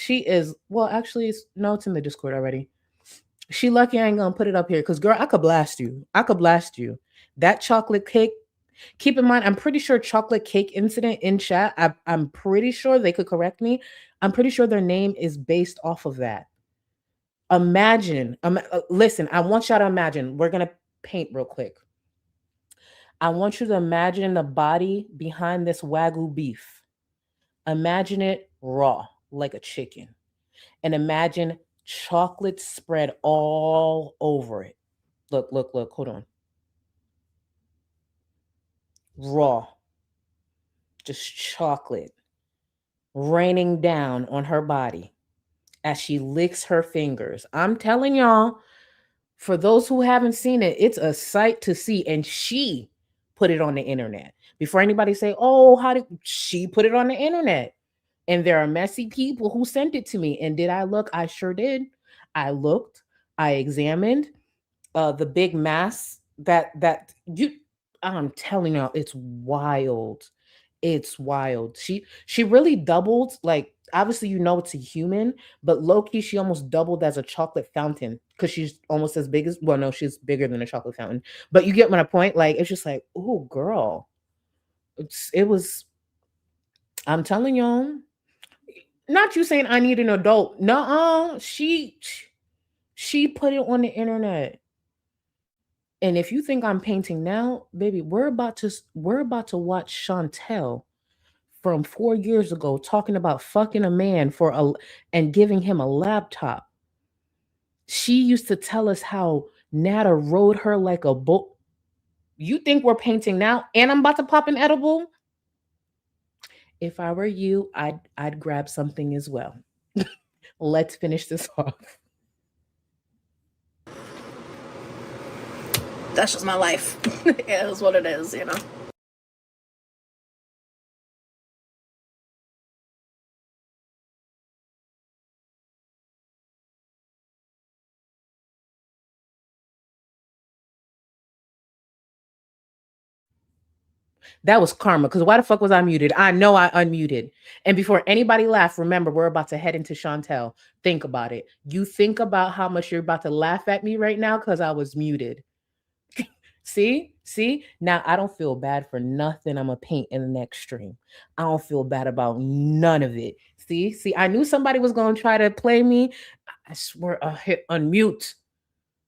Well, actually, no, it's in the Discord already. She lucky I ain't gonna put it up here because, girl, I could blast you. That chocolate cake. Keep in mind, I'm pretty sure chocolate cake incident in chat. I'm pretty sure they could correct me. I'm pretty sure their name is based off of that. Imagine, listen, I want y'all to imagine. We're going to paint real quick. I want you to imagine the body behind this Wagyu beef. Imagine it raw, like a chicken. And imagine chocolate spread all over it. Look, hold on. Raw. Just chocolate raining down on her body as she licks her fingers. I'm telling y'all, for those who haven't seen it, it's a sight to see. And she put it on the internet. Before anybody say, oh, how did she put it on the internet? And there are messy people who sent it to me. And did I look? I sure did. I looked, I examined the big mass that you, I'm telling y'all, it's wild. It's wild. She really doubled, like, obviously it's a human, but low-key she almost doubled as a chocolate fountain because she's almost as big as, well, no, she's bigger than a chocolate fountain. But you get my point. Like, it's just like, oh girl. I'm telling y'all, not you saying I need an adult. Nuh-uh. She put it on the internet. And if you think I'm painting now, baby, we're about to watch Chantel from 4 years ago talking about fucking a man and giving him a laptop. She used to tell us how Nada rode her like a bull. You think we're painting now and I'm about to pop an edible? If I were you, I'd grab something as well. Let's finish this off.
That's just my life. It is what it is, you know.
That was karma. Because why the fuck was I muted? I know I unmuted. And before anybody laugh, remember, we're about to head into Chantel. Think about it. You think about how much you're about to laugh at me right now because I was muted. See? Now I don't feel bad for nothing I'm going to paint in the next stream. I don't feel bad about none of it. See? I knew somebody was going to try to play me. I swear I hit unmute.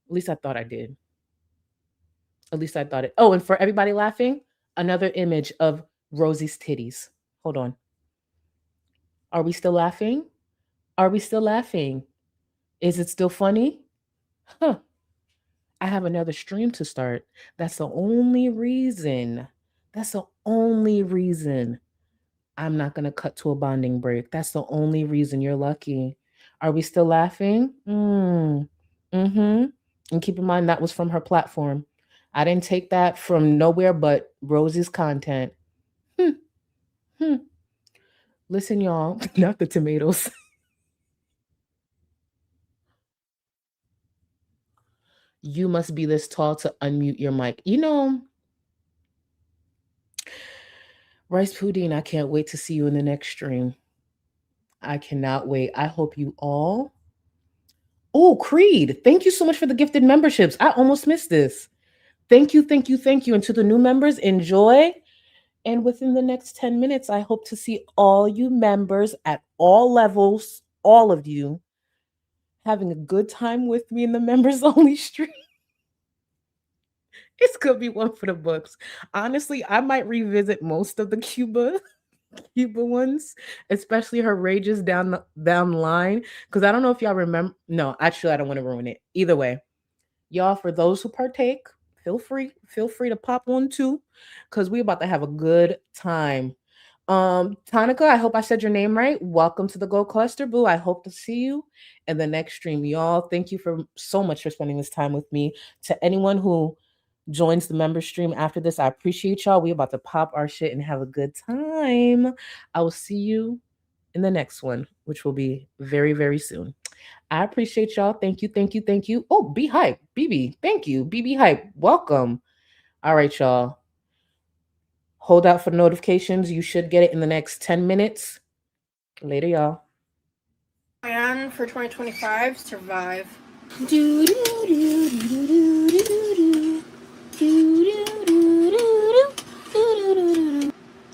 At least I thought I did. At least I thought it. Oh, and for everybody laughing, another image of Rosie's titties. Hold on. Are we still laughing? Are we still laughing? Is it still funny? Huh. I have another stream to start. That's the only reason. I'm not going to cut to a bonding break. That's the only reason. You're lucky. Are we still laughing? Mm-hmm. And keep in mind, that was from her platform. I didn't take that from nowhere but Rosie's content. Listen, y'all, not the tomatoes. You must be this tall to unmute your mic. You know, Rice Pudding, I can't wait to see you in the next stream. I cannot wait. I hope you all. Oh, Creed, thank you so much for the gifted memberships. I almost missed this. Thank you. And to the new members, enjoy. And within the next 10 minutes, I hope to see all you members at all levels, all of you, having a good time with me in the members only stream. It's gonna be one for the books. Honestly, I might revisit most of the Cuba ones, especially her rages down the line. Because I don't know if y'all remember. No, actually, I don't want to ruin it. Either way, y'all, for those who partake, feel free to pop one too, because we're about to have a good time. Tonica, I hope I said your name right. Welcome to the Go Cluster, boo. I hope to see you in the next stream, y'all. Thank you so much for spending this time with me. To anyone who joins the member stream after this, I appreciate y'all. We're about to pop our shit and have a good time. I will see you in the next one, which will be very, very soon. I appreciate y'all. Thank you. Oh, Be Hype, BB. Thank you. BB Hype. Welcome. All right, y'all. Hold out for notifications. You should get it in the next 10 minutes. Later, y'all.
Plan for 2025, survive.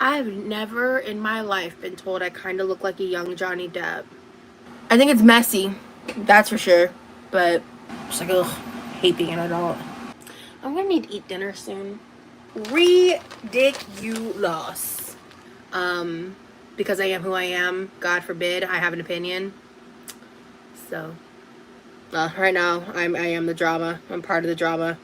I've never in my life been told I kind of look like a young Johnny Depp. I think it's messy, that's for sure, but just like, ugh, hate being an adult. I'm gonna need to eat dinner soon. Ridiculous. Because I am who I am, God forbid I have an opinion. So, right now, I am the drama. I'm part of the drama.